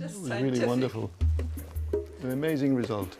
Just It was scientific. really wonderful. An amazing result.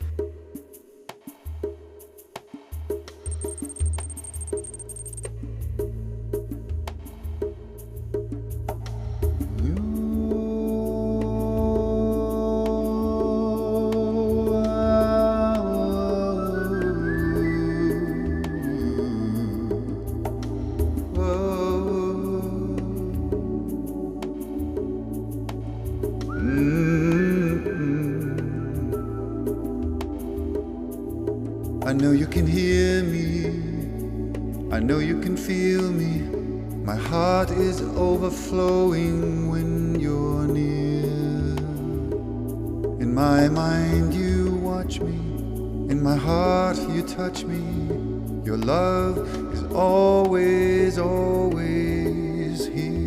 I know you can hear me, I know you can feel me. My heart is overflowing when you're near. In my mind you watch me, in my heart you touch me. Your love is always, always here.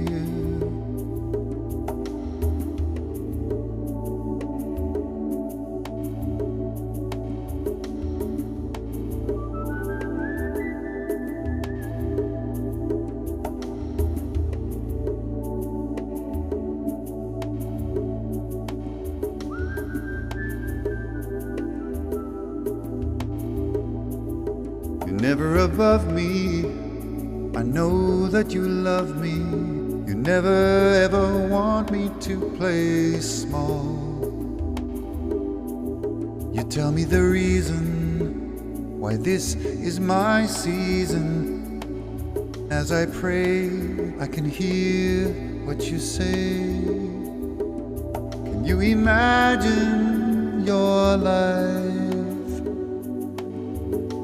You're never above me, I know that you love me. You never ever want me to play small. You tell me the reason why this is my season. As I pray, I can hear what you say. Can you imagine your life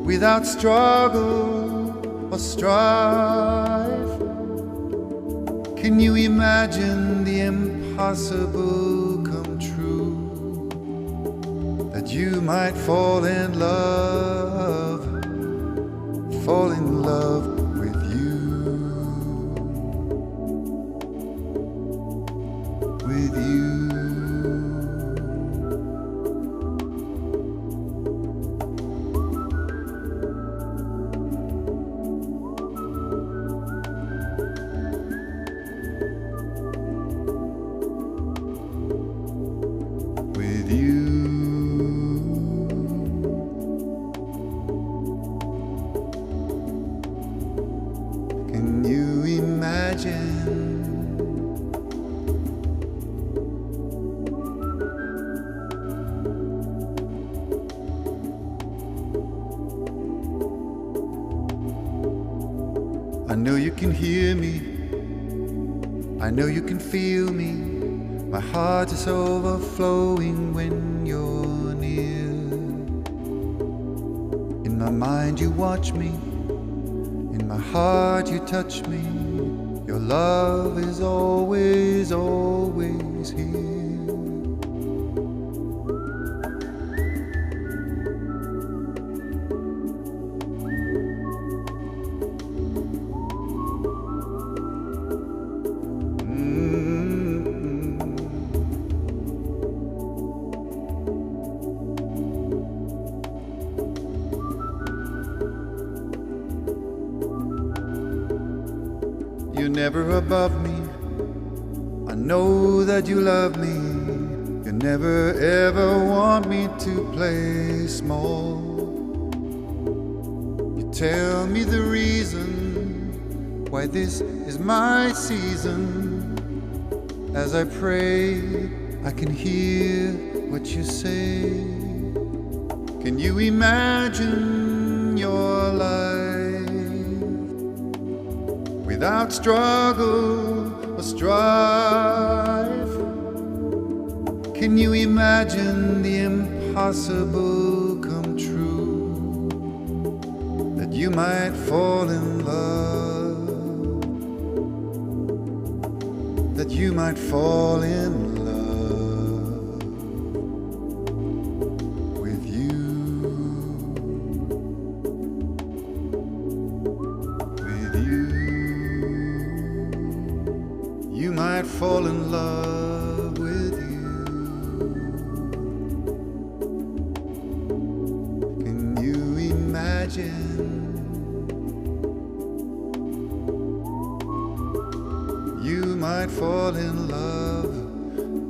without struggle or strife? Can you imagine the impossible come true? That you might fall in love with you, with you. With you. Can you imagine? I know you can hear me, I know you can feel me. My heart is overflowing when you're near. In my mind you watch me, in my heart you touch me. Your love is always, always here. You're never above me, I know that you love me. You never ever want me to play small. You tell me the reason why this is my season. As I pray, I can hear what you say. Can you imagine your life without struggle or strife? Can you imagine the impossible come true? That you might fall in love, that you might fall in love with you. You might fall in love with you. Can you imagine? You might fall in love.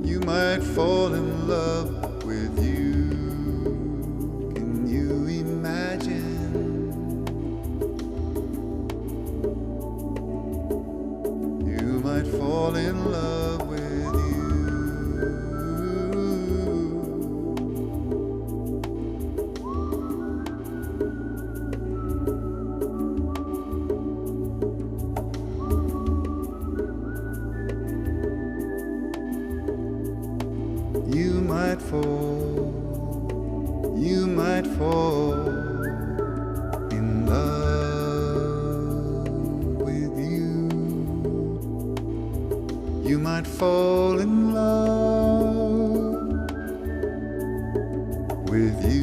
You might might fall in love with you. Can you imagine? You might fall in love with you. You might fall in love with you. You might fall in love with you.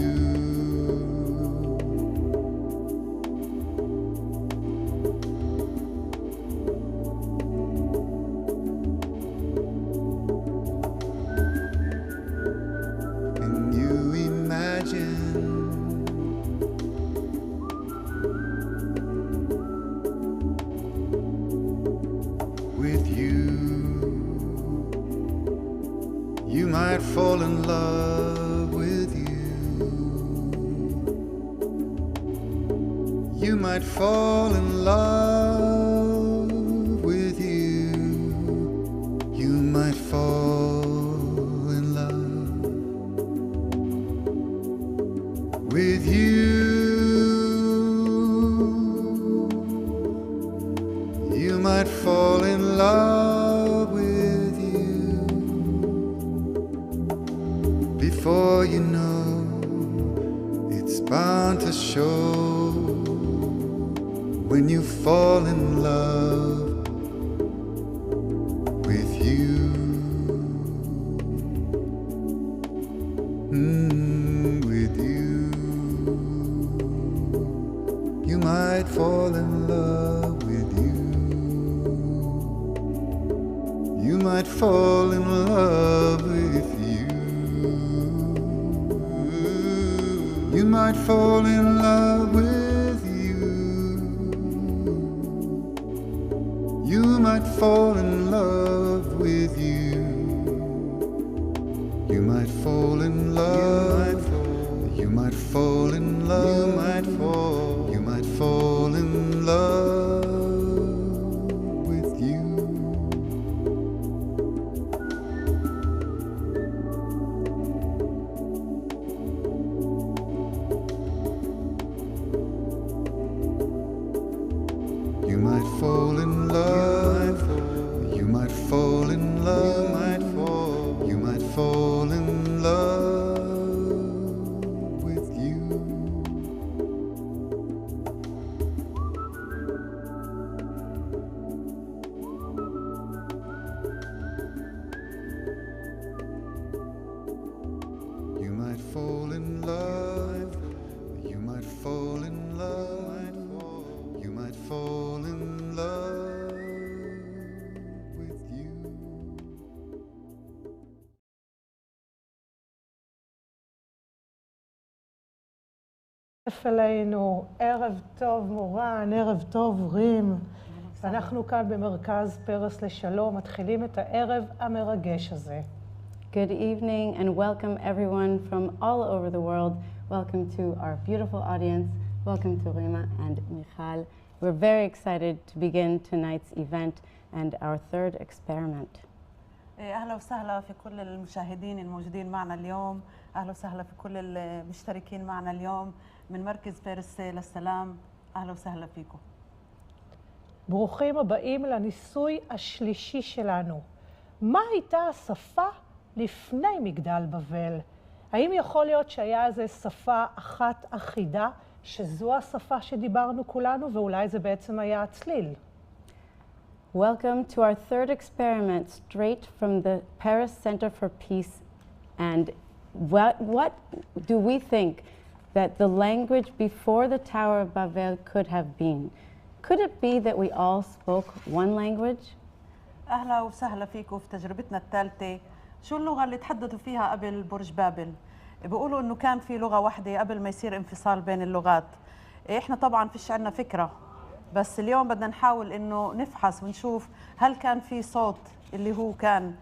Fall in love with you. You might fall in love with you. You might fall in love with you. You might fall in love with you. Before you know, it's bound to show when you fall in love with you. With you. You might fall in love with you. You might fall in love with you. You might fall in love with you. You might fall in love with you. You might fall in love. You might fall in love. You might fall in love with you. You might fall in love. You might fall in love. You might fall in love with you. You might fall in love. You might fall in love. You might fall in love with you. אלינו, ערב טוב מורן, ערב טוב רים. ואנחנו כאן במרכז פרס לשלום, מתחילים את הערב המרגש הזה. Good evening and welcome everyone from all over the world. Welcome to our beautiful audience. Welcome to Rima and Michal. We're very excited to begin tonight's event and our third experiment. أهلا وسهلا في كل المشاهدين الموجودين معنا اليوم. أهلا وسهلا في كل المشتركين معنا اليوم من مركز باريس للسلام. أهلا وسهلا فيكم. ברוכים הבאים לניסוי השלישי שלנו. מה הייתה השפה לפני מגדל בבל? האם יכול להיות שהיה איזו שפה אחת אחידה, שזו השפה שדיברנו כולנו, ואולי זה בעצם היה הצליל? Welcome to our third experiment straight from the Paris Center for Peace. And what do we think that the language before the Tower of Babel could have been? Could it be that we all spoke one language? أهلا وسهلا فيكم في تجربتنا الثالثة. شو اللغة اللي تحدثوا فيها قبل برج بابل؟ بيقولوا إنه كان في لغة واحدة قبل ما يصير انفصال بين اللغات. إحنا طبعاً فيش عنا فكرة، بس اليوم بدنا نحاول إنه نفحص ونشوف هل كان في صوت اللي هو كان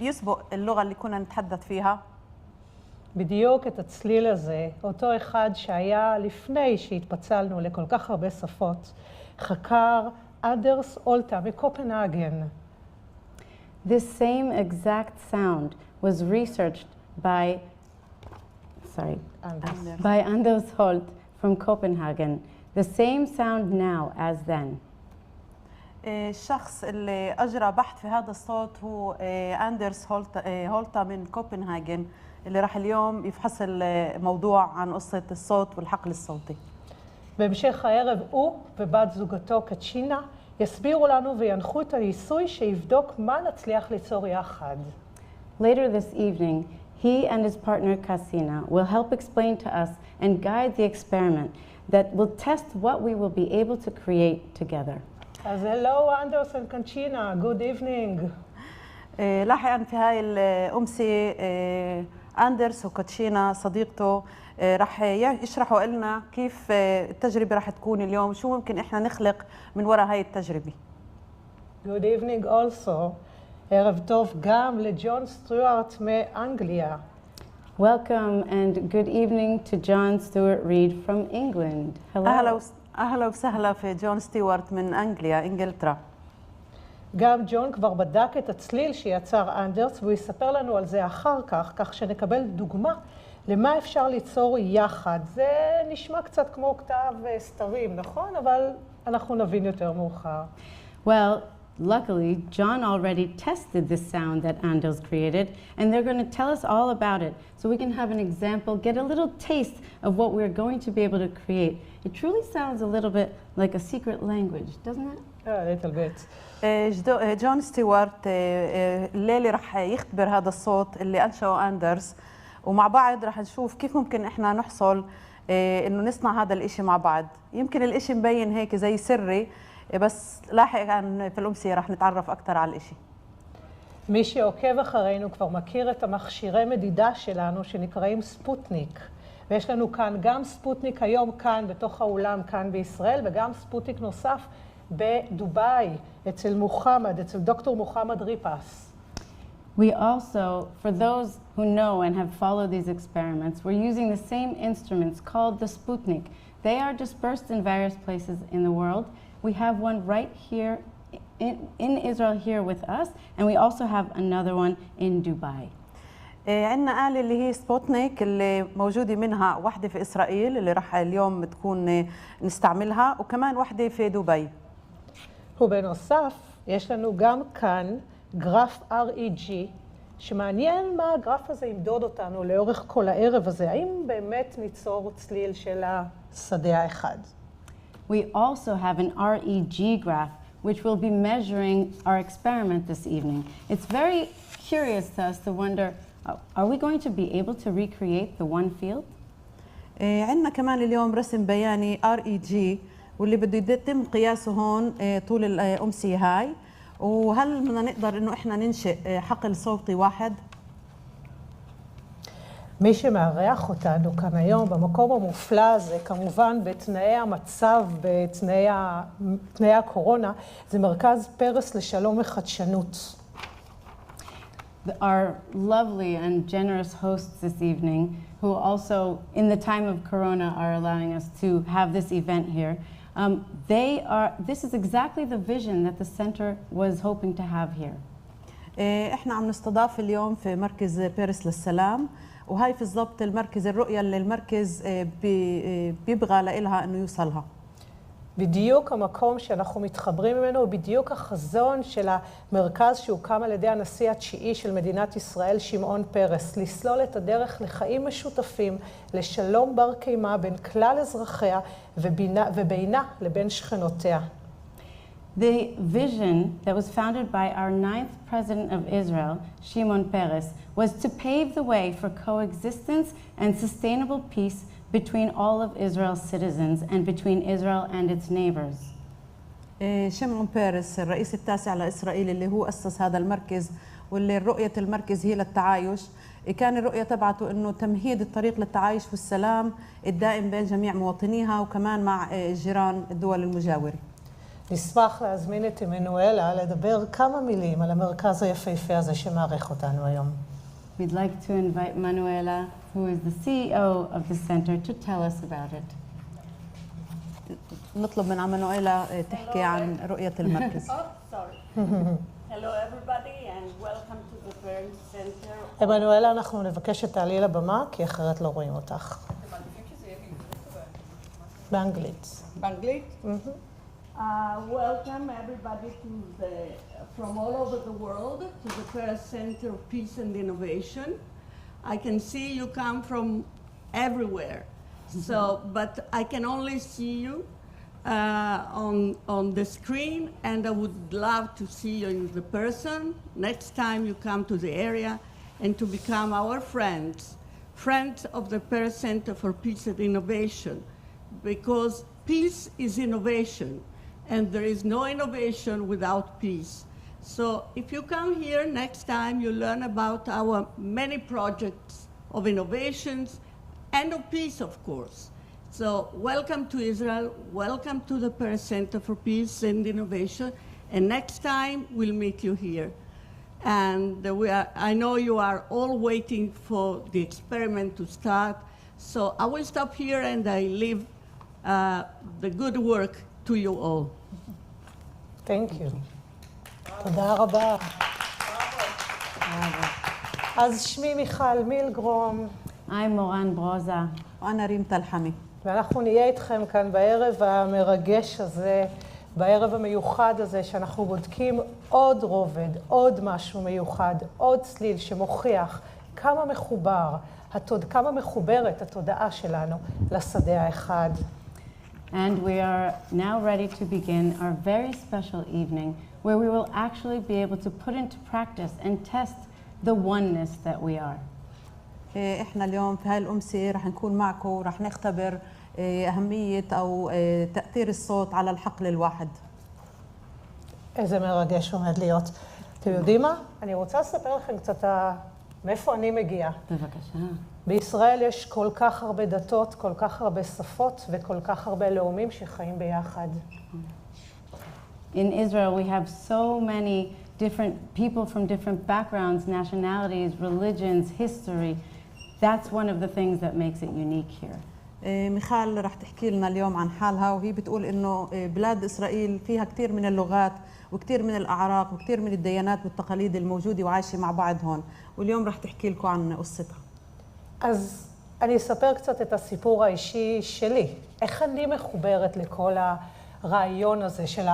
يسبق اللغة اللي كنا نتحدث فيها. בדיוק את הצליל הזה, אותו אחד שהיה לפני שהתפצלנו לכל כך הרבה שפות, חקר אנדרס הולטה מקופנהגן. This same exact sound was researched by Anders Holte from Copenhagen. The same sound now as then. الشخص اللي أجرى بحث في هذا الصوت هو أندرس هولتا من كوبنهاجن اللي راح اليوم يفحص الموضوع عن قصة الصوت والحقل الصوتي. בהמשך הערב הוא ובת זוגתו קצ'ינה יסבירו לנו וינחו את הניסוי שיבדוק מה נצליח ליצור יחד. Later this evening, he and his partner Kasina will help explain to us and guide the experiment that will test what we will be able to create together. אז hello Anders and Katrina, good evening. لاحقا في هاي الأمسية أندرس وكاتشينا صديقته راح يشرحوا لنا كيف التجربة راح تكون اليوم، شو ممكن إحنا نخلق من وراء هاي التجربة. Good evening also. ערב טוב גם לג'ון סטוארט מאנגליה. Welcome and good evening to John Stuart Reed from England. Hello. أهلا وسهلا في جون ستيوارت من أنجليا إنجلترا. גם ג'ון כבר בדק את הצליל שיצר אנדרס והוא יספר לנו על זה אחר כך, כך שנקבל דוגמה למה אפשר ליצור יחד. זה נשמע קצת כמו כתב סתרים, נכון? אבל אנחנו נבין יותר מאוחר. Well, luckily, John already tested this sound that Anders created, and they're going to tell us all about it, so we can have an example, get a little taste of what we're going to be able to create. It truly sounds a little bit like a secret language, doesn't it? A little bit. جون ستيوارت الليلة رح يختبر هذا الصوت اللي أنشأه أندرس، ومع بعض رح نشوف كيف ممكن إحنا نحصل إنه نصنع هذا الإشي مع بعض. يمكن الإشي مبين هيك زي سري، بس لاحقا في الأمسية رح نتعرف أكثر على الإشي. מי שעוקב אחרינו כבר מכיר את המכשירי מדידה שלנו שנקראים ספוטניק. ויש לנו כאן גם ספוטניק היום כאן בתוך האולם כאן בישראל, וגם ספוטניק נוסף בדובאי אצל מוחמד, אצל דוקטור מוחמד ריפס. We also, for those who know and have followed these experiments, we're using the same instruments called the Sputnik. They are dispersed in various places in the world. We have one right here in Israel here with us, and we also have another one in Dubai. عندنا آلة اللي هي سبوتنيك اللي موجودة منها واحدة في إسرائيل اللي راح اليوم تكون نستعملها، وكمان واحدة في دبي. ובנוסף, יש לנו גם כאן גרף REG, שמעניין מה הגרף הזה ימדוד אותנו לאורך כל הערב הזה. האם באמת ניצור צליל של השדה האחד? We also have an REG graph, which will be measuring our experiment this evening. It's very curious to us to wonder, are we going to be able to recreate the one field? عندنا كمان اليوم رسم بياني REG واللي بده يتم قياسه هون طول الأمسية هاي، وهل بدنا نقدر إنه إحنا ننشئ حقل صوتي واحد؟ מי שמארח אותנו כאן היום במקום המופלא הזה, כמובן בתנאי המצב, בתנאי הקורונה, זה מרכז פרס לשלום וחדשנות. Our lovely and generous hosts this evening, who also in the time of corona are allowing us to have this event here, this is exactly the vision that the center was hoping to have here. احنا عم نستضاف اليوم في مركز باريس للسلام، وهي في بالضبط المركز الرؤية اللي المركز بيبغى لها انه يوصلها. בדיוק המקום שאנחנו מתחברים ממנו הוא בדיוק החזון של המרכז שהוקם על ידי הנשיא התשיעי של מדינת ישראל, שמעון פרס, לסלול את הדרך לחיים משותפים, לשלום בר קיימא בין כלל אזרחיה ובינה לבין שכנותיה. The vision that was founded by our 9th president of Israel, Shimon Peres, was to pave the way for coexistence and sustainable peace between all of Israel's citizens and between Israel and its neighbors. شمعون بيرس الرئيس التاسع لإسرائيل اللي هو أسس هذا المركز، واللي رؤية المركز هي للتعايش، كان الرؤية تبعته إنه تمهيد الطريق للتعايش والسلام الدائم بين جميع مواطنيها وكمان مع جيران الدول المجاورة. נשמח להזמין את עמנואלה לדבר כמה מילים על המרכז היפהפה הזה שמערך אותנו היום. We'd like to invite Manuela, who is the CEO of the center, to tell us about it. نطلب من عمانويلا تحكي عن رؤية المركز. Hello everybody and welcome to the Parent Center. עמנואלה, אנחנו נבקש שתעלי לבמה, כי אחרת לא רואים אותך. באנגלית. באנגלית? Welcome everybody from all over the world to the Parent Center of Peace and Innovation. I can see you come from everywhere, but I can only see you on the screen, and I would love to see you in the person next time you come to the area and to become our friends of the Parent Center for Peace and Innovation, because peace is innovation, and there is no innovation without peace. So if you come here next time, you learn about our many projects of innovations and of peace, of course. So welcome to Israel, welcome to the Parent Center for Peace and Innovation, and next time we'll meet you here. And I know you are all waiting for the experiment to start, so I will stop here and I leave the good work to you all. Thank you. תודה רבה. אז שמי מיכל מילגרום. I'm Moran Broza. وأنا ريم تلحمي. ואנחנו נהיה איתכם כאן בערב המרגש הזה, בערב המיוחד הזה, שאנחנו בודקים עוד רובד, עוד משהו מיוחד, עוד צליל שמוכיח כמה כמה מחוברת התודעה שלנו לשדה האחד. And we are now ready to begin our very special evening where we will actually be able to put into practice and test the oneness that we are. احنا اليوم في هاي الأمسية رح نكون معكم ورح نختبر أهمية أو تأثير الصوت على الحقل الواحد. איזה מרגש עומד להיות. אתם יודעים מה? אני רוצה לספר לכם קצת מאיפה אני מגיעה. בבקשה. בישראל יש כל כך הרבה דתות, כל כך הרבה שפות וכל כך הרבה לאומים שחיים ביחד. In Israel, we have so many different people from different backgrounds, nationalities, religions, history. That's one of the things that makes it unique here. ميخال رح تحكي لنا اليوم عن حالها وهي بتقول إنه بلاد إسرائيل فيها كتير من اللغات وكتير من الأعراق وكتير من الديانات والتقاليد الموجودة وعايشة مع بعض هون، واليوم رح تحكي لكم عن قصتها. אז אני אספר קצת את הסיפור האישי שלי. איך אני מחוברת לכל הרעיון הזה של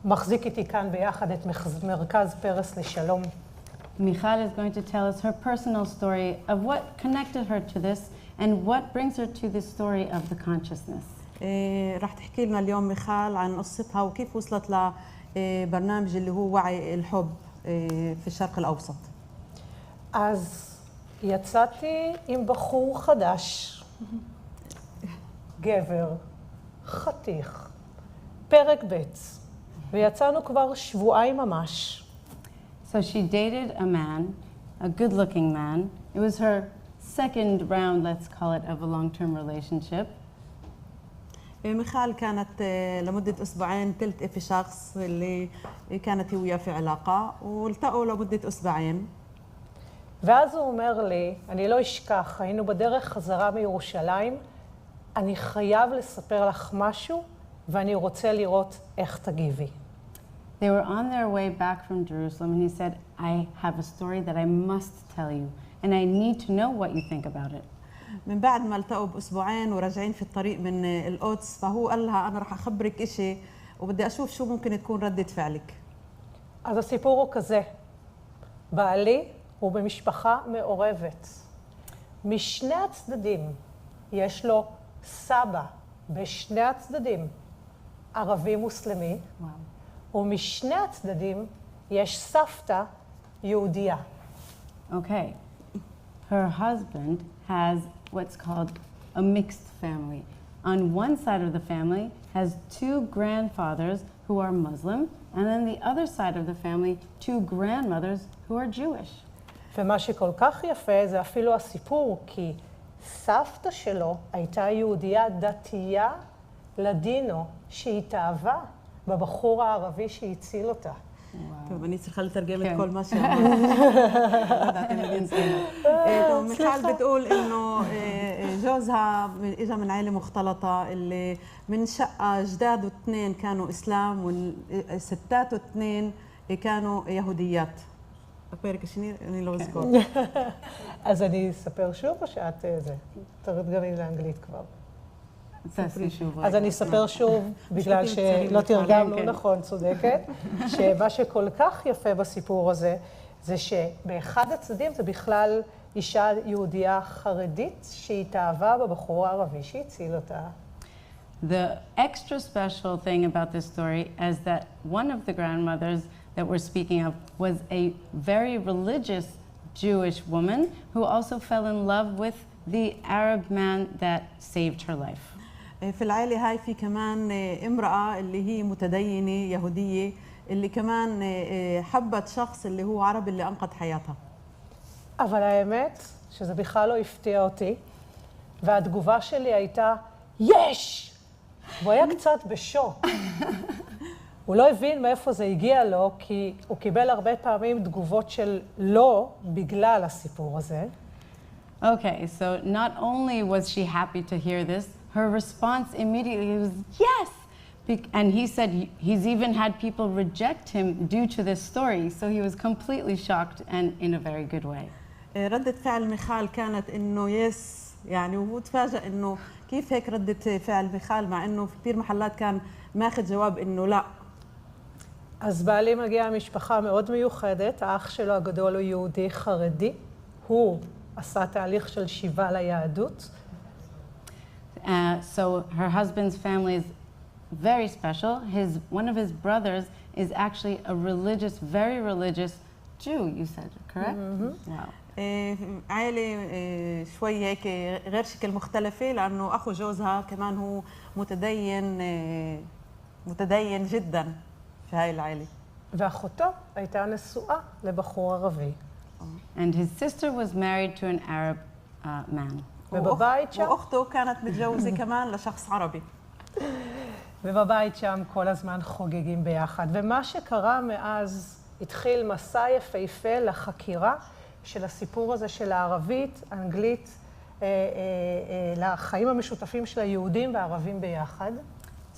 המחזיק איתי כאן ביחד את מרכז פרס לשלום. Michal is going to tell us her personal story of what connected her to this and what brings her to this story of the consciousness. رح تحكي لنا اليوم ميخال عن قصتها وكيف وصلت لبرنامج اللي هو وعي الحب في الشرق الأوسط. אז יצאתי עם בחור חדש, גבר, חתיך, פרק ב', ויצאנו כבר שבועיים ממש. So she dated a man, a good-looking man. It was her second round, let's call it, of a long-term relationship. ميخال كانت لمدة أسبوعين تلتقي في شخص اللي كانت هي وياه في علاقة والتقوا لمدة أسبوعين. ואז הוא אומר לי, אני לא אשכח, היינו בדרך חזרה מירושלים, אני חייב לספר לך משהו ואני רוצה לראות איך תגיבי. They were on their way back from Jerusalem and he said, I have a story that I must tell you and I need to know what you think about it. من بعد ما التقوا بأسبوعين وراجعين في الطريق من القدس فهو قال لها أنا رح أخبرك إشي وبدي أشوف شو ممكن تكون ردة فعلك. אז הסיפור הוא כזה, בעלי הוא במשפחה מעורבת. משני הצדדים יש לו סבא בשני הצדדים, ערבי מוסלמי, ומשני הצדדים יש סבתא יהודייה. Okay. Her husband has what's called a mixed family. On one side of the family has two grandfathers who are Muslim, and then the other side of the family, two grandmothers who are Jewish. ומה שכל כך יפה זה אפילו הסיפור, כי סבתא שלו הייתה יהודייה דתייה לדינו שהתאהבה בבחור הערבי שהציל אותה. טוב, אני צריכה לתרגם את כל מה שאמרת. לא יודעת אם אני אנסה. מיכל بتقول إنه جوزها إجا من عائلة مختلطة اللي من شقة جداده اثنين كانوا إسلام والستاته اثنين كانوا يهوديات. أخبرك شنو אני לא אזכור. אז אני אספר שוב או שאת זה? תרגמי לאנגלית כבר. אז אני אספר שוב, בגלל שלא תרגמנו נכון, צודקת, שמה שכל כך יפה בסיפור הזה, זה שבאחד הצדדים זה בכלל אישה יהודייה חרדית שהתאהבה בבחור הערבי שהציל אותה. The extra special thing about this story is that one of the grandmothers that we're speaking of was a very religious Jewish woman who also fell in love with the Arab man that saved her life. في العائلة هاي في كمان امرأة اللي هي متدينة يهودية اللي كمان حبت شخص اللي هو عربي اللي أنقذ حياتها. אבל האמת שזה בכלל לא הפתיע אותי, והתגובה שלי הייתה, יש! והוא היה קצת בשוק. הוא לא הבין מאיפה זה הגיע לו, כי הוא קיבל הרבה פעמים תגובות של לא בגלל הסיפור הזה. Okay, so not only was she happy to hear this, her response immediately was, yes! And he said he's even had people reject him due to this story, so he was completely shocked and in a very good way. ردة فعل ميخال كانت إنه يس، يعني وهو تفاجأ إنه كيف هيك ردة فعل ميخال مع إنه في كثير محلات كان ماخذ جواب إنه لا. אז בעלי מגיע משפחה מאוד מיוחדת, האח שלו הגדול הוא יהודי חרדי, הוא עשה תהליך של שיבה ליהדות. So her husband's family is very special. One of his brothers is actually a religious, very religious Jew, you said, correct? Mm-hmm. Wow. عائلة شوي هيك غير شكل مختلفة لأنه أخو جوزها كمان هو متدين جدا في هاي العائلة. ואחותו הייתה נשואה לבחור ערבי. And his sister was married to an Arab man. ובבית שם... ואחותו كانت מתג'وزة كمان לשחס ערבי. ובבית שם כל הזמן חוגגים ביחד. ומה שקרה מאז התחיל מסע יפהפה לחקירה של הסיפור הזה של הערבית, אנגלית, לחיים המשותפים של היהודים והערבים ביחד.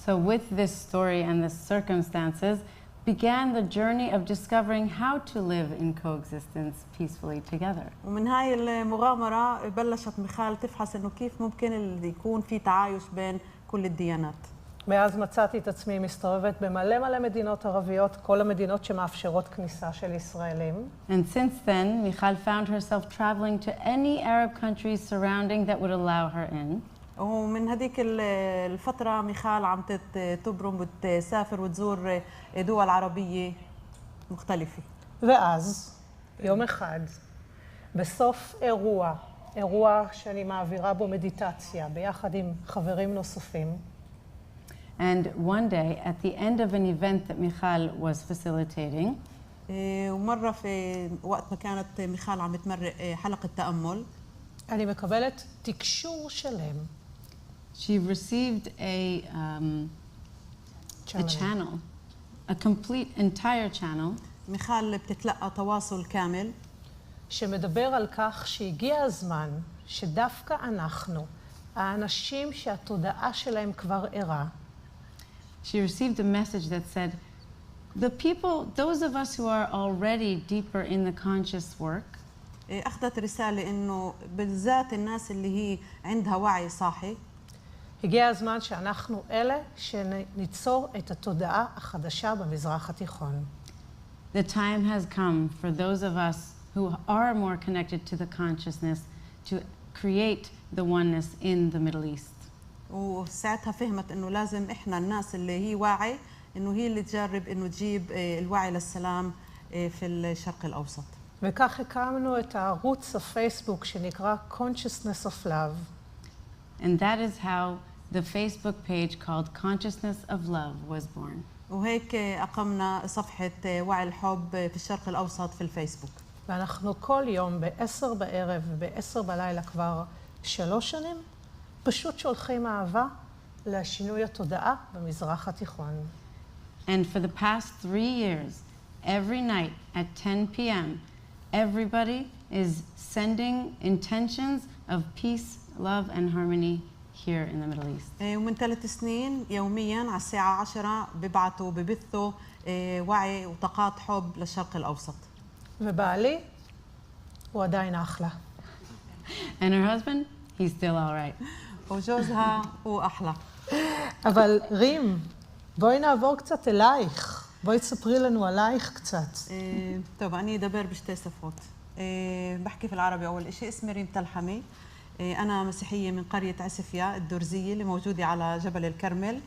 So with this story and the circumstances began the journey of discovering how to live in coexistence peacefully together. ومن هاي المغامرة بلشت ميخال تفحص إنه كيف ممكن اللي يكون في تعايش بين كل الديانات. מאז מצאתי את עצמי מסתובבת במלא מדינות ערביות, כל המדינות שמאפשרות כניסה של ישראלים. And since then, Michal found herself traveling to any Arab country surrounding that would allow her in. ومن هذيك الفترة ميخال عم تبرم بتسافر وتزور دول عربية مختلفة. ואז, יום אחד, בסוף אירוע שאני מעבירה בו מדיטציה, ביחד עם חברים נוספים, And one day, at the end of an event that Michal was facilitating, ومرة في وقت ما كانت ميخال عم تمرق حلقة تأمل, אני מקבלת תקשור שלם. she received a channel, a complete, entire channel. מיכל بتتلقى تواصل كامل שמדבר על כך שהגיע הזמן שדווקא אנחנו, האנשים שהתודעה שלהם כבר ערה, She received a message that said, the people, those of us who are already deeper in the conscious work, أخذت رسالة إنه بالذات الناس اللي هي عندها وعي صاحي, הגיע הזמן שאנחנו אלה שניצור את התודעה החדשה במזרח התיכון. the time has come for those of us who are more connected to the consciousness to create the oneness in the Middle East. وساعتها فهمت إنه لازم إحنا الناس اللي هي واعي إنه هي اللي تجرب إنه تجيب الوعي للسلام في الشرق الأوسط. וכך הקמנו את הערוץ הפייסבוק שנקרא Consciousness of Love. And that is how the Facebook page called Consciousness of Love was born. وهيك أقمنا صفحة وعي الحب في الشرق الأوسط في الفيسبوك. ואנחנו כל יום ב-10 בערב וב-10 בלילה כבר 3 שנים, פשוט שולחים אהבה לשינוי התודעה במזרח התיכון. And for the past 3 years, every night at 10 p.m., everybody is sending intentions of peace, love, and harmony here in the Middle East. ومن 3 سنين يوميا على الساعة 10 ببثوا وعي وطاقات حب للشرق الأوسط. ובעלי הוא עדיין אחלה. And her husband, he's still all right. وجوزها هو أحلى. אבל רים, בואי נעבור קצת אלייך. בואי תספרי לנו עלייך קצת. טוב, אני אדבר בשתי שפות. بحكي في العربي أول شيء. اسمي ريم تلحمي. أنا مسيحية من قرية عسفية الدرزية اللي موجودة على جبل الكرمل.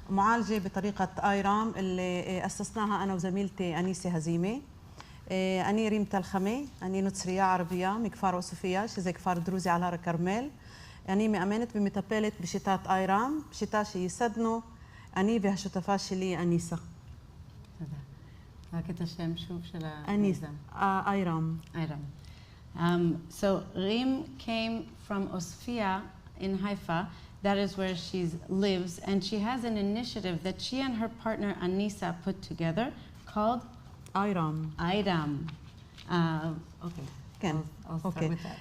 معالجة بطريقة آيرام اللي أسسناها أنا وزميلتي أنيسة هزيمة. أني ريم تلخمي، أني نصرية عربية من كفار وصفية، شي كفار دروزي على هار الكرمل. أني مأمنت بمتبلت بشتات آيرام، بشتاشي يسدنو، أني بهالشتفاء شلي أنيسة. רק את השם שוב של أنيسة. آيرام. So Rim came from Osfia in Haifa. That is where she lives, and she has an initiative that she and her partner Anisa put together called آيرام. Okay. كان. I'll start with that.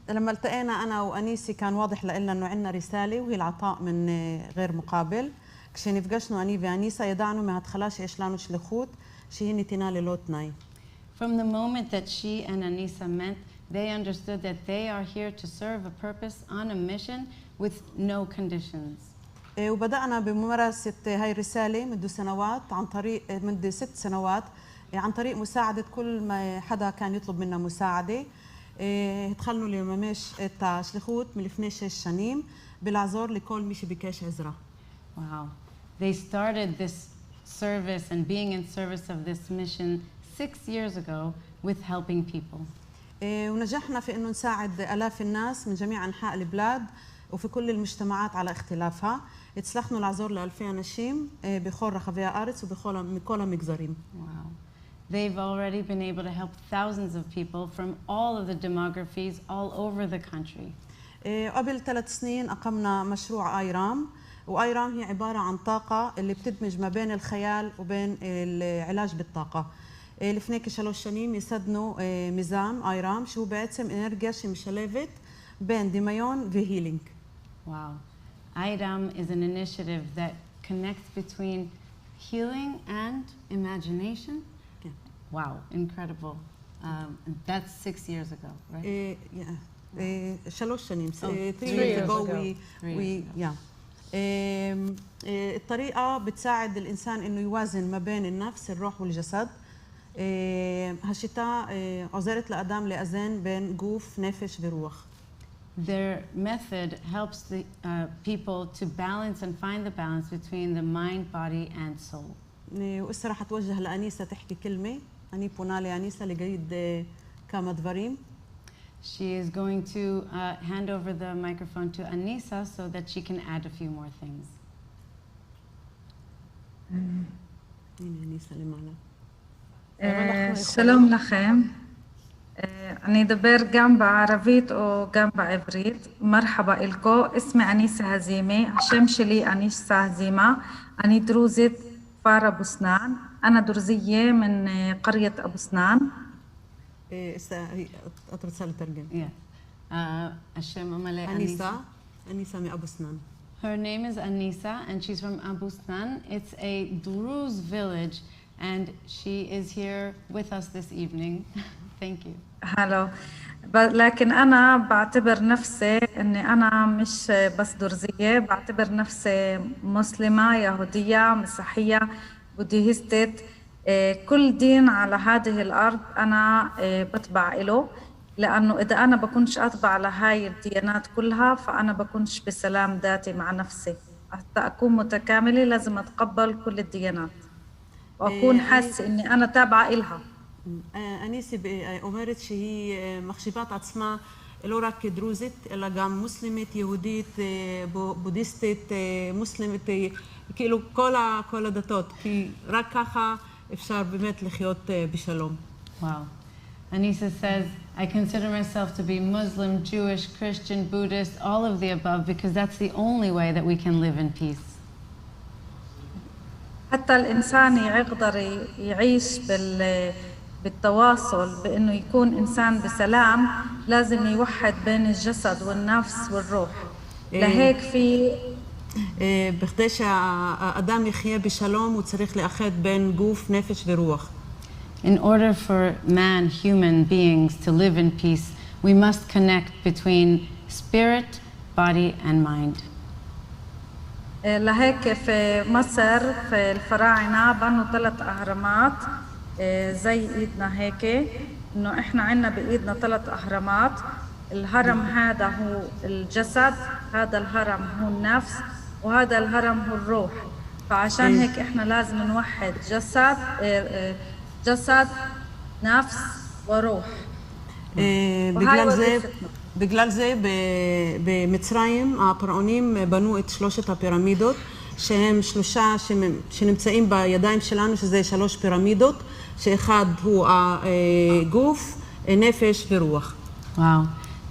لما التقينا أنا وأنيسي كان واضح لنا إنه عندنا رسالة وهي العطاء من غير مقابل. כשנפגשנו אני ואניסה ידענו מההתחלה שיש לנו שליחות שהיא נתינה ללא תנאי. From the moment that she and Anisa met, they understood that they are here to serve a purpose on a mission with no conditions. وبدأنا بممارسة هاي الرسالة منذ 6 سنوات عن طريق مساعدة كل ما حدا كان يطلب منا مساعدة. התחלנו לממש את השליחות מלפני 6 שנים בלעזור לכל מי שביקש עזרה. Wow. They started this service and being in service of this mission 6 years ago with helping people. ونجحنا في إنه نساعد آلاف الناس من جميع أنحاء البلاد وفي كل المجتمعات على اختلافها. הצלחנו לעזור לאלפי אנשים בכל רחבי הארץ ובכל המגזרים. Wow. They've already been able to help thousands of people from all of the demographies all over the country. قبل 3 سنين أقمنا مشروع آيرام. وآيرام هي عبارة عن طاقة اللي بتدمج ما بين الخيال وبين العلاج بالطاقة. לפני כ3 שנים ייסדנו מיזם آيرام שהוא בעצם אנרגיה שמשלבת בין דמיון והילינג. Wow. AIRAM is an initiative that connects between healing and imagination. Yeah. Wow, incredible. That's 6 years ago, right? 3 שנים. 3 years ago. الطريقة بتساعد الإنسان إنه يوازن ما بين النفس الروح والجسد. هالشتاء عزرت لأدم لأزن بين جوف نفس وروح. Their method helps the people to balance and find the balance between the mind, body, and soul. وإسا رح أتوجه لأنيسة تحكي كلمة. أني بونا لأنيسة لجيد كما دفريم. She is going to hand over the microphone to Anisa so that she can add a few more things. שלום לכם. אני אדבר גם בערבית וגם בעברית. מרחבא אלכו, اسمي أنيسة هزيمة. השם שלי أنيسة هزيمة. אני דרוזית כפר אבו סנאן. أنا درزية من قرية أبو سنان. أترسل ترجم. השם המלא أنيسة من أبو سنان. Her name is Anisa and she's from Abu Snan. It's a Druze village and she is here with us this evening. Thank you. هلو. لكن أنا بعتبر نفسي إني أنا مش بس درزية، بعتبر نفسي مسلمة، يهودية، مسيحية، بوديهستة. كل دين على هذه الأرض أنا بتبع له، لأنه إذا أنا بكونش أتبع لهاي الديانات كلها فأنا بكونش بسلام ذاتي مع نفسي. حتى أكون متكاملة لازم أتقبل كل الديانات وأكون حاسة إني أنا تابعة إلها. أنيسة אומרת שהיא מחשיבת עצמה לא רק דרוזית אלא גם מוסלמית, יהודית, בודהיסטית, מוסלמית, כאילו כל הדתות, כי רק ככה אפשר באמת לחיות בשלום. Wow. Anisa says, I consider myself to be Muslim, Jewish, Christian, Buddhist, all of the above, because that's the only way that we can live in peace. حتى الإنسان يقدر يعيش بالتواصل بأنه يكون إنسان بسلام لازم يوحد بين الجسد والنفس والروح. لهيك في בכדי שהאדם יחיה בשלום הוא צריך לאחד בין גוף, נפש ורוח. In order for man, human beings, to live in peace, we must connect between spirit, body, and mind. لهيك في مصر في الفراعنة بنوا 3 أهرامات زي إيدنا هيك، إنه إحنا عنا بإيدنا 3 أهرامات. الهرم هذا هو الجسد، هذا الهرم هو النفس، وهذا الهرم هو الروح. فعشان هيك إحنا لازم نوحد جسد نفس وروح. בגלל זה במצרים הפרעונים בנו את 3 הפירמידות שהם 3 שנמצאים בידיים שלנו, שזה 3 פירמידות, שאחד הוא הגוף, נפש ורוח. Wow.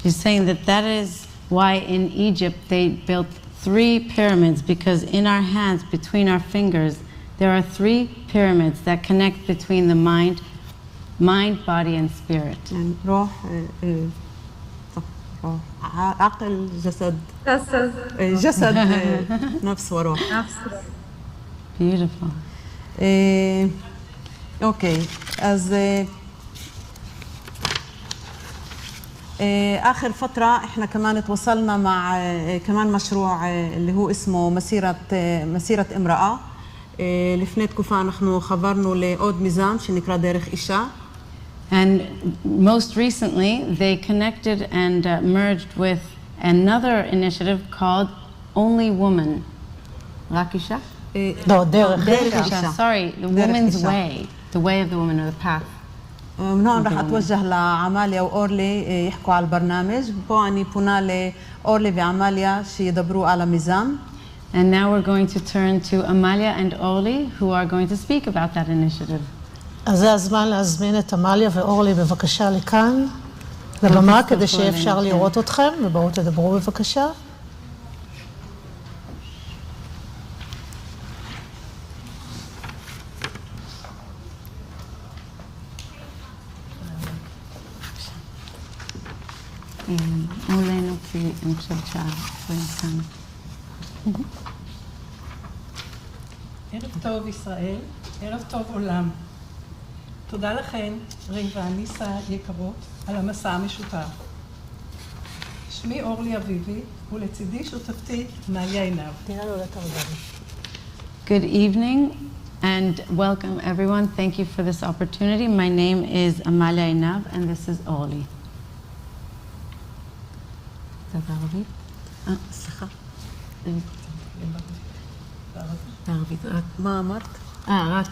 You're saying that is why in Egypt they built 3 pyramids, because in our hands, between our fingers, there are 3 pyramids that connect between the mind, body, and spirit. روح عقل جسد نفس وروح. Beautiful. אוקיי, אז آخر فترة إحنا كمان تواصلنا مع كمان مشروع اللي هو اسمه مسيرة امرأة. לפני תקופה אנחנו חברנו לעוד מיזם שנקרא דרך אישה. And most recently, they connected and merged with another initiative called Only Woman. רק אישה? לא, דרך אישה. Sorry, the woman's way. The way of the woman, or the path. من هون رح أتوجه لعماليا وأورلي يحكوا على البرنامج. بو أني بونا لأورلي وعماليا يدبروا على ميزان. And now we're going to turn to Amalia and Orly, who are going to speak about that initiative. אז זה הזמן להזמין את אמליה ואורלי בבקשה לכאן, לבמה, כדי שאפשר לראות אתכם, ובואו תדברו בבקשה. מולנו, כי אני חושבת שהדברים כאן. ערב טוב ישראל, ערב טוב עולם. תודה לכן, רי ואניסה יקרות, על המסע המשותף. שמי אורלי אביבי, ולצידי שותפתי מאיה עינב. Good evening and welcome everyone. Thank you for this opportunity. My name is Amalia Inav and this is Orly. בערבית? סליחה. בערבית. מה אמרת? רק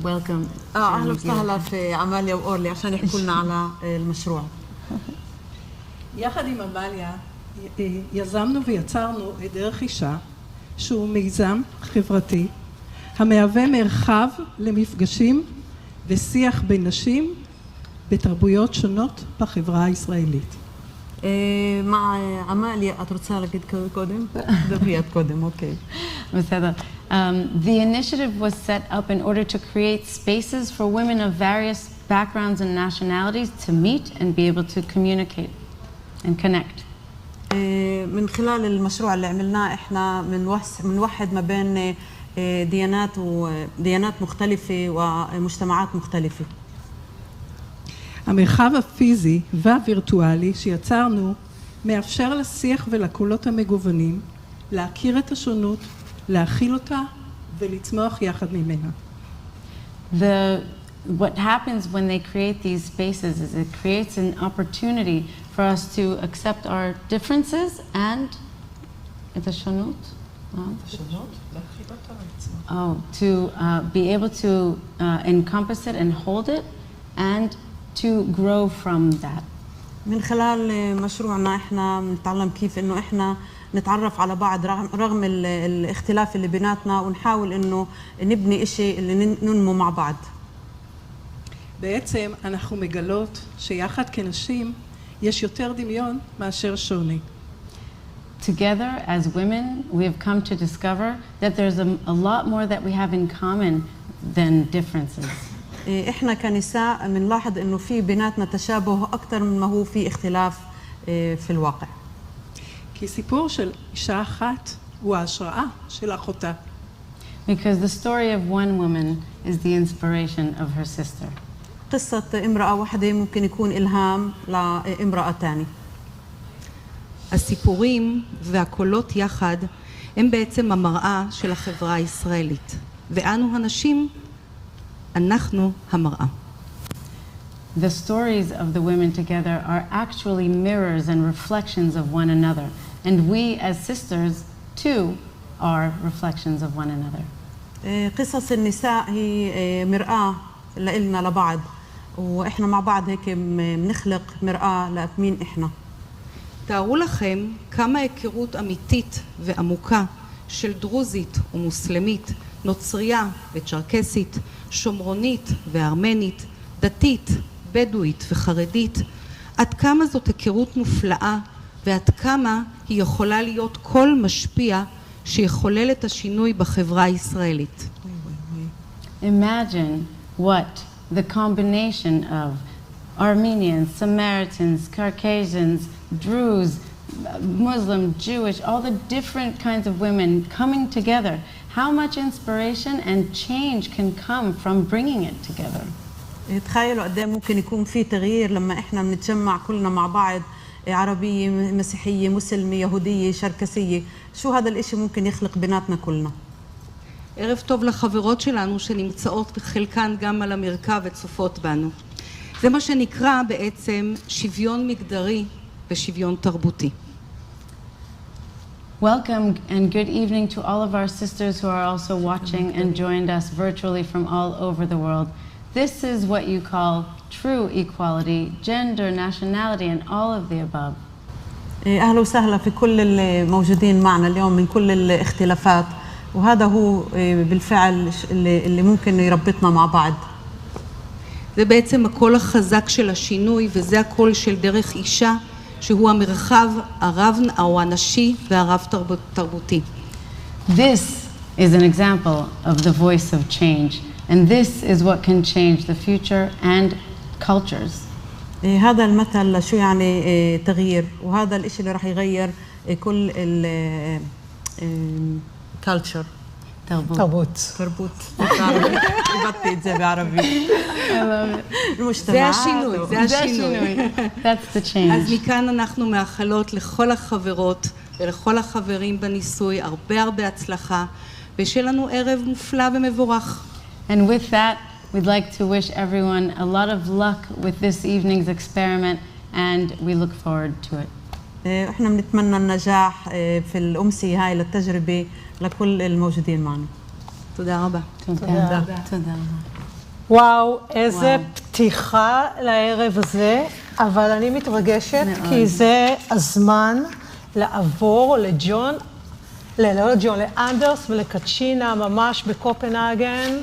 welcome. أهلا وسهلا في عماليا وأورلي عشان يحكوا لنا على المشروع. יחד עם אמליה יזמנו ויצרנו את דרך אישה, שהוא מיזם חברתי המהווה מרחב למפגשים ושיח בין נשים בתרבויות שונות בחברה הישראלית. مع عماليا את רוצה להגיד קודם? דברי את קודם, אוקיי. בסדר. The initiative was set up in order to create spaces for women of various backgrounds and nationalities to meet and be able to communicate and connect. من خلال المشروع اللي عملناه احنا بنوحد ما بين ديانات مختلفة ومجتمعات مختلفة. המרחב הפיזי והווירטואלי שיצרנו מאפשר לשיח ולקולות המגוונים להכיר את השונות, להכיל אותה ולצמוח יחד ממנה. What happens when they create these spaces is it creates an opportunity for us to accept our differences and את השונות? To be able to encompass it and hold it and to grow from that. من خلال مشروعنا احنا بنتعلم كيف انه احنا نتعرف على بعض رغم الاختلاف اللي بيناتنا ونحاول انه نبني اشي اللي ننمو مع بعض. בעצם אנחנו מגלות שיחד כנשים יש יותר דמיון מאשר שוני. together as women, we have come to discover that there's a lot more that we have in common than differences. احنا كنساء بنلاحظ انه في بيناتنا تشابه اكثر من ما هو في اختلاف في الواقع. כי סיפור של אישה אחת הוא ההשראה של אחותה. Because the story of one woman is the inspiration of her sister. قصة امرأة واحدة ممكن يكون إلهام لامرأة تانية. הסיפורים והקולות יחד הם בעצם המראה של החברה הישראלית. ואנו הנשים, אנחנו המראה. The stories of the women together are actually mirrors and reflections of one another. And we as sisters, too, are reflections of one another. قصص النساء هي مرآة لإلنا لبعض. وإحنا مع بعض هيك بنخلق مرآة لمين إحنا. תארו לכם כמה היכרות אמיתית ועמוקה של דרוזית ומוסלמית, נוצריה וצ'רקסית, שומרונית וארמנית, דתית, בדואית וחרדית, עד כמה זאת היכרות מופלאה ועד כמה היא יכולה להיות קול משפיע שיחולל את השינוי בחברה הישראלית. Imagine what the combination of Armenians, Samaritans, Caucasians, Druze, Muslim, Jewish, all the different kinds of women coming together. How much inspiration and change can come from bringing it together. تخيلوا قد ايه ممكن يكون في تغيير لما احنا بنتجمع كلنا مع بعض، عربية، مسيحية، مسلمة، يهودية، شركسية. شو هذا الاشي ممكن يخلق بيناتنا كلنا. ערב טוב לחברות שלנו שנמצאות בחלקן גם על המרכב וצופות בנו. זה מה שנקרא בעצם שוויון מגדרי ושוויון תרבותי. Welcome and good evening to all of our sisters who are also watching and joined us virtually from all over the world. This is what you call true equality, gender, nationality, and all of the above. أهلا وسهلا في كل الموجودين معنا اليوم من كل الاختلافات، وهذا هو بالفعل اللي ممكن يربطنا مع بعض. זה בעצם הקול החזק של השינוי, וזה הקול של דרך אישה, שהוא המרחב הרב או הנשי והרב תרבותי. This is an example of the voice of change, and this is what can change the future and cultures. هذا المثل لشو يعني تغيير، وهذا الاشي اللي راح يغير كل ال culture. תרבות. איבדתי את זה בערבית. זה השינוי, זה השינוי. That's the change. אז מכאן אנחנו מאחלות לכל החברות ולכל החברים בניסוי הרבה הרבה הצלחה, ושיהיה לנו ערב מופלא ומבורך. And with that, we'd like to wish everyone a lot of luck with this evening's experiment, and we look forward to it. احنا بنتمنى النجاح في الأمسية هاي للتجربة لكل الموجودين معنا. תודה רבה. תודה. וואו, איזה פתיחה לערב הזה, אבל אני מתרגשת כי זה הזמן לעבור לג'ון, לא לג'ון, לאנדרס ולקצ'ינה ממש בקופנהגן.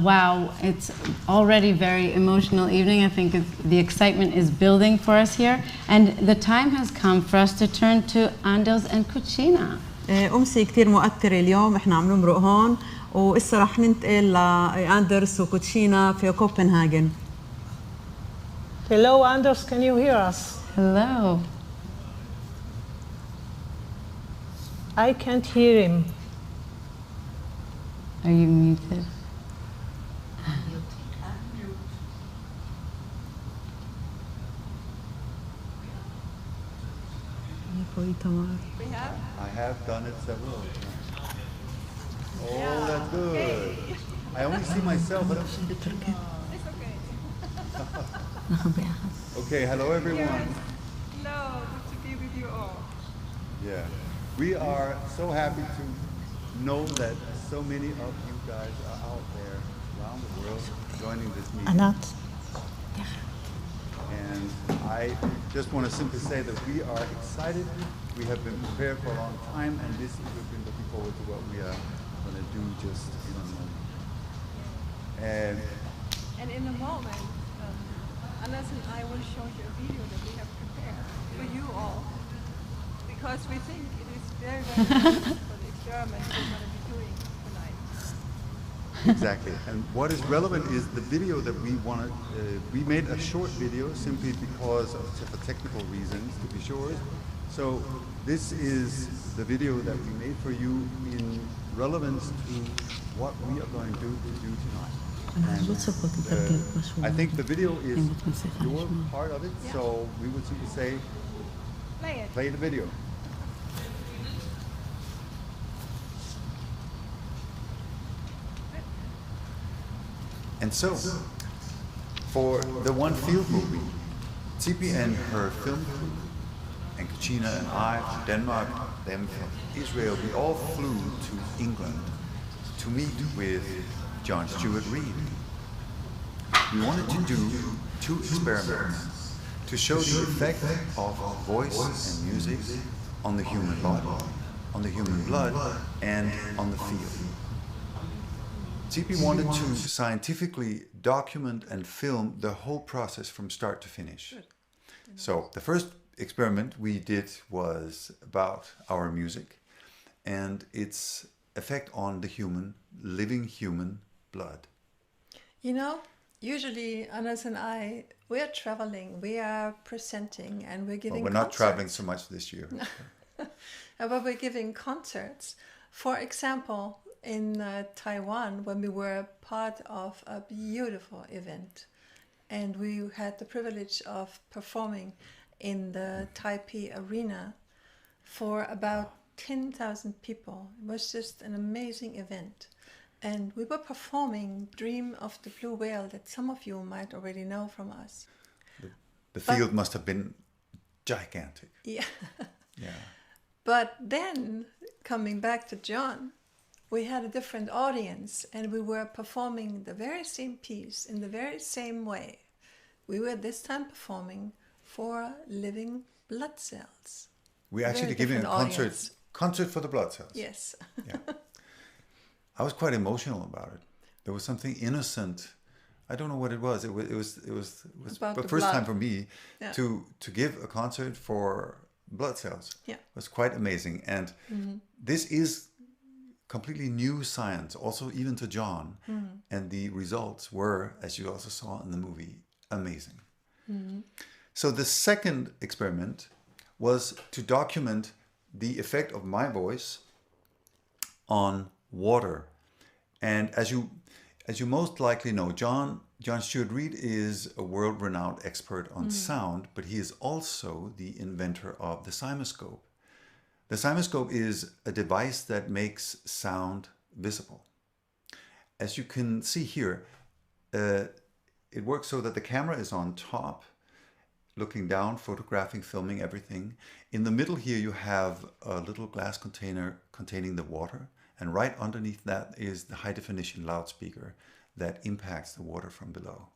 Wow, it's already very emotional evening. I think the excitement is building for us here. And the time has come for us to turn to Anders and Cucina. أمسية كتير مؤثرة اليوم، احنا عم نمرق هون وإسا رح ننتقل لأندرس وكوتشينا في كوبنهاجن. Hello, Anders, can you hear us? Hello. I can't hear him. Are you muted? I have done it several times. Oh, that's good. I only see myself, but I don't see the turkey. Okay, hello everyone. Hello, good to be with you all. Yeah, we are so happy to know that so many of you guys are out there around the world joining this meeting. Anat. And I just want to simply say that we are excited. We have been prepared for a long time, and we've been looking forward to what we are going to do just in a moment. And in a moment, Anders and I will show you a video that we have prepared for you all. because we think it is very, very relevant for the experiment we're going to be doing tonight. Exactly. And what is relevant is the video that we wanted. We made a short video simply because of technical reasons, to be sure. So this is the video that we made for you in relevance to what we are going to do tonight. And, I think the video is your part of it, so we would simply say, play the video. And so, for the One Field movie, Tipi and her film crew, and Katrina and I from Denmark, them from Israel, we all flew to England to meet with John Stuart Reid. We wanted to do 2 experiments to show the effect of voice and music on the human body, on the human blood, and on the field. Tipi wanted to scientifically document and film the whole process from start to finish. So the first experiment we did was about our music and its effect on the living human blood. You know, usually Anders and I, we are traveling, we are presenting, and we're giving Well, we're not traveling so much this year. But we're giving concerts. For example, in Taiwan, when we were part of a beautiful event, and we had the privilege of performing in the Taipei Arena for about 10,000 people. It was just an amazing event. And we were performing Dream of the Blue Whale that some of you might already know from us. The field must have been gigantic. Yeah. Yeah. But then, coming back to John, we had a different audience and we were performing the very same piece in the very same way. We were this time performing for living blood cells. We're actually giving a concert for the blood cells. Yes. Yeah. I was quite emotional about it. There was something innocent. I don't know what it was. It was the first time for me to give a concert for blood cells. Yeah. It was quite amazing. And this is completely new science, also even to John. And the results were, as you also saw in the movie, amazing. So the second experiment was to document the effect of my voice on water. And as you most likely know, John Stuart Reid is a world-renowned expert on sound, but he is also the inventor of the cymoscope. The cymoscope is a device that makes sound visible. As you can see here, it works so that the camera is on top, looking down, photographing, filming everything. In the middle here, you have a little glass container containing the water. And right underneath that is the high-definition loudspeaker that impacts the water from below.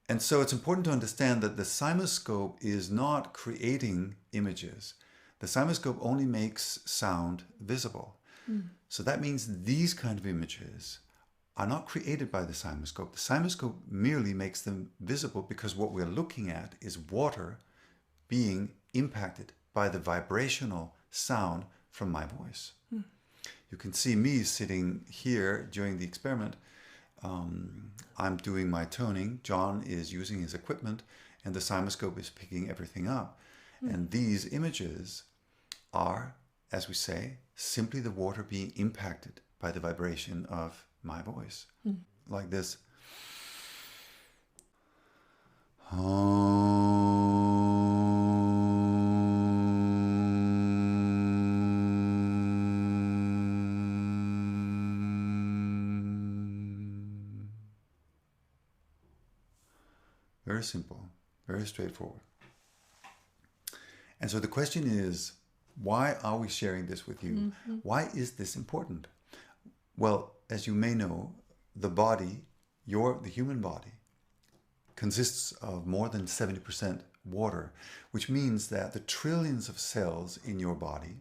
And so it's important to understand that the cymoscope is not creating images. The cymoscope only makes sound visible. So that means these kind of images are not created by the cymoscope. The cymoscope merely makes them visible because what we're looking at is water being impacted by the vibrational sound from my voice. You can see me sitting here during the experiment. I'm doing my toning. John is using his equipment and the cymoscope is picking everything up. And these images are, as we say, simply the water being impacted by the vibration of my voice. Like this. Very simple, very straightforward. And so the question is, why are we sharing this with you? Why is this important? Well, as you may know, the body, the human body, consists of more than 70% water, which means that the trillions of cells in your body,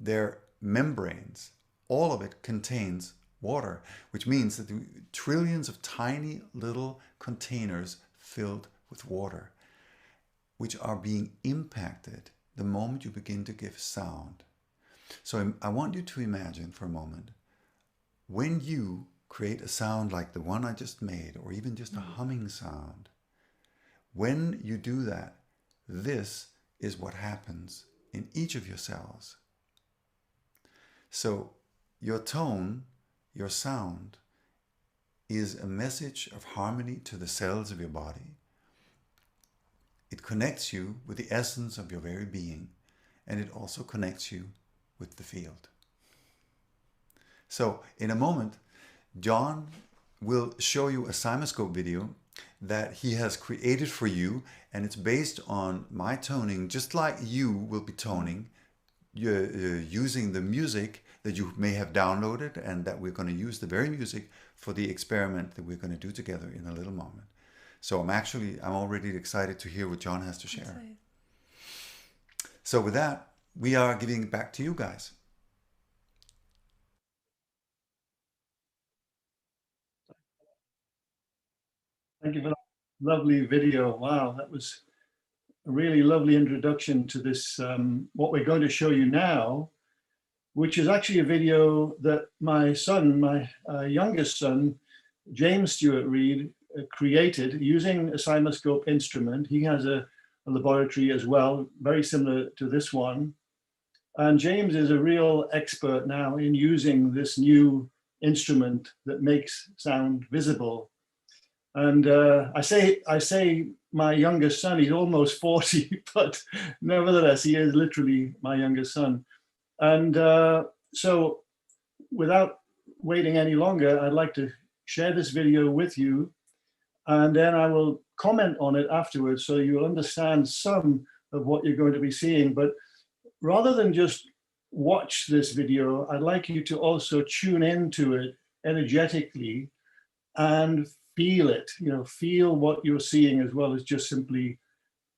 their membranes, all of it contains water, which means that the trillions of tiny little containers filled with water, which are being impacted the moment you begin to give sound. So I want you to imagine for a moment, when you create a sound like the one I just made, or even just a humming sound, when you do that, this is what happens in each of your cells. So your tone, your sound, is a message of harmony to the cells of your body. It connects you with the essence of your very being, and it also connects you with the field. So in a moment, John will show you a cymoscope video that he has created for you, and it's based on my toning, just like you will be toning, using the music that you may have downloaded, and that we're going to use the very music for the experiment that we're going to do together in a little moment. So I'm already excited to hear what John has to share. So with that, we are giving it back to you guys. Thank you for that lovely video. Wow, that was a really lovely introduction to this, what we're going to show you now, which is actually a video that my son, my youngest son, James Stewart Reed, created using a cymoscope instrument. He has a laboratory as well, very similar to this one. And James is a real expert now in using this new instrument that makes sound visible. And I say my youngest son, he's almost 40, but nevertheless, he is literally my youngest son. And so without waiting any longer, I'd like to share this video with you, and then I will comment on it afterwards so you'll understand some of what you're going to be seeing. But rather than just watch this video, I'd like you to also tune into it energetically and feel it, feel what you're seeing as well as just simply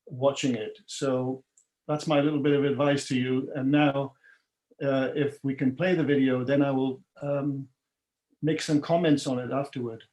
watching it. So that's my little bit of advice to you. And now, if we can play the video, then I will make some comments on it afterward.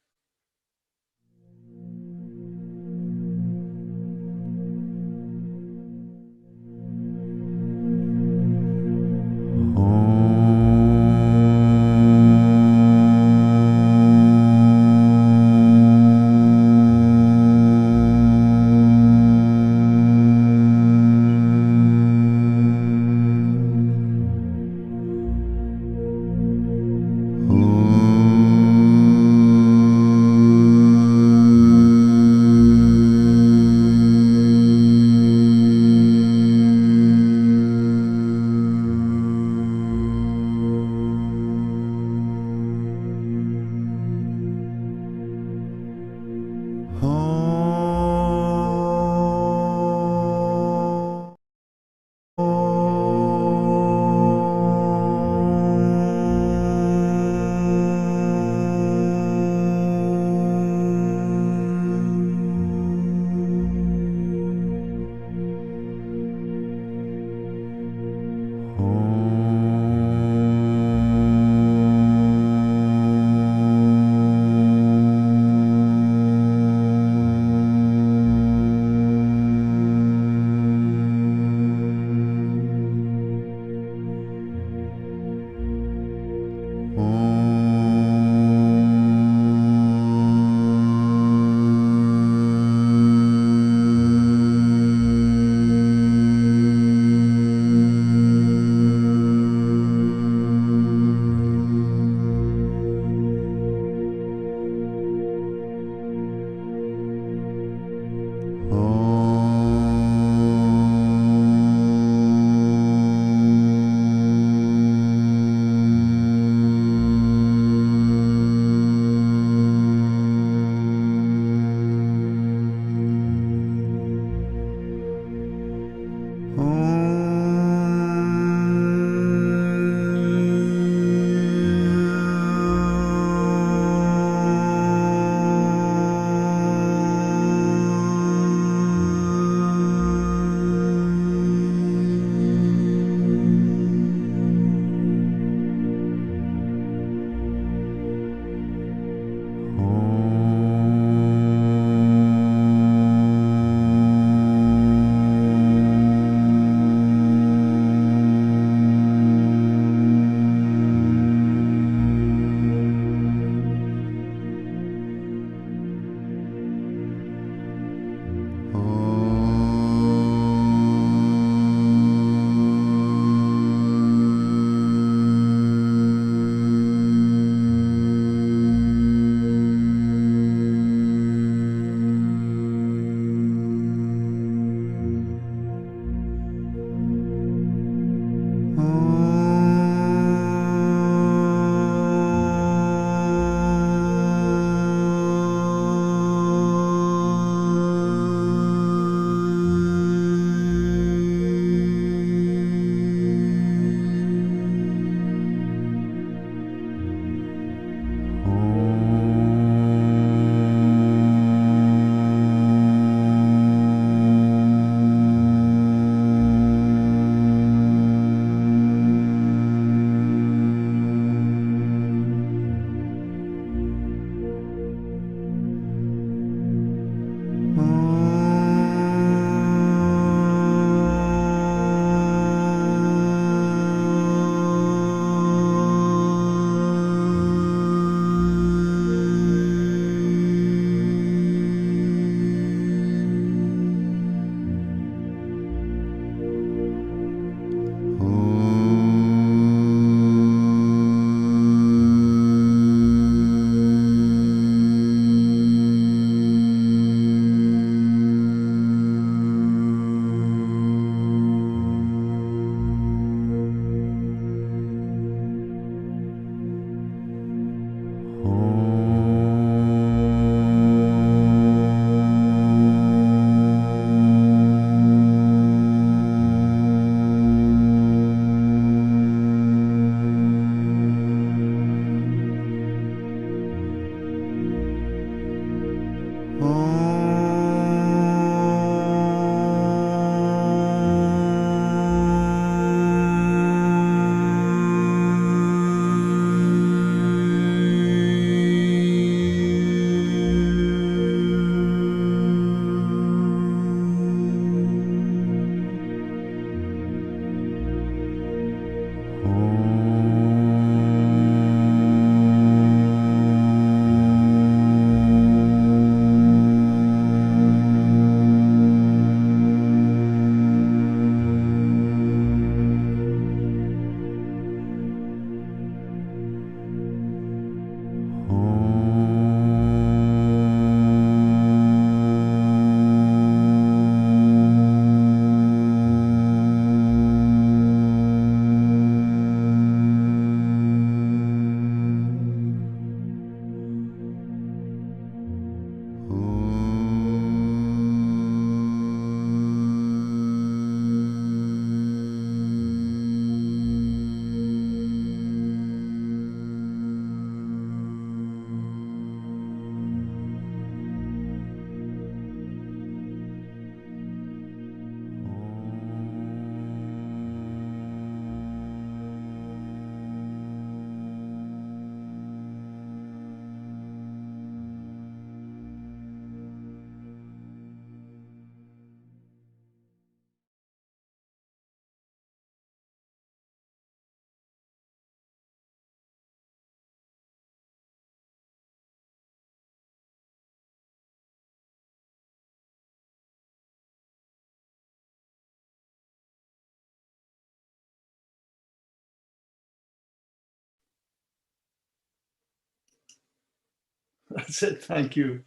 That's it. Thank you.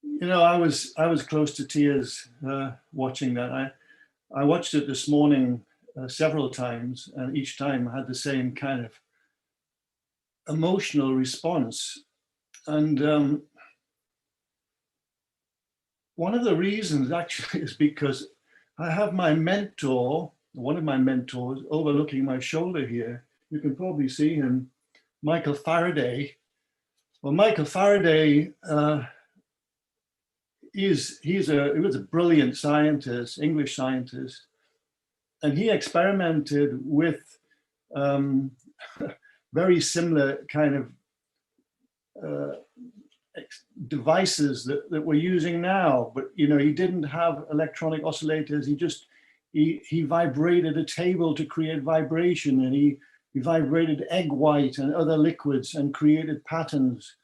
You know, I was close to tears watching that. I watched it this morning several times, and each time I had the same kind of emotional response. And one of the reasons actually is because I have my mentor, one of my mentors, overlooking my shoulder here. You can probably see him, Michael Faraday. Well, Michael Faraday, he was a brilliant scientist, English scientist, and he experimented with very similar kind of devices that we're using now. But you know, he didn't have electronic oscillators. He vibrated a table to create vibration, and he vibrated egg white and other liquids and created patterns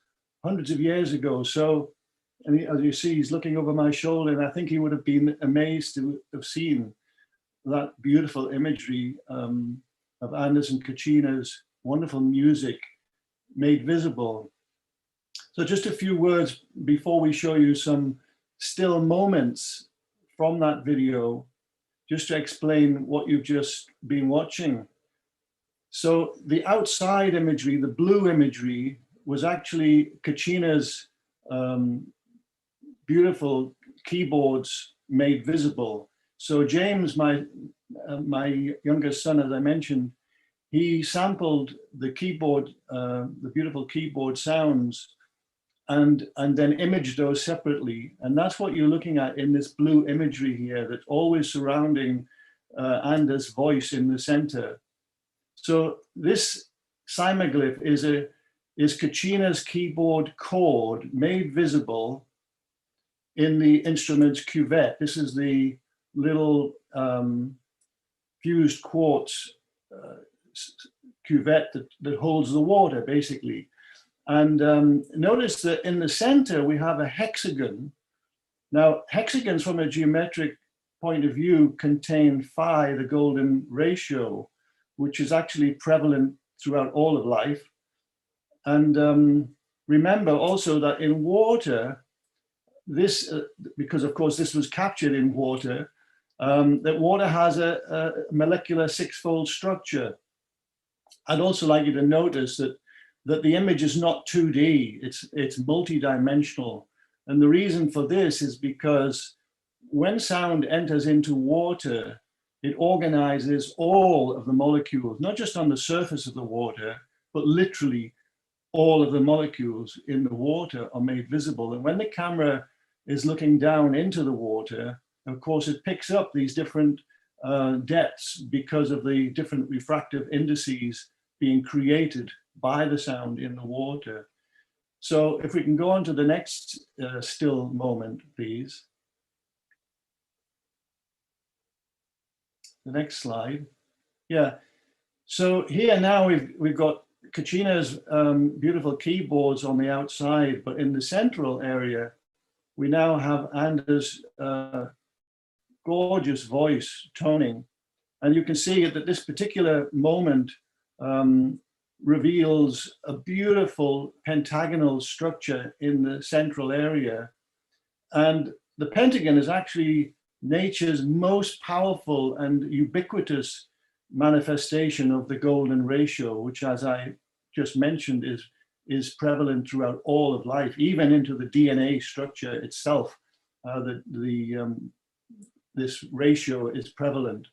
hundreds of years ago. So, and as you see, he's looking over my shoulder, and I think he would have been amazed to have seen that beautiful imagery of Anders and Kachina's wonderful music made visible. So just a few words before we show you some still moments from that video, just to explain what you've just been watching. So the outside imagery, the blue imagery, was actually Kachina's beautiful keyboards made visible. So James, my youngest son, as I mentioned, he sampled the keyboard, the beautiful keyboard sounds, and then imaged those separately. And that's what you're looking at in this blue imagery here, that's always surrounding Anders' voice in the center. So this cymoglyph is Kachina's keyboard chord made visible in the instrument's cuvette. This is the little fused quartz cuvette that holds the water, basically. And notice that in the center, we have a hexagon. Now, hexagons from a geometric point of view contain phi, the golden ratio, which is actually prevalent throughout all of life. And remember also that in water, this, because of course this was captured in water, that water has a molecular six-fold structure. I'd also like you to notice that the image is not 2D, it's multi-dimensional. And the reason for this is because when sound enters into water, it organizes all of the molecules, not just on the surface of the water, but literally all of the molecules in the water are made visible. And when the camera is looking down into the water, of course, it picks up these different depths because of the different refractive indices being created by the sound in the water. So if we can go on to the next still moment, please. The next slide. Yeah. So here now we've got Kachina's beautiful keyboards on the outside, but in the central area, we now have Anders' gorgeous voice toning. And you can see that this particular moment reveals a beautiful pentagonal structure in the central area. And the pentagon is actually nature's most powerful and ubiquitous manifestation of the golden ratio, which, as I just mentioned, is prevalent throughout all of life, even into the DNA structure itself. This ratio is prevalent.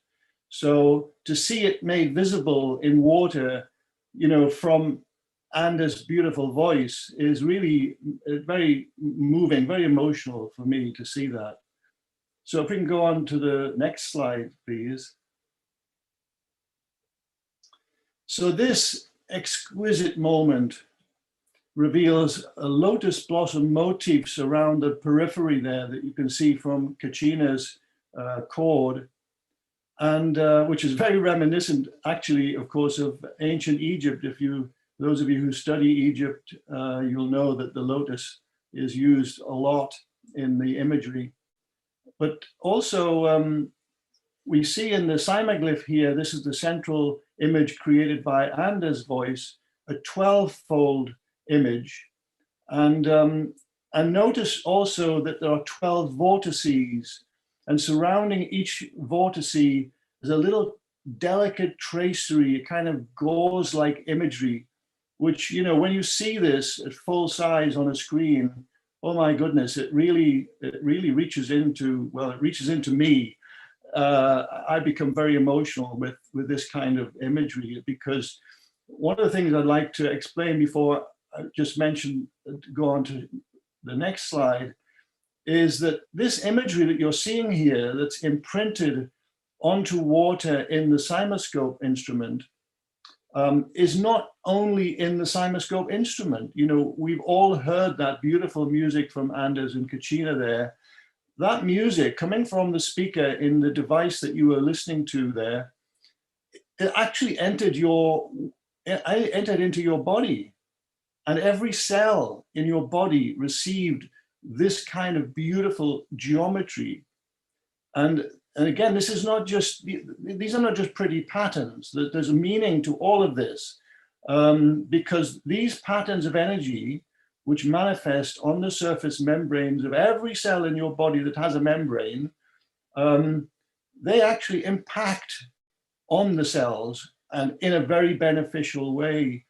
So to see it made visible in water, you know, from Anders' beautiful voice is really very moving, very emotional for me to see that. So if we can go on to the next slide, please. So this exquisite moment reveals a lotus blossom motifs around the periphery there that you can see from Kachina's chord, and which is very reminiscent, actually, of course, of ancient Egypt. Those of you who study Egypt, you'll know that the lotus is used a lot in the imagery. But also, we see in the cymoglyph here, this is the central image created by Anders' voice, a 12-fold image. And notice also that there are 12 vortices, and surrounding each vortice is a little delicate tracery, a kind of gauze-like imagery, which, you know, when you see this at full size on a screen, oh my goodness, it really reaches into, well, it reaches into me. I become very emotional with this kind of imagery, because one of the things I'd like to explain before I just mention, go on to the next slide, is that this imagery that you're seeing here that's imprinted onto water in the cymoscope instrument is not only in the cymoscope instrument. You know, we've all heard that beautiful music from Anders and Katrina there. That music coming from the speaker in the device that you were listening to there, it actually entered into your body, and every cell in your body received this kind of beautiful geometry. And again, this is not just, these are not just pretty patterns. There's a meaning to all of this, because these patterns of energy, which manifest on the surface membranes of every cell in your body that has a membrane, they actually impact on the cells and in a very beneficial way.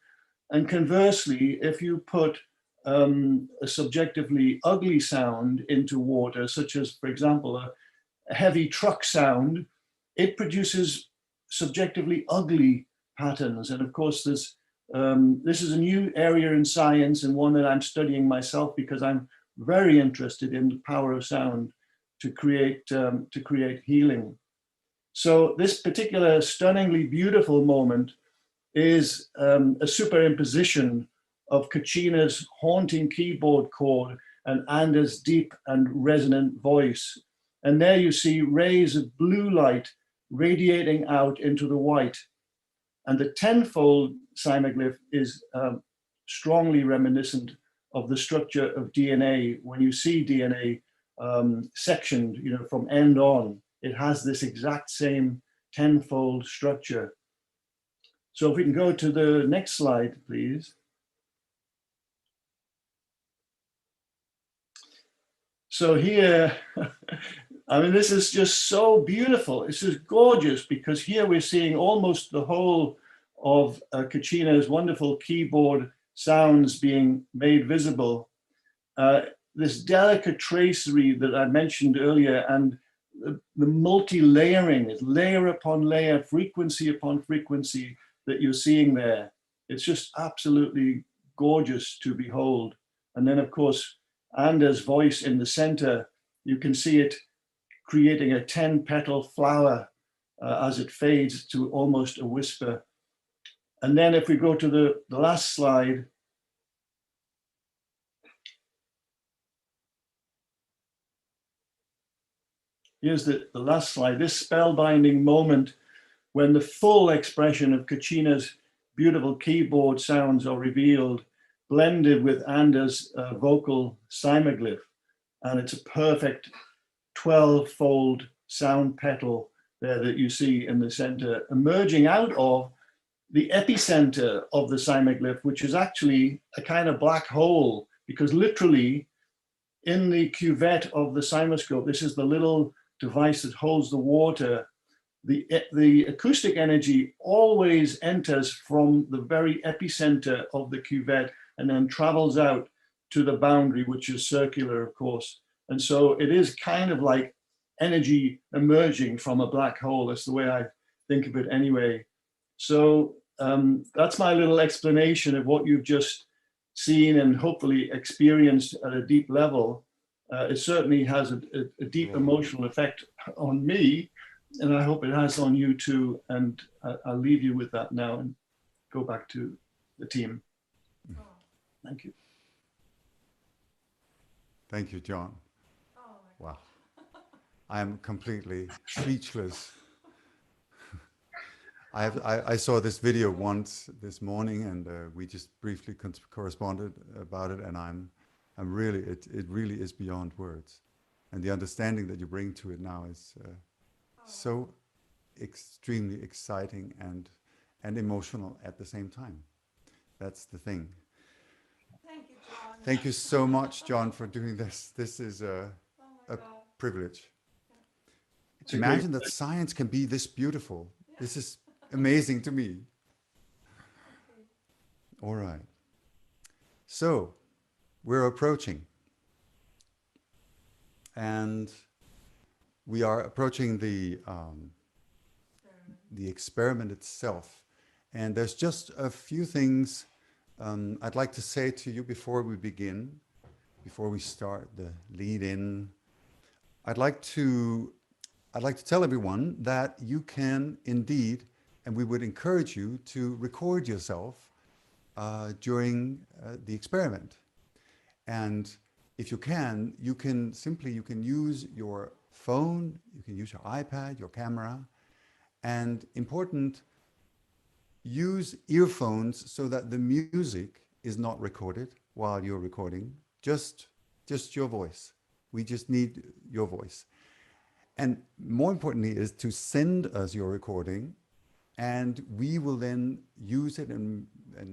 And conversely, if you put a subjectively ugly sound into water, such as, for example, a heavy truck sound, it produces subjectively ugly patterns. And of course, this is a new area in science, and one that I'm studying myself, because I'm very interested in the power of sound to create healing. So this particular stunningly beautiful moment is a superimposition of Katrina's haunting keyboard chord and Anders' deep and resonant voice. And there you see rays of blue light radiating out into the white. And the tenfold cymoglyph is strongly reminiscent of the structure of DNA. When you see DNA sectioned, you know, from end on, it has this exact same tenfold structure. So if we can go to the next slide, please. So here, I mean, this is just so beautiful. This is gorgeous, because here we're seeing almost the whole of Katrina's wonderful keyboard sounds being made visible. This delicate tracery that I mentioned earlier, and the multi-layering, is layer upon layer, frequency upon frequency that you're seeing there. It's just absolutely gorgeous to behold. And then, of course, Anders' voice in the center, you can see it creating a 10-petal flower as it fades to almost a whisper. And then if we go to the last slide, here's the last slide, this spellbinding moment when the full expression of Katrina's beautiful keyboard sounds are revealed, blended with Anders' vocal cymoglyph. And it's a perfect 12-fold sound petal there that you see in the center, emerging out of the epicenter of the cymoglyph, which is actually a kind of black hole, because literally in the cuvette of the cymoscope, this is the little device that holds the water, the acoustic energy always enters from the very epicenter of the cuvette and then travels out to the boundary, which is circular, of course. And so it is kind of like energy emerging from a black hole. That's the way I think of it anyway. So that's my little explanation of what you've just seen and hopefully experienced at a deep level. It certainly has a deep emotional effect on me, and I hope it has on you too. And I'll leave you with that now and go back to the team. Thank you. Thank you, John. Wow. I'm completely speechless. I saw this video once this morning, and we just briefly corresponded about it, and I'm really, it really is beyond words. And the understanding that you bring to it now is so extremely exciting and emotional at the same time. That's the thing. Thank you, Thank you so much, John, for doing this. This is a privilege. Imagine that science can be this beautiful. This is amazing to me. All right. So, we're approaching. And we are approaching the experiment itself. And there's just a few things I'd like to say to you before we begin, before we start the lead-in. I'd like to tell everyone that you can indeed, and we would encourage you to record yourself during the experiment. And if you can use your phone, you can use your iPad, your camera, and important, use earphones so that the music is not recorded while you're recording, just your voice. We just need your voice. And more importantly is to send us your recording, and we will then use it, and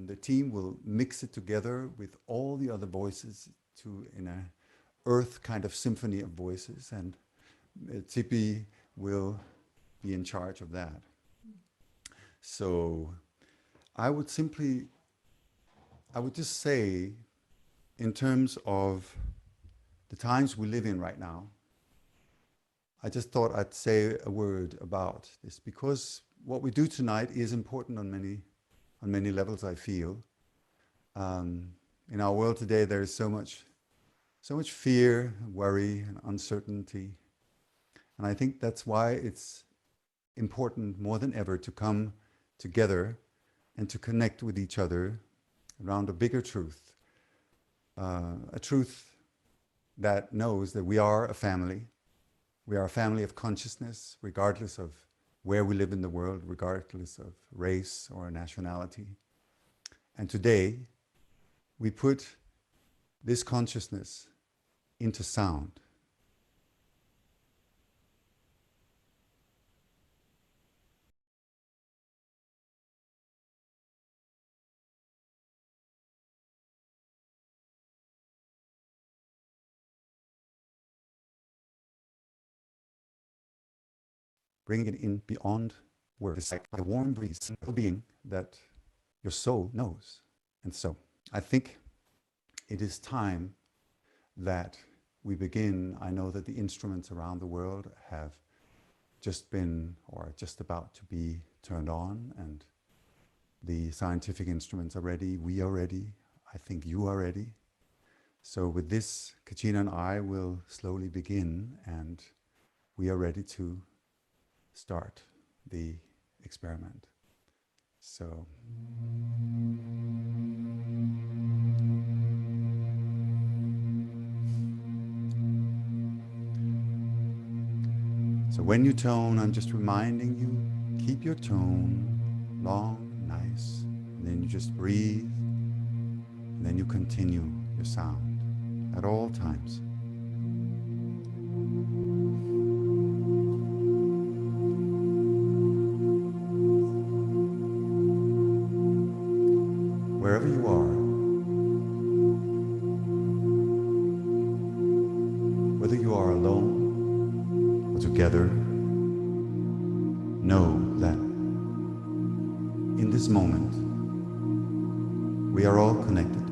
the team will mix it together with all the other voices in a earth kind of symphony of voices, and Tippi will be in charge of that. So I would just say, in terms of the times we live in right now, I just thought I'd say a word about this, because what we do tonight is important on many levels, I feel. In our world today, there is so much fear, worry, and uncertainty. And I think that's why it's important more than ever to come together and to connect with each other around a bigger truth, a truth that knows that we are a family. We are a family of consciousness, regardless of where we live in the world, regardless of race or nationality. And today, we put this consciousness into sound. Bring it in beyond words, like a warm breeze, a being that your soul knows. And so I think it is time that we begin. I know that the instruments around the world have just been, or just about to be, turned on, and the scientific instruments are ready. We are ready. I think you are ready. So with this, Katrina and I will slowly begin, and we are ready to start the experiment. So when you tone, I'm just reminding you, keep your tone long, nice, and then you just breathe, and then you continue your sound at all times. Wherever you are, whether you are alone or together, know that in this moment, we are all connected.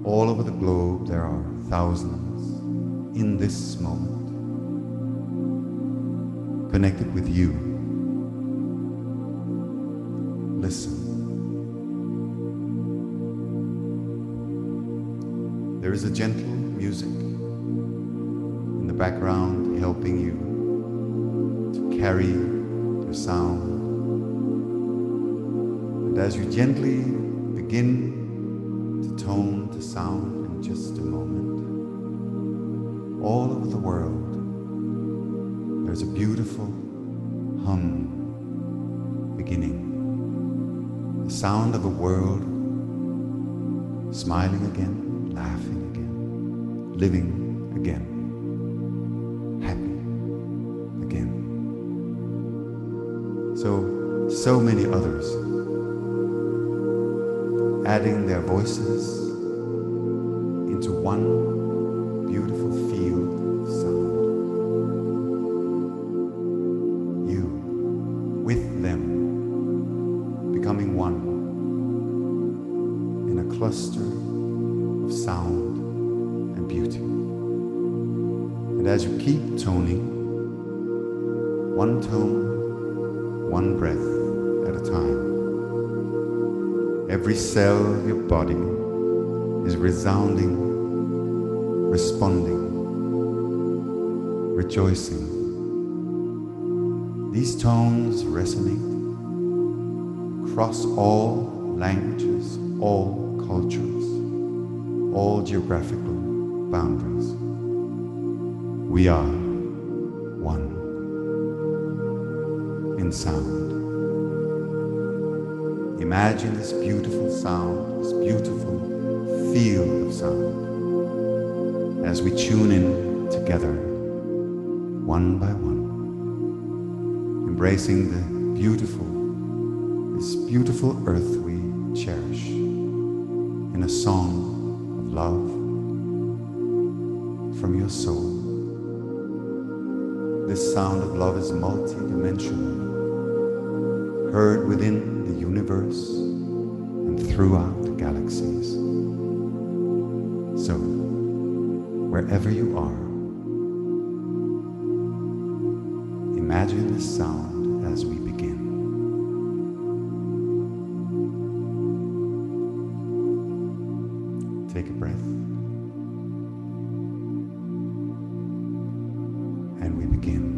All over the globe, there are thousands in this moment connected with you. Listen. There is a gentle music in the background helping you to carry your sound. And as you gently begin to tone to sound in just a moment, all over the world, there's a beautiful hum beginning. The sound of a world smiling again, laughing again, living again, happy again. So many others adding their voices into one beautiful field of sound. You, with them, becoming one in a cluster of sound and beauty. And as you keep toning, one tone, one breath at a time, every cell of your body is resounding, responding, rejoicing. These tones resonate across all languages, all cultures, all geographical boundaries. We are one in sound. Imagine this beautiful sound, this beautiful field of sound, as we tune in together, one by one, embracing this beautiful earth we cherish, in a song of love from your soul. This sound of love is multi-dimensional, heard within the universe and throughout the galaxies. So, wherever you are, imagine this sound as we begin. Take a breath, and we begin.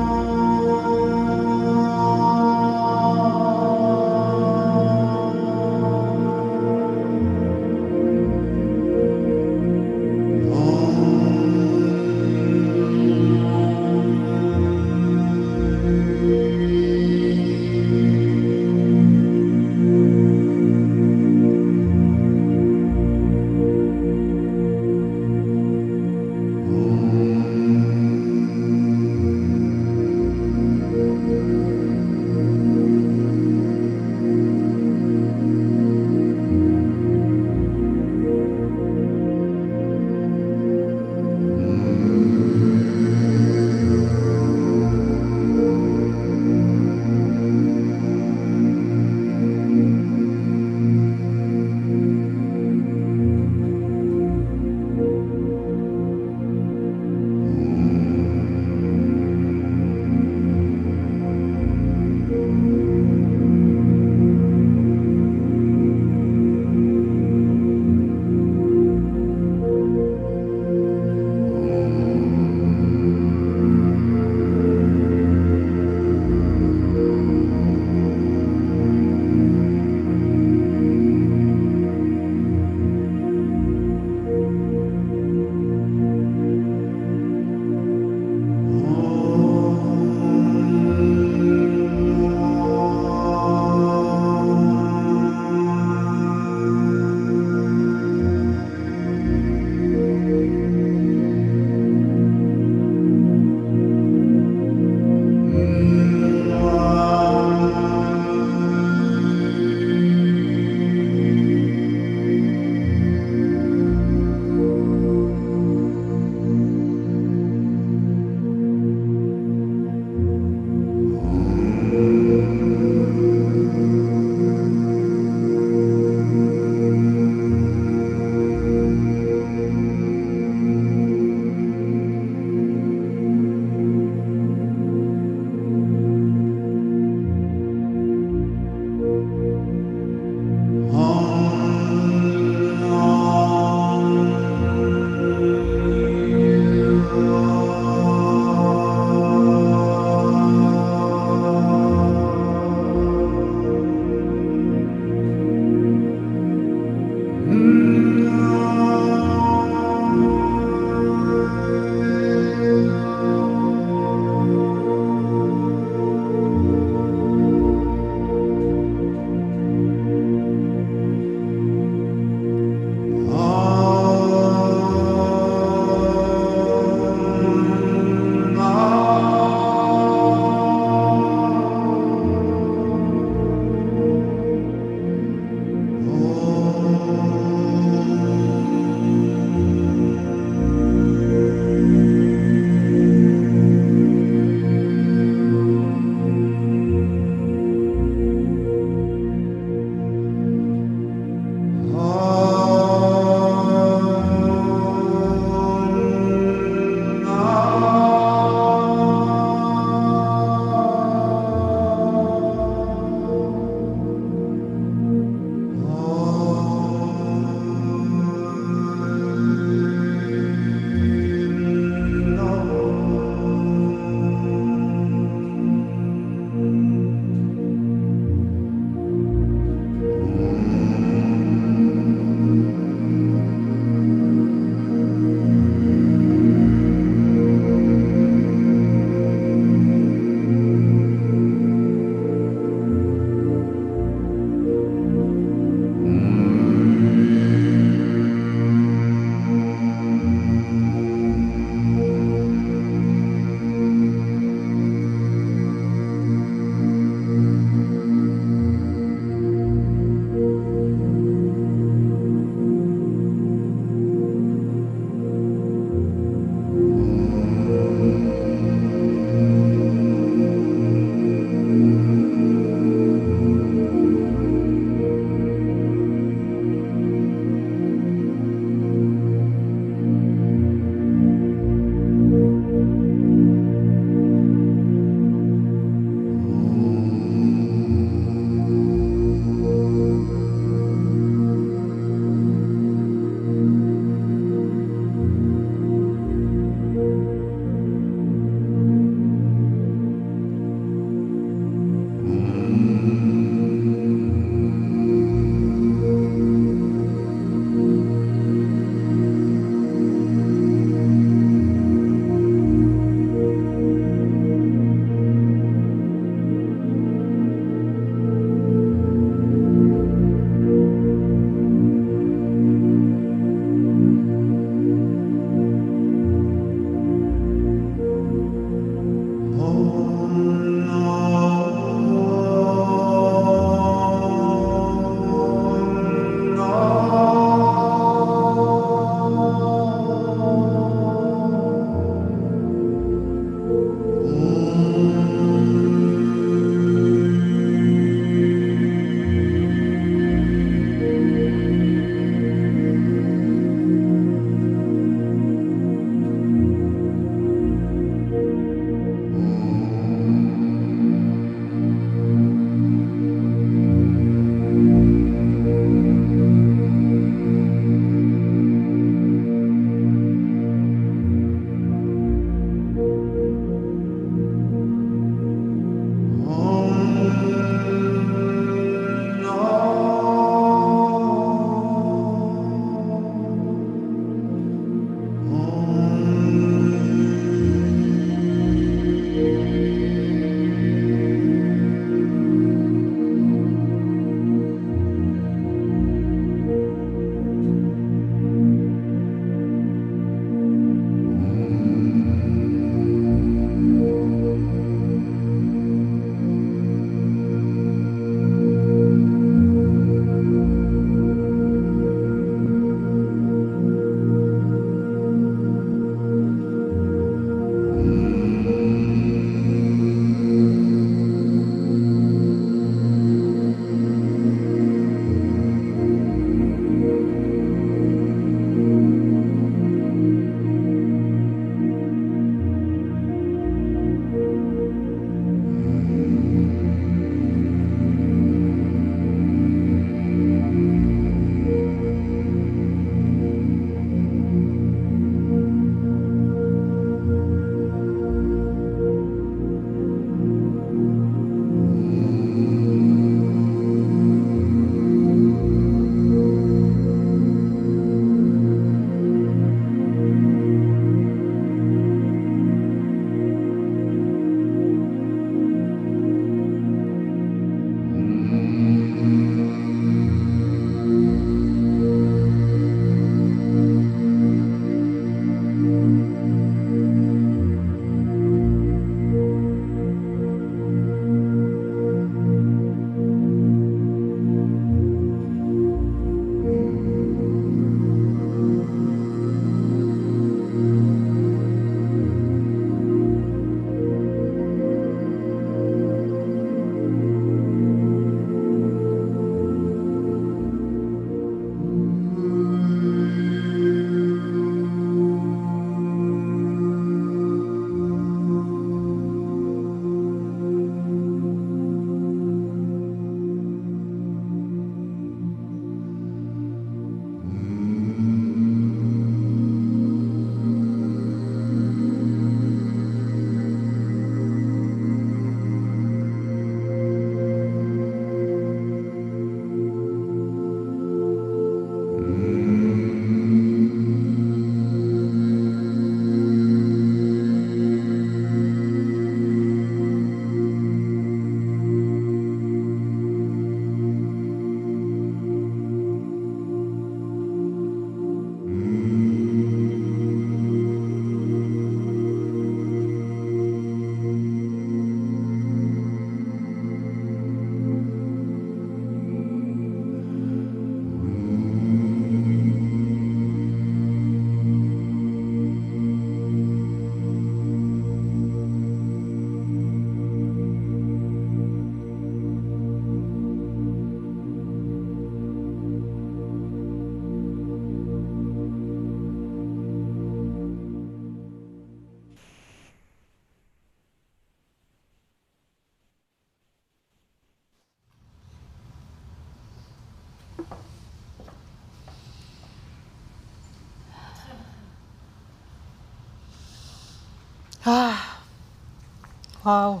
וואו,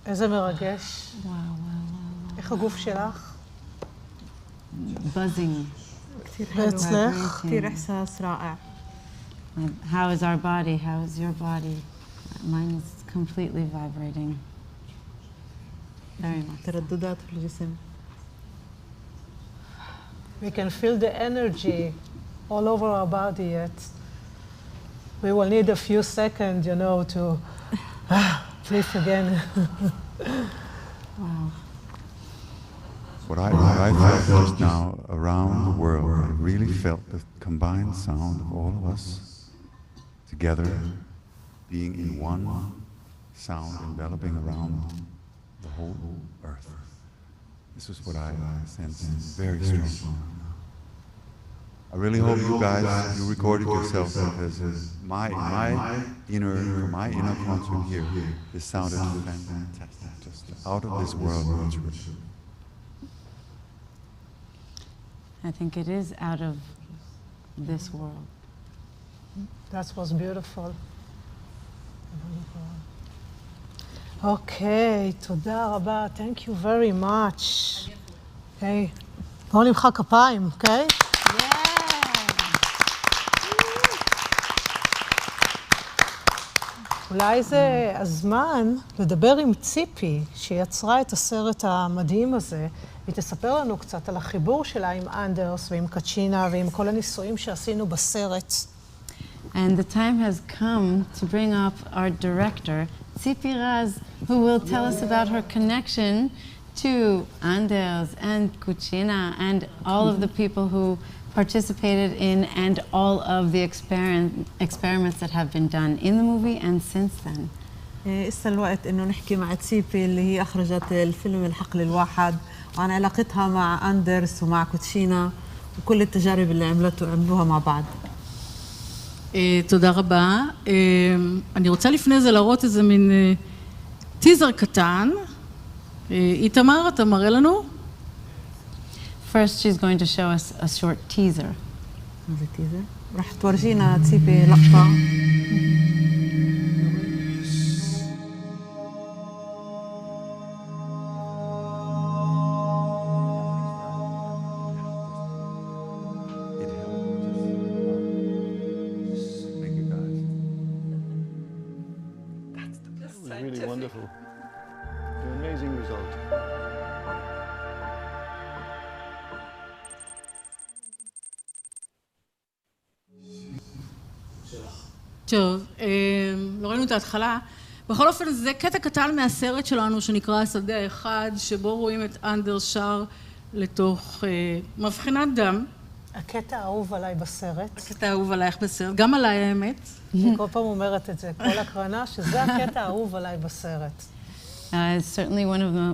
איזה מרגש. איך הגוף שלך? Buzzing. ואצלך? كثير إحساس رائع. How is our body? How is your body? Mine is completely vibrating. Very much. ترددات في الجسم. We can feel the energy all over our body yet. We will need a few seconds, you know, to breathe again. Wow. What I felt just now around the world, I really felt the combined sound of all of us together, being in one sound enveloping around the whole earth. This is what I sensed very strong. I really hope you guys, you recorded yourself, because my inner concert here, this sounded fantastic, just out of this world. I think it is out of this world. That was beautiful. Okay, תודה רבה. Thank you very much. Okay. בואו נמחא כפיים, אוקיי? אולי זה הזמן לדבר עם ציפי, שיצרה את הסרט המדהים הזה, והיא תספר לנו קצת על החיבור שלה עם אנדרס ועם קצ'ינה ועם כל הניסויים שעשינו בסרט. And the time has come to bring up our director, Tzipi Raz, who will tell us about her connection to Anders and Kuchina and all of the people who participated in and all of the experiments that have been done in the movie and since then. إسا الوقت إنه نحكي مع تسيبي اللي هي أخرجت الفيلم الحقل الواحد وعن علاقتها مع أندرس ومع كوتشينا وكل التجارب اللي عملوها מע بعض. תודה רבה. אני רוצה לפני זה להראות איזה מין טיזר קטן. איתמר, אתה מראה לנו? First, she's going to show us a short teaser. מה זה טיזר? راح تورجينا تسيبي لقطة. Really wonderful. An amazing result. טוב, לא ראינו את ההתחלה. בכל אופן, זה קטע קטן מהסרט שלנו שנקרא השדה האחד, שבו רואים את אנדרס שר לתוך מבחנת דם. הקטע האהוב עליי בסרט. הקטע האהוב עלייך בסרט, גם עליי האמת. אני כל פעם אומרת את זה, כל הקרנה, שזה הקטע האהוב עליי בסרט. Certainly one of the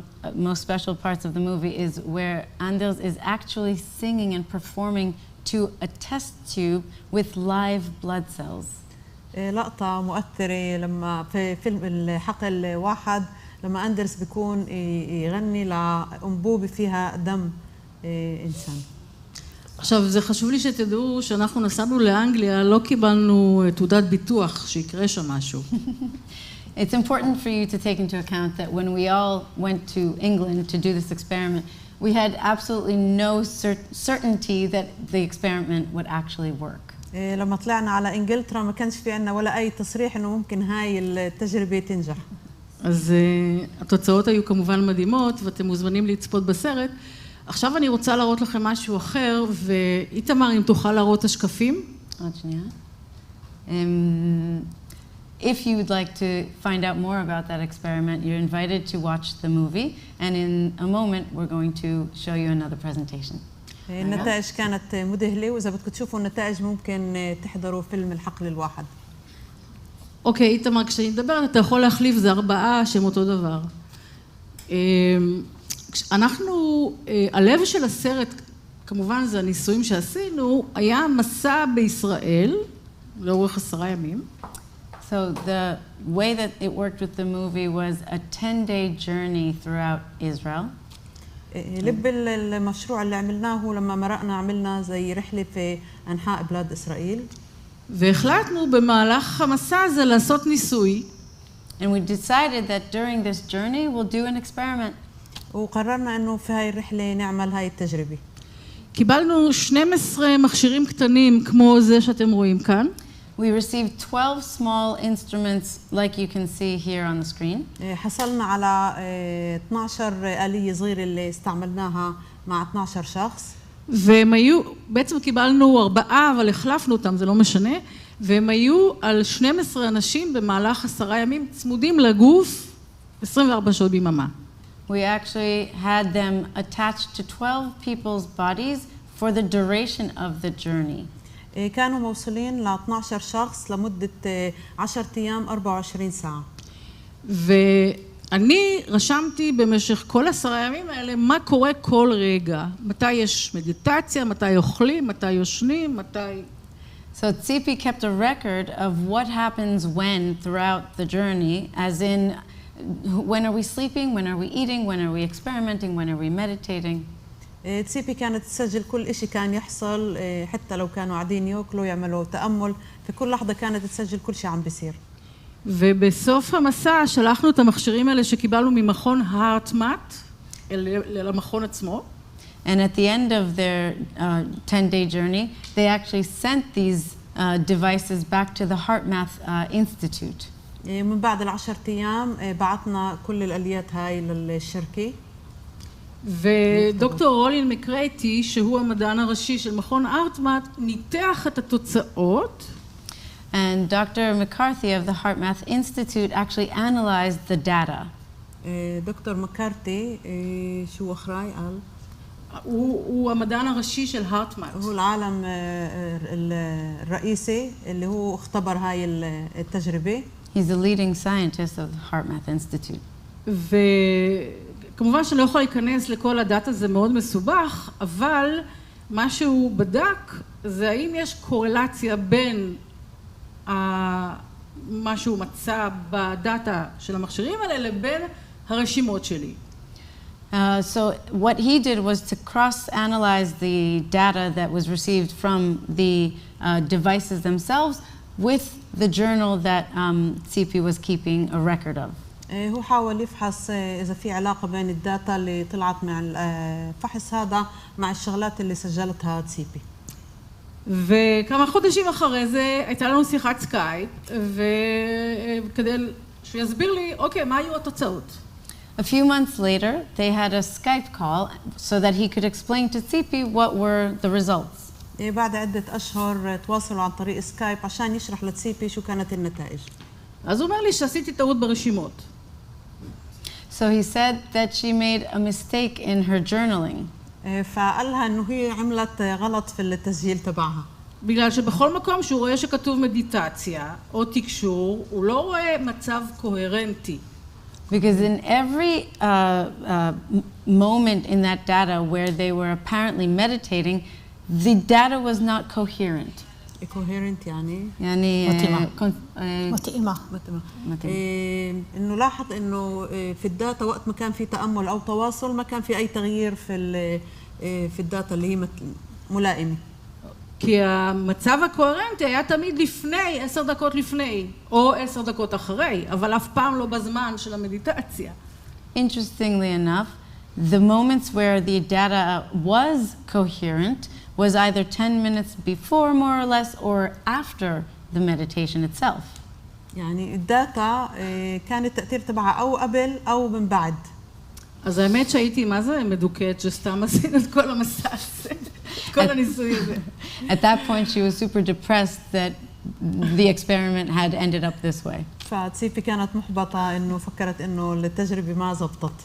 most special parts of the movie is where Anders is actually singing and performing to a test tube with live blood cells. لقطة مؤثرة لما في فيلم الحقل واحد لما أندرس بيكون يغني لأنبوبة فيها دم إنسان. עכשיו, זה חשוב לי שתדעו שאנחנו נסענו לאנגליה, לא קיבלנו תעודת ביטוח שיקרה שם משהו. It's important for you to take into account that when we all went to England to do this experiment, we had absolutely no certainty that the experiment would actually work. لما طلعنا على إنجلترا ما كانش في عنا ولا أي تصريح إنه ممكن هاي التجربة تنجح. אז התוצאות היו כמובן מדהימות ואתם מוזמנים לצפות בסרט. עכשיו אני רוצה להראות לכם משהו אחר, ואיתמר, אם תוכל להראות את השקפים. עוד שנייה. If you would like to find out more about that experiment, you're invited to watch the movie, and in a moment we're going to show you another presentation. النتائج كانت مذهلة، وإذا بدكم تشوفوا النتائج ممكن تحضروا فيلم الحقل الواحد. אוקיי, איתמר, כשאני מדברת אתה יכול להחליף, זה 4 שהם אותו דבר. אנחנו, הלב של הסרט, כמובן זה הניסויים שעשינו, היה מסע בישראל, לאורך 10 ימים. So the way that it worked with the movie was a 10-day journey throughout Israel. لب المشروع اللي عملناه لما مرقنا عملنا زي رحلة في أنحاء بلاد إسرائيل. והחלטנו במהלך המסע הזה לעשות ניסוי. And we decided that during this journey we'll do an experiment. وقررنا إنه في هاي الرحلة نعمل هاي التجربة. קיבלנו 12 מכשירים קטנים כמו זה שאתם רואים כאן. We received 12 small instruments like you can see here on the screen. حصلنا على 12 آلية صغيرة اللي استعملناها مع 12 شخص. והם היו, בעצם קיבלנו 4, אבל החלפנו אותם, זה לא משנה, והם היו על 12 אנשים במהלך 10 ימים צמודים לגוף 24 שעות ביממה. We actually had them attached to 12 people's bodies for the duration of the journey. كانوا موصولين ل 12 شخص لمدة 10 أيام 24 ساعة. ואני רשמתי במשך כל 10 ימים האלה מה קורה כל רגע. מתי יש מדיטציה, מתי אוכלים, מתי יושנים, מתי... So Tsipi kept a record of what happens when throughout the journey, as in when are we sleeping, when are we eating, when are we experimenting, when are we meditating. تسيبي كانت تسجل كل إشي كان يحصل حتى لو كانوا قاعدين يأكلوا يعملوا تأمل في كل لحظة كانت تسجل كل شيء عم بيصير. ובסוף המסע שלחנו את המכשירים האלה שקיבלנו ממכון הארטמט למכון עצמו. And at the end of their 10-day journey, they actually sent these devices back to the HeartMath Institute. من بعد 10 أيام بعثنا كل الآليات هاي للشركة. ודוקטור רולין מקרייטי, שהוא המדען הראשי של מכון הארטמט, ניתח את התוצאות. And Dr. McCarthy of the HeartMath Institute actually analyzed the data. דוקטור מקארתי, שהוא אחראי על... הוא המדען הראשי של הארטמט. هو العالم الرئيسي اللي هو اختبر هاي التجربة. He's the leading scientist of the HeartMath Institute. וכמובן שאני לא יכולה להיכנס לכל הדאטה, זה מאוד מסובך, אבל מה שהוא בדק זה האם יש קורלציה בין מה שהוא מצא בדאטה של המכשירים האלה לבין הרשימות שלי. So what he did was to cross-analyze the data that was received from the devices themselves with the journal that CP was keeping a record of. هو حاول يفحص إذا في علاقة بين الداتا اللي طلعت مع الفحص هذا مع الشغلات اللي سجلتها CP. וכמה חודשים אחרי זה הייתה לנו שיחת סקייפ, וכדי שיסביר לי, אוקיי, מה היו התוצאות? A few months later, they had a Skype call so that he could explain to CP what were the results. بعد عدة أشهر تواصلوا عن طريق سكايب عشان يشرح لسيبي شو كانت النتائج. אז הוא אומר לי שעשיתי טעות ברשימות. So he said that she made a mistake in her journaling. فقالها إنه هي عملت غلط في التسجيل تبعها. בגלל שבכל מקום שהוא רואה שכתוב מדיטציה או תקשור, הוא לא רואה מצב קוהרנטי. Because in every moment in that data where they were apparently meditating, the data was not coherent. coherent يعني מתאימה. إنه لاحظ إنه في الداتا وقت ما كان في تأمل أو تواصل ما كان في أي تغيير في الداتا اللي هي ملائمة. כי המצב הקוהרנטי היה תמיד לפני, 10 דקות לפני, או 10 דקות אחרי, אבל אף פעם לא בזמן של המדיטציה. Interestingly enough, the moments where the data was coherent was either 10 minutes before more or less or after the meditation itself. يعني الداتا كان التأثير تبعها أو قبل أو من بعد. אז האמת שהייתי מה זה מדוקת שסתם עשינו את כל המסע הזה, כל הניסוי הזה. At that point she was super depressed that the experiment had ended up this way. فتصيفي كانت محبطة إنه فكرت إنه التجربة ما زبطت.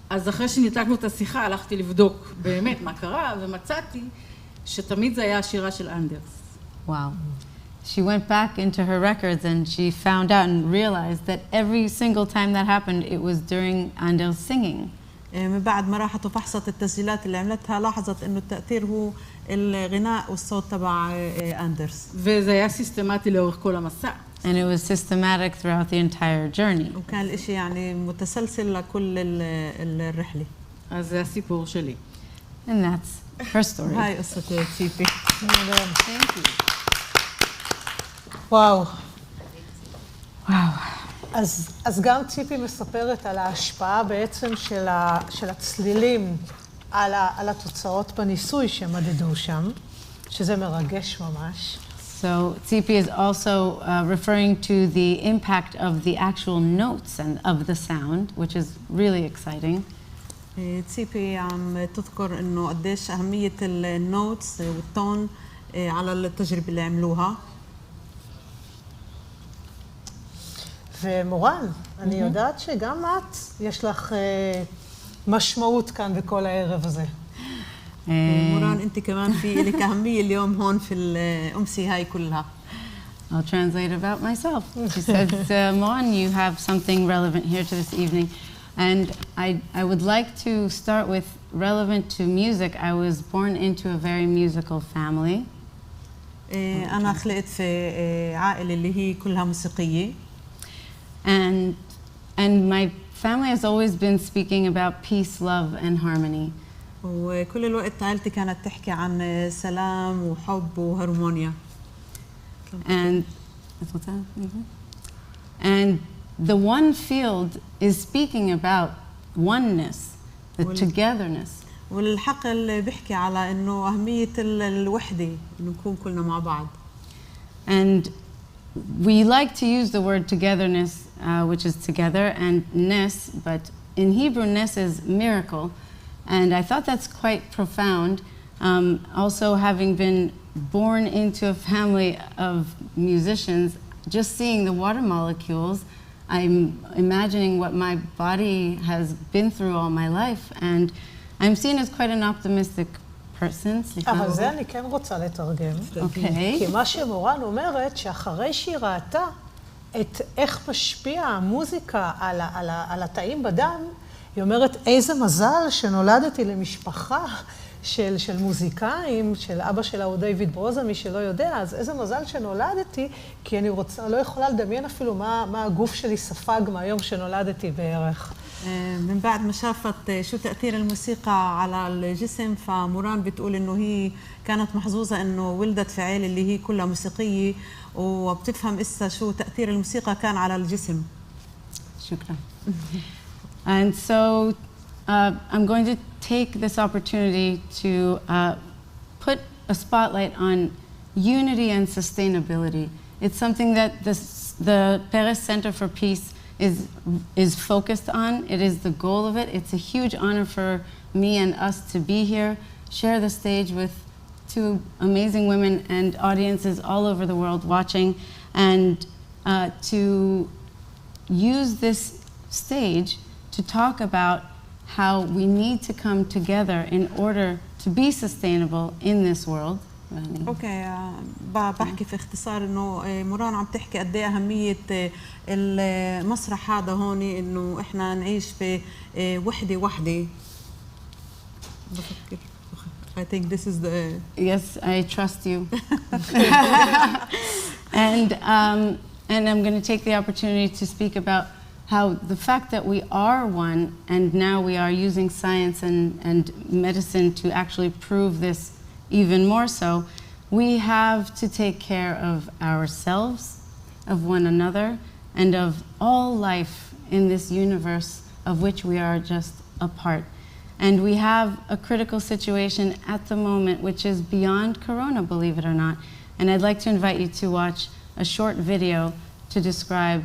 אז אחרי שניתקנו את השיחה הלכתי לבדוק באמת מה קרה ומצאתי שתמיד זה היה השירה של אנדרס. Wow. She went back into her records and she found out and realized that every single time that happened, it was during Anders singing. من بعد ما راحت وفحصت التسجيلات اللي عملتها لاحظت إنه التأثير هو الغناء والصوت تبع أندرس. וזה היה סיסטמטי לאורך כל המסע. And it was systematic throughout the entire journey. وكان الإشي يعني متسلسل لكل الرحلة. אז זה הסיפור שלי. And that's her story. هاي قصة سيبي. Thank you. וואו. אז גם ציפי מספרת על ההשפעה בעצם של הצלילים על התוצאות בניסוי שמדדו שם, שזה מרגש ממש. So Tsipi is also referring to the impact of the actual notes and of the sound, which is really exciting. ציפي عم تذكر إنه قديش أهمية النوتس والتون على التجربة اللي عملوها. ומורן, אני יודעת שגם את, יש לך משמעות כאן בכל הערב הזה. מורן, أنت كمان في لك أهمية اليوم هون في الأمسية هاي كلها. I'll translate about myself. She says, Mohan, you have something relevant here to this evening. And I would like to start with relevant to music. I was born into a very musical family. أنا خلقت في عائلة اللي هي كلها موسيقية. And my family has always been speaking about peace, love, and harmony. وكل الوقت عائلتي كانت تحكي عن سلام وحب وهرمونيا. And the one field is speaking about oneness, the togetherness. والحقل بيحكي على إنه أهمية الوحدة إنه نكون كلنا مع بعض. And we like to use the word togetherness, which is together, and ness, but in Hebrew, ness is miracle. And I thought that's quite profound. Also, having been born into a family of musicians, just seeing the water molecules, I'm imagining what my body has been through all my life. And I'm seen as quite an optimistic person. אבל זה אני כן רוצה לתרגם. אוקיי. כי מה שמורן אומרת, שאחרי שהיא ראתה את איך משפיע המוזיקה על התאים בדם, היא אומרת, איזה מזל שנולדתי למשפחה של מוזיקאים, של אבא שלה הוא דיוויד ברוזה, מי שלא יודע, אז איזה מזל שנולדתי, כי אני לא יכולה לדמיין אפילו מה הגוף שלי ספג מהיום שנולדתי בערך. من بعد ما شافت شو تأثير الموسيقى على الجسم فموران بتقول إنه هي كانت محظوظة إنه ولدت في عائلة اللي هي كلها موسيقية وبتفهم إسا شو تأثير الموسيقى كان على الجسم. شكرا. And so I'm going to take this opportunity to put a spotlight on unity and sustainability. It's something that the Perez Center for Peace is focused on. It is the goal of it. It's a huge honor for me and us to be here, share the stage with two amazing women and audiences all over the world watching, and to use this stage to talk about how we need to come together in order to be sustainable in this world. اوكي بحكي في اختصار انه موران عم تحكي قد ايه اهميه المسرح هذا هون انه احنا نعيش في وحده بفكر I think this is the Yes, I trust you. And I'm going to take the opportunity to speak about how the fact that we are one, and now we are using science and medicine to actually prove this even more so, we have to take care of ourselves, of one another, and of all life in this universe of which we are just a part. And we have a critical situation at the moment which is beyond Corona, believe it or not. And I'd like to invite you to watch a short video to describe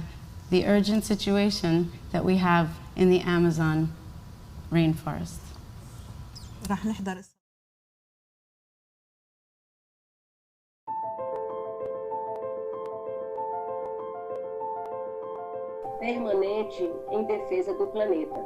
the urgent situation that we have in the Amazon rainforest. رح نحضر permanente em defesa do planeta.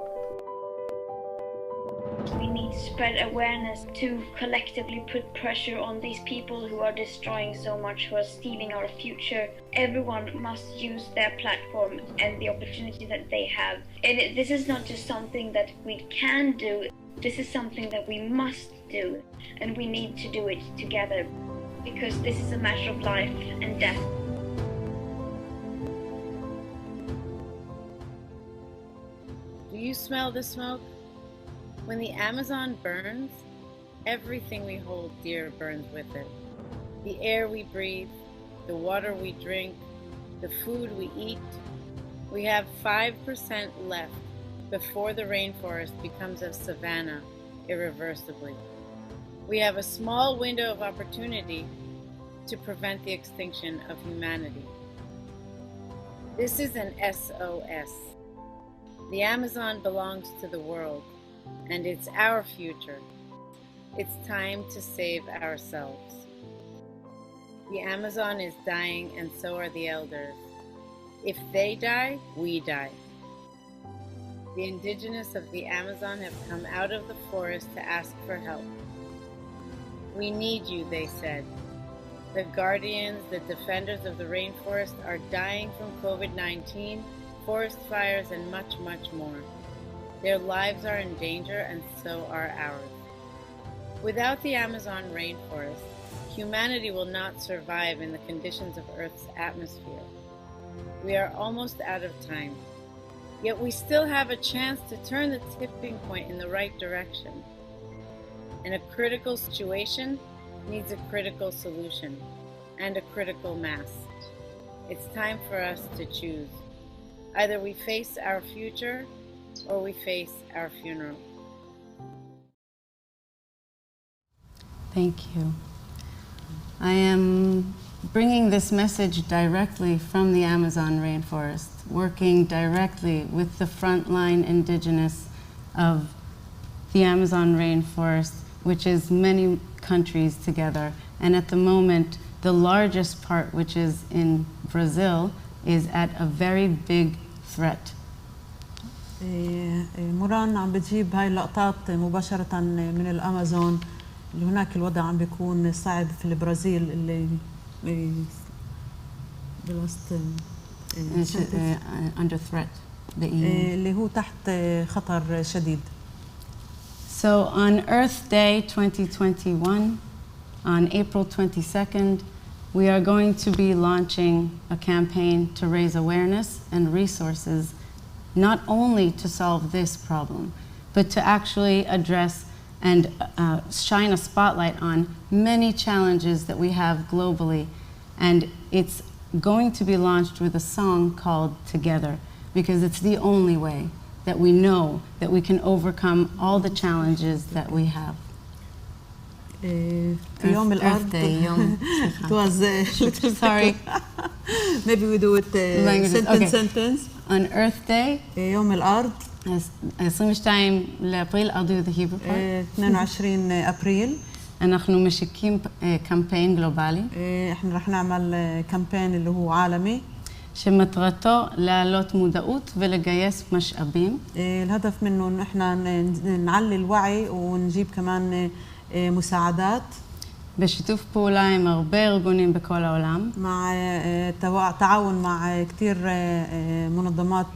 We need to spread awareness to collectively put pressure on these people who are destroying so much, who are stealing our future. Everyone must use their platform and the opportunity that they have. And this is not just something that we can do, this is something that we must do. And we need to do it together, because this is a matter of life and death. Do you smell the smoke? When the Amazon burns, everything we hold dear burns with it. The air we breathe, the water we drink, the food we eat. We have 5% left before the rainforest becomes a savanna irreversibly. We have a small window of opportunity to prevent the extinction of humanity. This is an SOS. The Amazon belongs to the world, and it's our future. It's time to save ourselves. The Amazon is dying, and so are the elders. If they die, we die. The indigenous of the Amazon have come out of the forest to ask for help. We need you, they said. The guardians, the defenders of the rainforest are dying from COVID-19, forest fires, and much, much more. Their lives are in danger, and so are ours. Without the Amazon rainforest, humanity will not survive in the conditions of Earth's atmosphere. We are almost out of time. Yet we still have a chance to turn the tipping point in the right direction. And a critical situation needs a critical solution and a critical mass. It's time for us to choose. Either we face our future or we face our funeral. Thank you. I am bringing this message directly from the Amazon rainforest, working directly with the frontline indigenous of the Amazon rainforest, which is many countries together. And at the moment, the largest part, which is in Brazil, is at a very big threat. موران عم بتجيب هاي اللقطات مباشرة من الأمازون اللي هناك الوضع عم بيكون صعب في البرازيل اللي under threat. اللي هو تحت خطر شديد. So on Earth Day 2021, on April 22nd, we are going to be launching a campaign to raise awareness and resources, not only to solve this problem, but to actually address and shine a spotlight on many challenges that we have globally. And it's going to be launched with a song called Together, because it's the only way that we know that we can overcome all the challenges that we have. في يوم الأرض. It was sorry. Maybe we do it sentence. On Earth Day. يوم الأرض. 22 لأبريل, I'll do the Hebrew part. 22 أبريل. אנחנו مشيקים קמפיין גלובלי. احنا رح نعمل كامبين اللي هو عالمي. שמטרתו להעלות מודעות ולגייס משאבים. الهدف منه إنه احنا نعلي الوعي ونجيب كمان مساعدات. בשיתוף פעולה עם הרבה ארגונים בכל העולם. مع تعاون مع كتير منظمات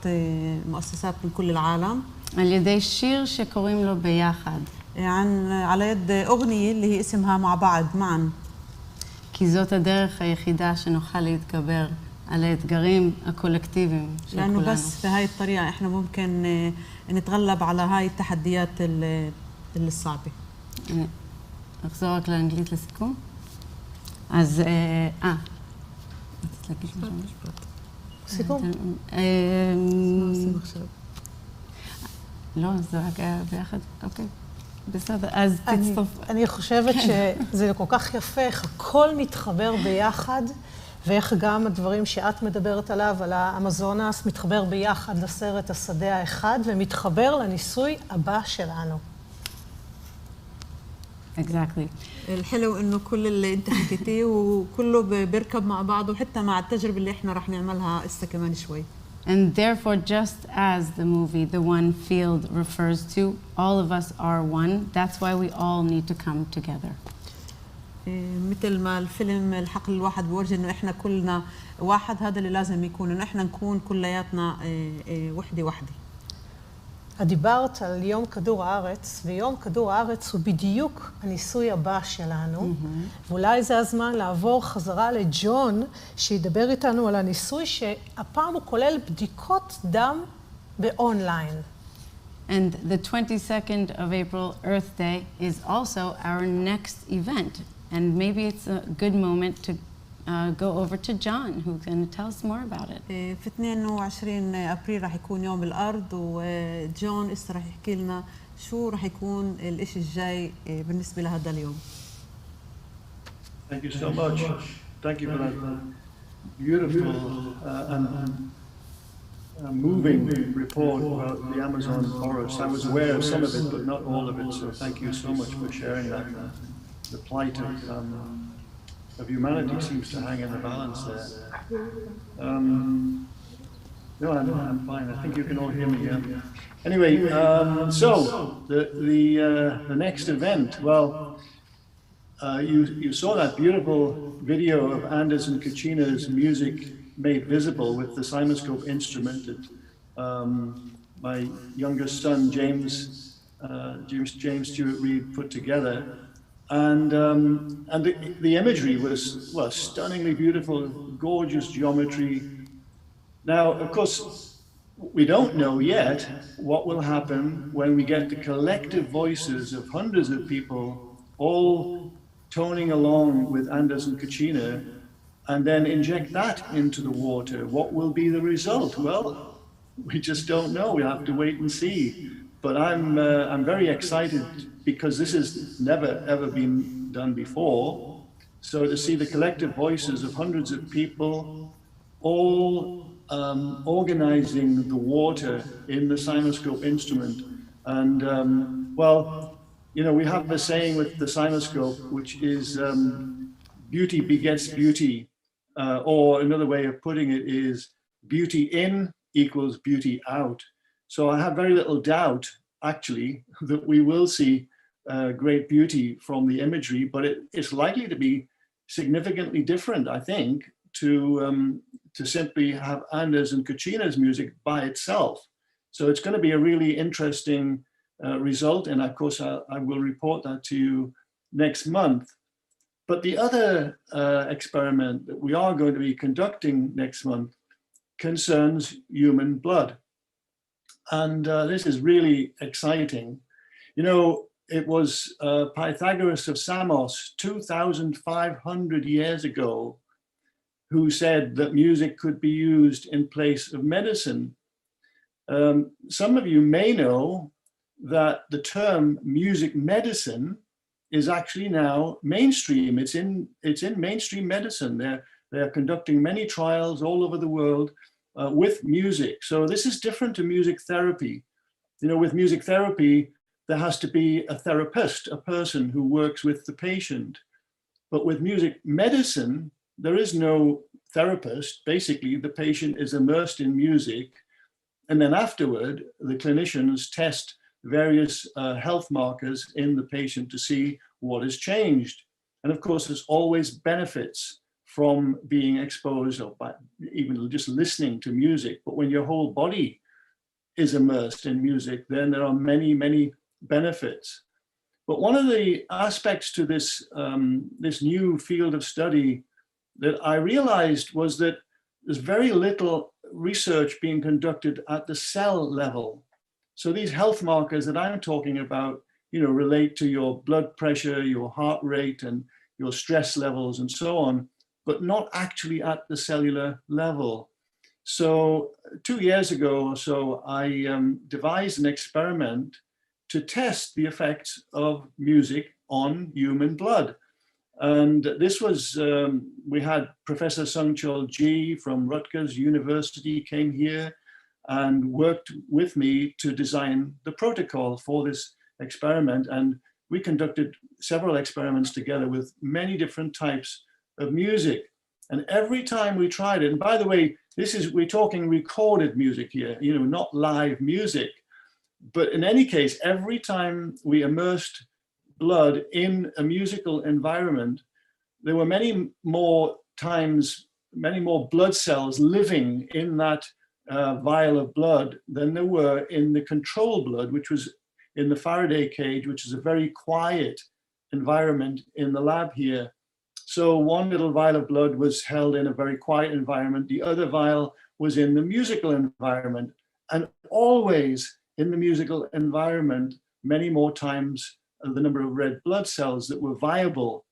مؤسسات من كل العالم. על ידי שיר שקוראים לו ביחד. على يد أغنية اللي هي اسمها مع بعض معا. כי זאת הדרך היחידה שנוכל להתגבר על האתגרים הקולקטיביים של لأنه כולנו. بس في هاي الطريقة احنا ممكن نتغلب على هاي التحديات الصعبة. נחזור רק לאנגלית לסיכום. אז, רצית להגיד משהו? סיכום. לא, זה רק היה ביחד, אוקיי. בסדר, אז תצטרף. אני חושבת שזה כל כך יפה, איך הכל מתחבר ביחד, ואיך גם הדברים שאת מדברת עליו, על האמזונס, מתחבר ביחד לסרט השדה האחד, ומתחבר לניסוי הבא שלנו. Exactly. الحلو إنه كل اللي أنت حكيتيه وكله بيركب مع بعض وحتى مع التجربة اللي إحنا رح نعملها هسه كمان شوي. And therefore, just as the movie, The One Field, refers to, all of us are one. That's why we all need to come together. مثل ما الفيلم الحقل الواحد بورجي إنه إحنا كلنا واحد، هذا اللي لازم يكون إنه إحنا نكون كلياتنا وحدة. את דיברת על יום כדור הארץ, ויום כדור הארץ הוא בדיוק הניסוי הבא שלנו, ואולי זה הזמן לעבור חזרה לג'ון, שידבר איתנו על הניסוי שהפעם הוא כולל בדיקות דם באונליין. And the 22nd of April, Earth Day, is also our next event. And maybe it's a good moment to go over to John, who's going to tell us more about it. في 22 ابريل راح يكون يوم الارض، وجون راح يحكي لنا شو راح يكون الاشي الجاي بالنسبه لهذا اليوم. Thank you so much. Thank you for that beautiful and moving report about the Amazon forest. I was aware of some of it, but not all of it. So thank you so much for sharing that. The plight of humanity seems to hang in the balance there. No, I'm fine. I think you can all hear me. Yeah. Anyway, so the next event. Well, you saw that beautiful video of Anders and Kachina's music made visible with the Simonscope instrument that my youngest son James Stewart Reed put together. And the imagery was, well, stunningly beautiful, gorgeous geometry. Now, of course, we don't know yet what will happen when we get the collective voices of hundreds of people all toning along with Anders and Kachina, and then inject that into the water. What will be the result? Well, we just don't know. We have to wait and see. But I'm very excited because this has never ever been done before. So to see the collective voices of hundreds of people all organizing the water in the Simonscope instrument. And well, you know, we have a saying with the Simonscope, which is beauty begets beauty, or another way of putting it is beauty in equals beauty out. So I have very little doubt, actually, that we will see great beauty from the imagery, but it's likely to be significantly different, I think, to simply have Anders and Kachina's music by itself. So it's going to be a really interesting result, and of course I will report that to you next month. But the other experiment that we are going to be conducting next month concerns human blood. And this is really exciting. You know, it was Pythagoras of Samos 2,500 years ago who said that music could be used in place of medicine. Some of you may know that the term music medicine is actually now mainstream. It's in mainstream medicine. They're conducting many trials all over the world with music. So this is different to music therapy. You know, with music therapy, there has to be a therapist, a person who works with the patient. But with music medicine, there is no therapist. Basically, the patient is immersed in music. And then afterward, the clinicians test various health markers in the patient to see what has changed. And of course, there's always benefits from being exposed or by even just listening to music. But when your whole body is immersed in music, then there are many, many benefits. But one of the aspects to this new field of study that I realized was that there's very little research being conducted at the cell level. So these health markers that I'm talking about, you know, relate to your blood pressure, your heart rate, and your stress levels and so on, but not actually at the cellular level. So 2 years ago or so, I devised an experiment to test the effects of music on human blood. And this was, we had Professor Sung-Chul Ji from Rutgers University came here and worked with me to design the protocol for this experiment. And we conducted several experiments together with many different types of music. And every time we tried it, and by the way, we're talking recorded music here, you know, not live music. But in any case, every time we immersed blood in a musical environment, there were many more blood cells living in that vial of blood than there were in the control blood, which was in the Faraday cage, which is a very quiet environment in the lab here. So one little vial of blood was held in a very quiet environment. The other vial was in the musical environment. And always in the musical environment, many more times the number of red blood cells that were viable.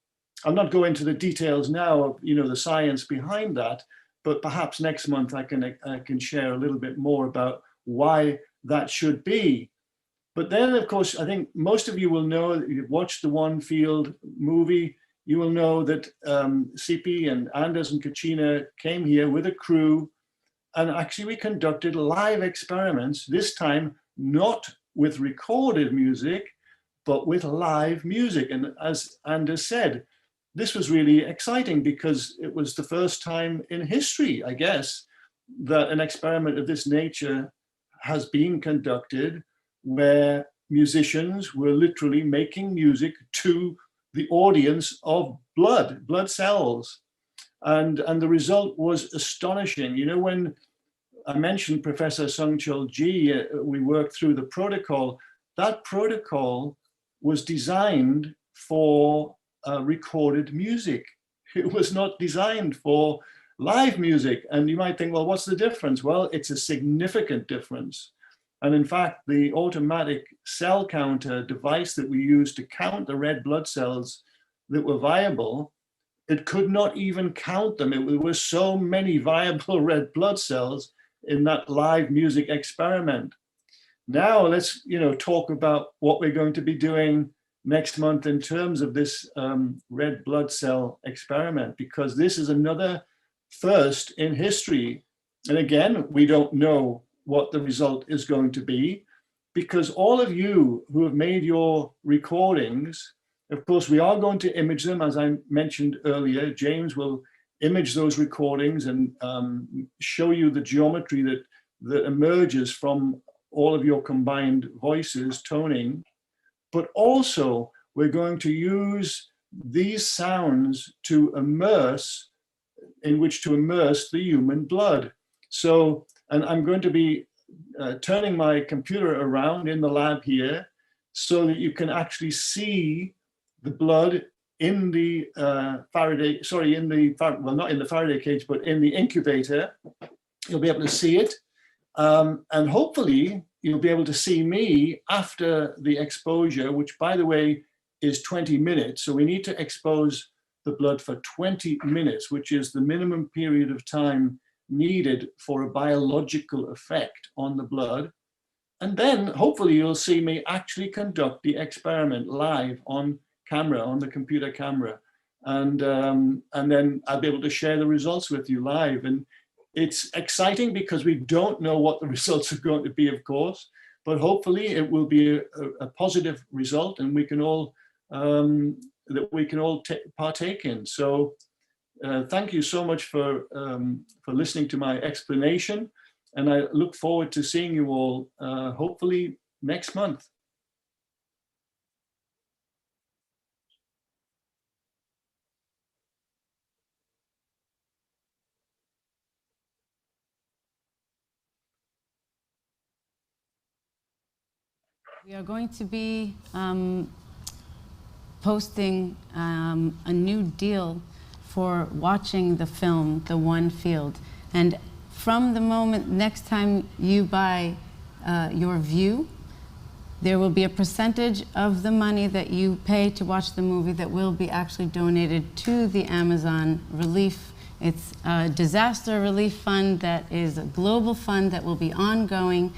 I'll not go into the details now of, you know, the science behind that, but perhaps next month I can share a little bit more about why that should be. But then, of course, I think most of you will know, that you've watched the One Field movie, you will know that Sipi and Anders and Katrina came here with a crew, and actually we conducted live experiments, this time not with recorded music, but with live music. And as Anders said, this was really exciting because it was the first time in history, I guess, that an experiment of this nature has been conducted where musicians were literally making music to the audience of blood cells. And the result was astonishing. You know, when I mentioned Professor Sungchul Ji, we worked through the protocol. That protocol was designed for recorded music. It was not designed for live music. And you might think, well, what's the difference? Well, it's a significant difference. And in fact, the automatic cell counter device that we used to count the red blood cells that were viable, it could not even count them. There were so many viable red blood cells in that live music experiment. Now let's, you know, talk about what we're going to be doing next month in terms of this red blood cell experiment, because this is another first in history. And again, we don't know what the result is going to be, because all of you who have made your recordings, of course, we are going to image them, as I mentioned earlier. James will image those recordings and show you the geometry that emerges from all of your combined voices, toning. But also, we're going to use these sounds to immerse the human blood. So, and I'm going to be turning my computer around in the lab here so that you can actually see the blood in the well, not in the Faraday cage, but in the incubator. You'll be able to see it. And hopefully you'll be able to see me after the exposure, which, by the way, is 20 minutes. So we need to expose the blood for 20 minutes, which is the minimum period of time needed for a biological effect on the blood. And then hopefully you'll see me actually conduct the experiment live on camera, on the computer camera. And then I'll be able to share the results with you live. And it's exciting because we don't know what the results are going to be, of course, but hopefully it will be a positive result, and we can all partake in. So thank you so much for listening to my explanation, and I look forward to seeing you all hopefully next month. We are going to be posting a new deal for watching the film, The One Field. And from the moment next time you buy your view, there will be a percentage of the money that you pay to watch the movie that will be actually donated to the Amazon Relief. It's a disaster relief fund that is a global fund that will be ongoing.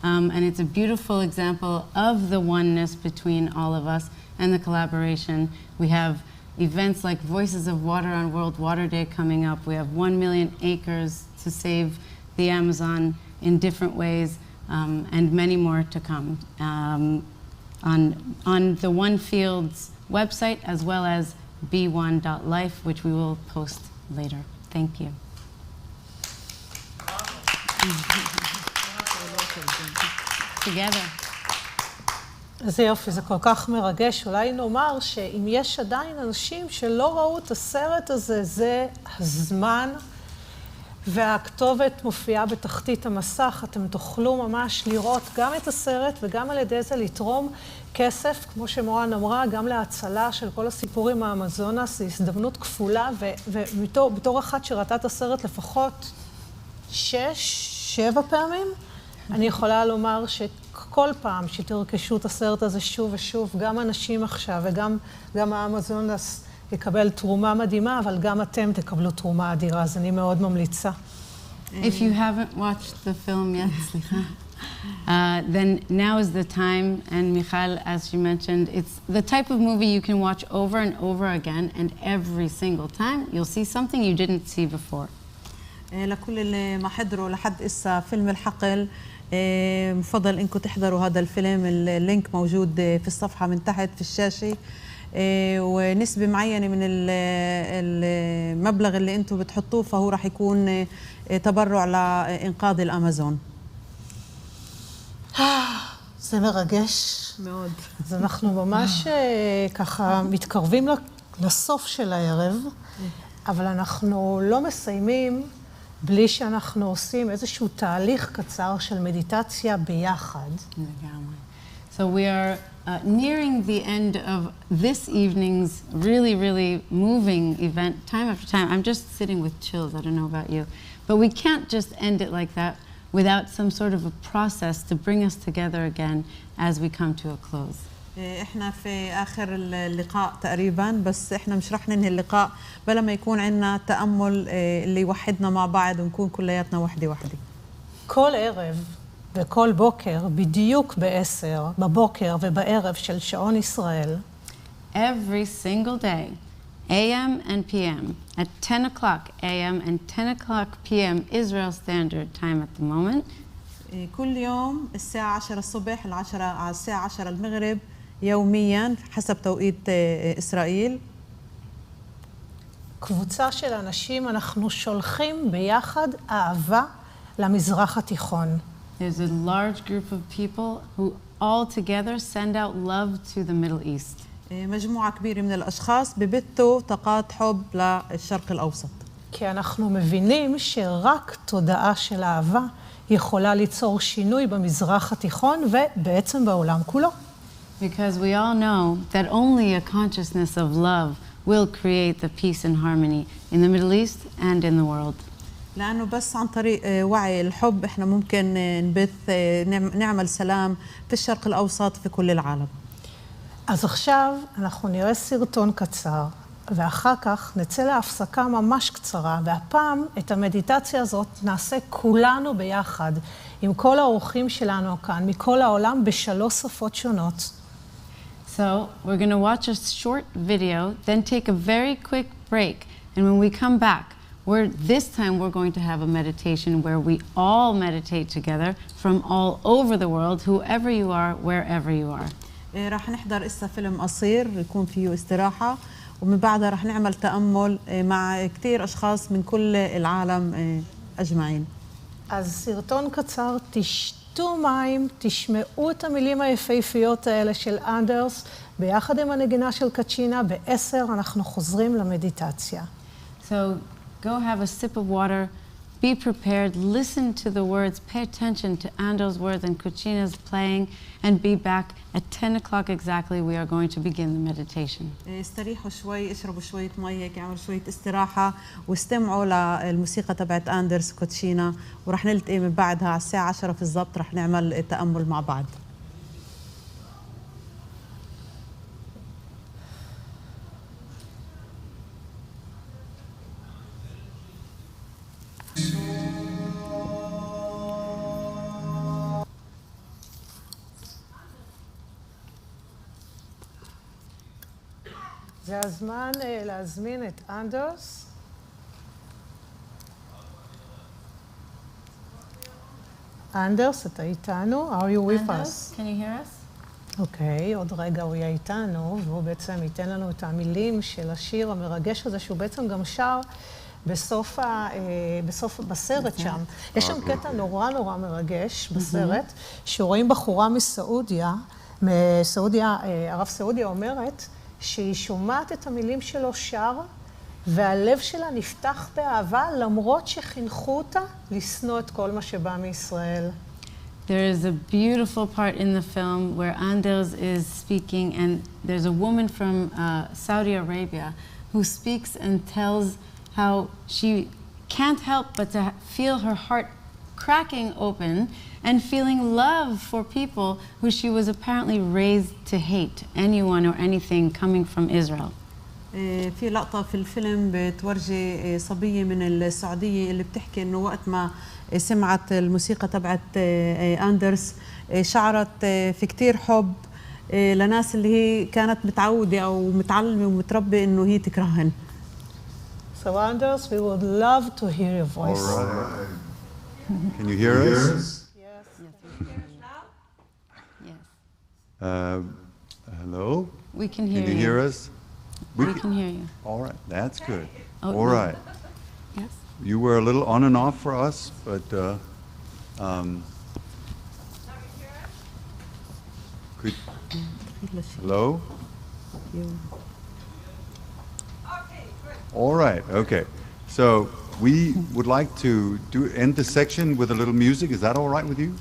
And it's a beautiful example of the oneness between all of us and the collaboration. We have events like Voices of Water on World Water Day coming up. We have 1 million acres to save the Amazon in different ways, and many more to come on the One Field's website, as well as b1.life, which we will post later. Thank you. Together. זה יופי, זה כל כך מרגש. אולי נאמר שאם יש עדיין אנשים שלא ראו את הסרט הזה, זה הזמן, והכתובת מופיעה בתחתית המסך. אתם תוכלו ממש לראות גם את הסרט וגם על ידי זה לתרום כסף, כמו שמורן אמרה, גם להצלה של כל הסיפורים מהאמזונס. זו הזדמנות כפולה, ובתור אחת שראתה את הסרט לפחות 6-7 פעמים, אני יכולה לומר שכל פעם שתרכשו את הסרט הזה שוב ושוב, גם אנשים עכשיו וגם האמזונס יקבל תרומה מדהימה, אבל גם אתם תקבלו תרומה אדירה, אז אני מאוד ממליצה. If you haven't watched the film yet, then now is the time, and Michal, as she mentioned, it's the type of movie you can watch over and over again, and every single time you'll see something you didn't see before. لكل اللي ما حضروا لحد إسا فيلم الحقل مفضل إنكم تحضروا هذا الفيلم. اللينك موجود في الصفحة من تحت في الشاشة، ونسبة معينة من المبلغ اللي أنتم بتحطوه فهو راح يكون تبرع لإنقاذ الأمازون. זה מרגש מאוד. אז אנחנו ממש ככה מתקרבים לסוף של הערב, אבל אנחנו לא מסיימים בלי שאנחנו עושים איזשהו תהליך קצר של מדיטציה ביחד. So we are nearing the end of this evening's really moving event. Time after time, I'm just sitting with chills. I don't know about you. But we can't just end it like that without some sort of a process to bring us together again as we come to a close. احنا في آخر اللقاء تقريبا، بس احنا مش رح ننهي اللقاء بلا ما يكون عندنا تأمل اللي يوحدنا مع بعض ونكون كلياتنا وحدة. כל ערב וכל בוקר, בדיוק ב-10 בבוקר ובערב של שעון ישראל, every single day, AM and PM, at 10 o'clock AM and 10 o'clock PM Israel Standard Time at the moment. كل يوم الساعة 10 الصبح على الساعة 10 المغرب يوميا حسب توقيت إسرائيل. קבוצה של אנשים, אנחנו שולחים ביחד אהבה למזרח התיכון. There's a large group of people who all together send out love to the Middle East. מجموعة كبيرة من الأشخاص ببثوا طاقات حب للشرق الأوسط. כי אנחנו מבינים שרק תודעה של אהבה יכולה ליצור שינוי במזרח התיכון ובעצם בעולם כולו. Because we all know that only a consciousness of love will create the peace and harmony in the Middle East and in the world. لأنه بس عن طريق وعي الحب إحنا ممكن نبث نعمل سلام في الشرق الأوسط في كل العالم. אז עכשיו אנחנו נראה סרטון קצר, ואחר כך נצא להפסקה ממש קצרה, והפעם את המדיטציה הזאת נעשה כולנו ביחד, עם כל האורחים שלנו כאן, מכל העולם, בשלוש שפות שונות. So, we're going to watch a short video, then take a very quick break, and when we come back, this time we're going to have a meditation where we all meditate together from all over the world, whoever you are, wherever you are. راح نحضر إسا فيلم قصير يكون فيه استراحة، ومن بعدها راح نعمل تأمل مع كتير أشخاص من كل العالم أجمعين. אז סרטון קצר, תשתו מים, תשמעו את המילים היפהפיות האלה של אנדרס, ביחד עם הנגינה של קצ'ינה, ב-10 אנחנו חוזרים למדיטציה. So, go have a sip of water, be prepared, listen to the words, pay attention to Ando's words and Kuchina's playing, and be back at 10 o'clock exactly. We are going to begin the meditation. استريحوا شوي، اشربوا شوية مية، اعملوا شوية استراحة، واستمعوا للموسيقى تبعت أندرس كوتشينا، ورح نلتقي من بعدها على الساعة 10 في الضبط، رح نعمل تأمل مع بعض. זה הזמן להזמין את אנדרס. אנדרס, אתה איתנו? Are you with us? Can you hear us? אוקיי, עוד רגע הוא יהיה איתנו, והוא בעצם ייתן לנו את המילים של השיר המרגש הזה, שהוא בעצם גם שר בסרט שם. יש שם קטע נורא מרגש בסרט, שרואים בחורה מסעודיה, ערב סעודיה אומרת, שהיא שומעת את המילים שלו שר, והלב שלה נפתח באהבה, למרות שחינכו אותה לשנוא את כל מה שבא מישראל. There is a beautiful part in the film where Anders is speaking, and there's a woman from Saudi Arabia who speaks and tells how she can't help but to feel her heart cracking open and feeling love for people who she was apparently raised to hate, anyone or anything coming from Israel. في لقطة في الفيلم بتورجي صبية من السعودية اللي بتحكي إنه وقت ما سمعت الموسيقى تبعت أندرس شعرت في كتير حب لناس اللي هي كانت متعودة أو متعلمة ومتربية إنه هي تكرهن. So Anders, we would love to hear your voice. All right. Can you hear us? Yes. Hello? We can hear you. Can you hear us? We can hear you. All right, that's good. Oh, all no. right. Yes. You were a little on and off for us, but could, hello? All right, okay. So we would like to end the section with a little music. Is that all right with you?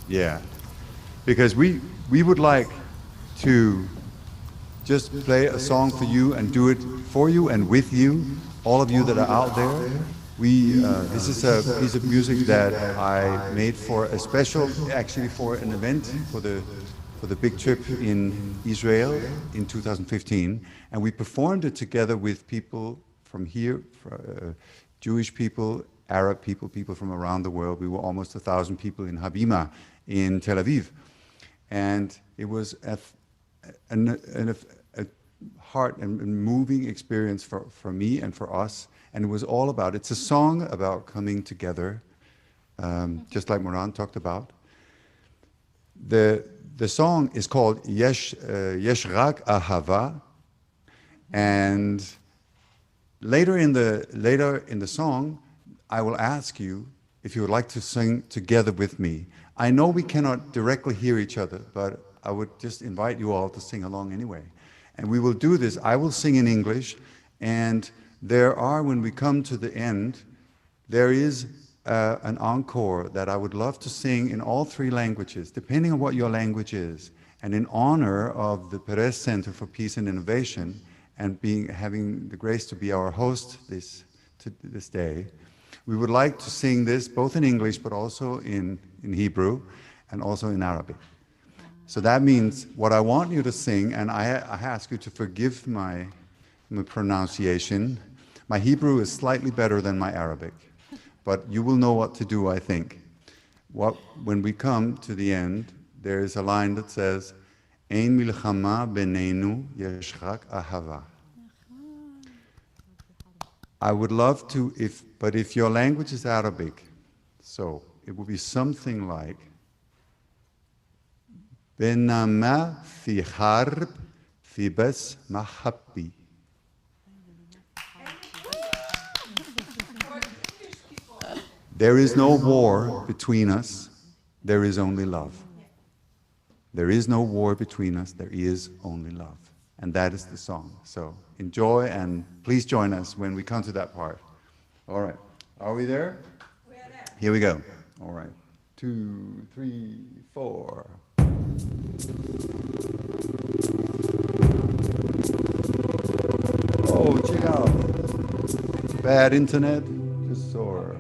Yeah, because we would like to just play a song for you and do it for you and with you, all of you that are out there. This is a piece of music that I made for a special, actually for an event for the big trip in Israel in 2015, and we performed it together with people from here, Jewish people, Arab people, people from around the world. We were almost 1,000 people in Habima in Tel Aviv, and it was a heart and moving experience for me and for us. And it was all about, it's a song about coming together, just like Moran talked about. The song is called Yesh Rak Ahava, and later in the song, I will ask you if you would like to sing together with me. I know we cannot directly hear each other, but I would just invite you all to sing along anyway. And we will do this. I will sing in English, and there are, when we come to the end, there is an encore that I would love to sing in all three languages, depending on what your language is. And in honor of the Perez Center for Peace and Innovation, and having the grace to be our host this day, we would like to sing this both in English, but also in Hebrew, and also in Arabic. So that means what I want you to sing, and I ask you to forgive my pronunciation. My Hebrew is slightly better than my Arabic, but you will know what to do, I think. When we come to the end, there is a line that says, Ein milchama beneinu yesh rak ahava. I would love to, but if your language is Arabic, so it will be something like, Benama fi harb fi bas mahabbi. There is no war between us, there is only love. There is no war between us, there is only love. And that is the song. So enjoy, and please join us when we come to that part. All right, are we there? We are there. Here we go. All right, 2, 3, 4. Oh, check out. Bad internet, just soar.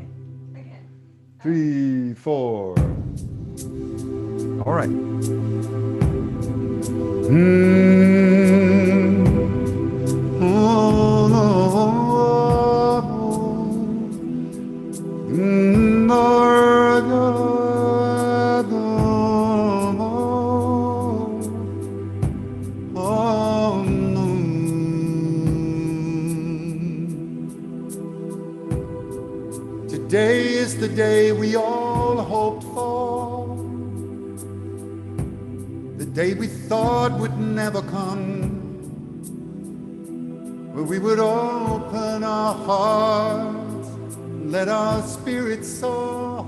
3, 4. All right. Today is the day we all hoped for, the day we thought would never come, where we would open our hearts, let our spirits soar,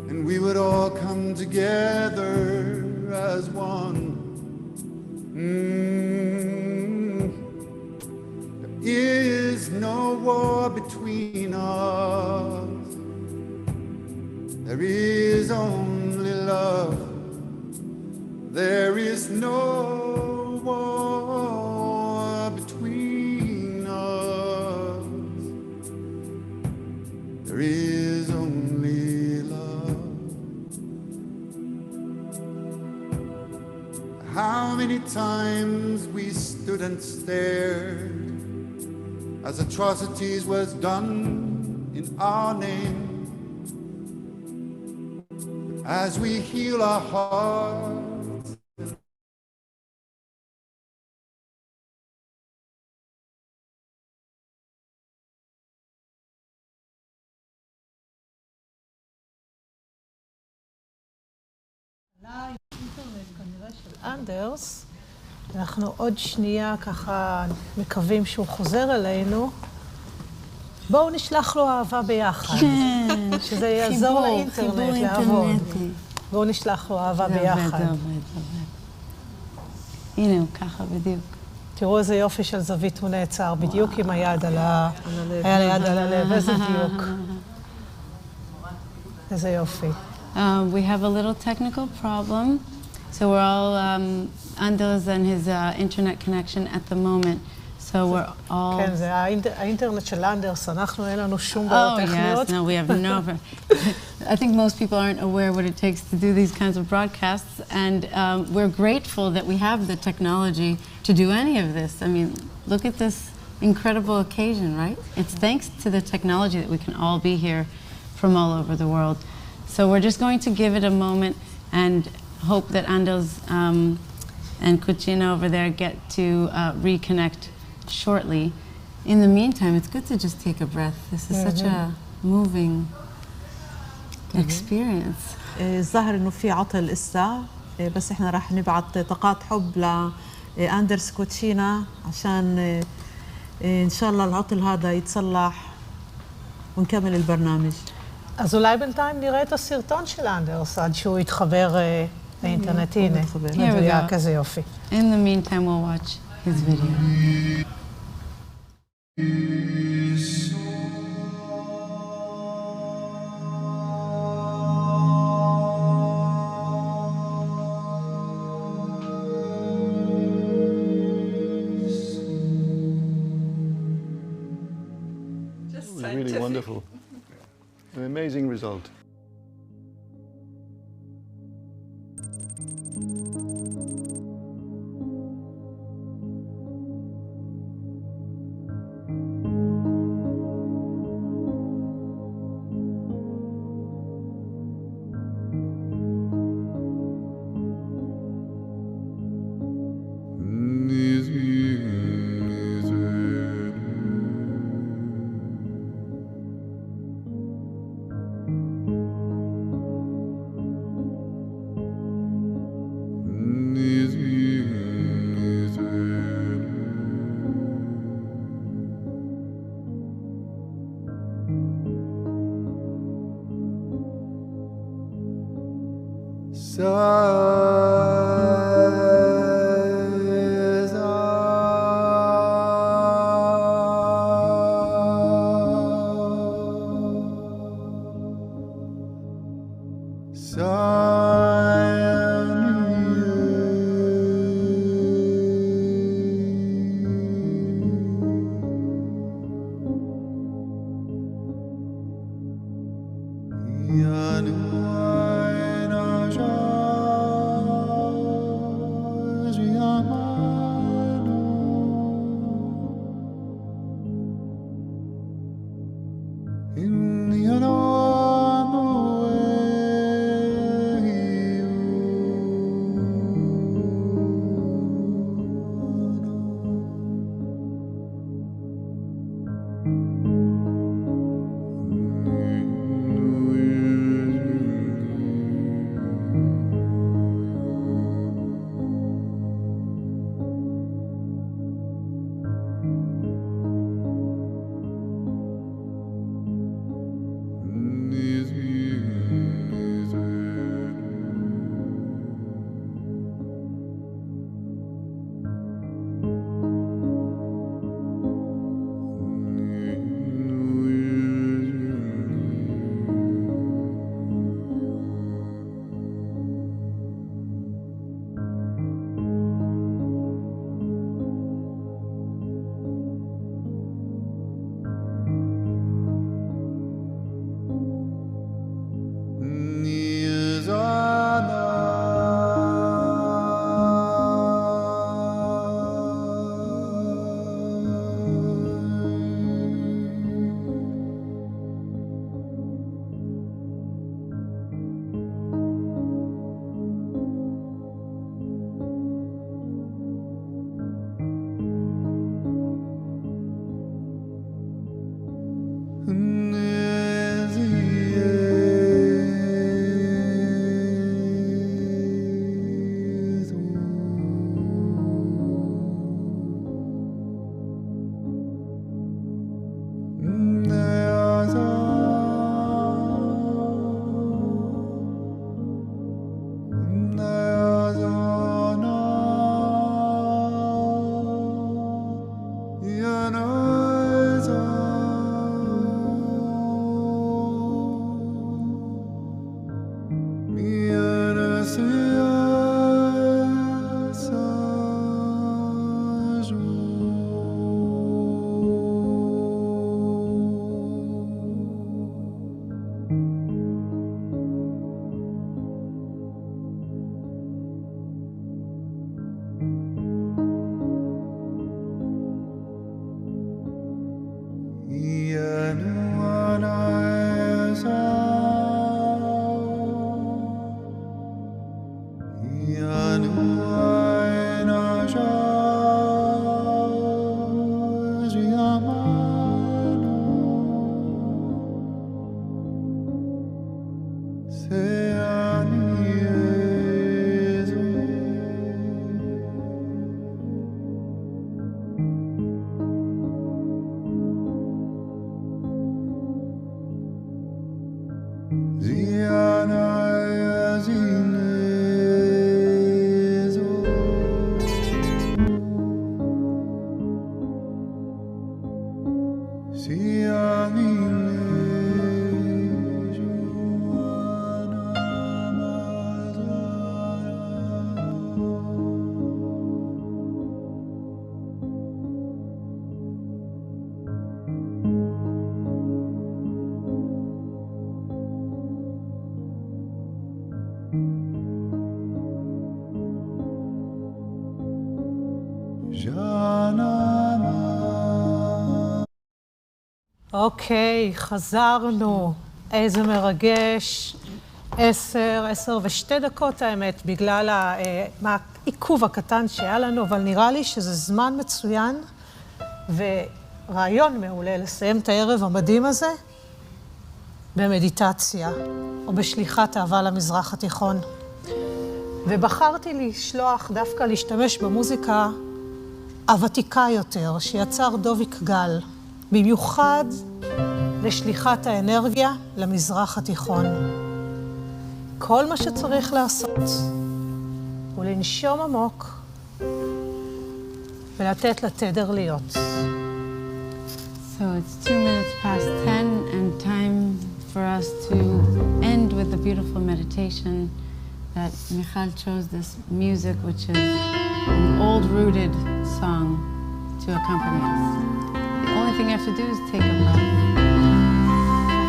and we would all come together as one. There is no war between us. There is only love. There is no war between us. There is only love. How many times stood and stared as atrocities was done in our name. As we heal our hearts, אנדרס, אנחנו עוד שנייה ככה מקווים שהוא חוזר אלינו. בואו נשלח לו אהבה ביחד. כן. שזה יעזור לאינטרנט לעבוד. בואו נשלח לו אהבה ביחד. זה עובד. הנה הוא ככה בדיוק. תראו איזה יופי של זווית הוא נעצר, בדיוק עם היד על הלב. היה ליד על הלב, איזה דיוק. איזה יופי. We have a little technical problem. So we're all, Anders and his internet connection at the moment. So we're all... כן, זה האינטרנט של אנדרס, אנחנו אין לנו שום בעיות טכניות. Oh yes, no, we have no... I think most people aren't aware what it takes to do these kinds of broadcasts, and we're grateful that we have the technology to do any of this. I mean, look at this incredible occasion, right? It's thanks to the technology that we can all be here from all over the world. So we're just going to give it a moment and hope that Anders and Kuchina over there get to reconnect shortly. In the meantime, it's good to just take a breath. This is such a moving experience. الظاهر انه في عطل اسا بس احنا راح نبعث طاقات حب لأندرس كوتشينا عشان ان شاء الله العطل هذا يتصلح ونكمل البرنامج. אז אולי בינתיים נראה את הסרטון של אנדרס עד שהוא יתחבר לאינטרנט. הנה, מדויק, איזה יופי. In the meantime, we'll watch his video. Really wonderful. An amazing result. אוקיי, חזרנו. איזה מרגש. 10:02 האמת, בגלל העיכוב הקטן שהיה לנו, אבל נראה לי שזה זמן מצוין ורעיון מעולה לסיים את הערב המדהים הזה במדיטציה או בשליחת אהבה למזרח התיכון. ובחרתי לשלוח דווקא להשתמש במוזיקה הוותיקה יותר, שיצר דוביק גל, במיוחד לשליחת האנרגיה למזרח התיכון. כל מה שצריך לעשות הוא לנשום עמוק ולתת לתדר להיות. So it's 2 minutes past 10 and time for us to end with the beautiful meditation that Michal chose this music, which is an old-rooted song to accompany us. The only thing you have to do is take a breath.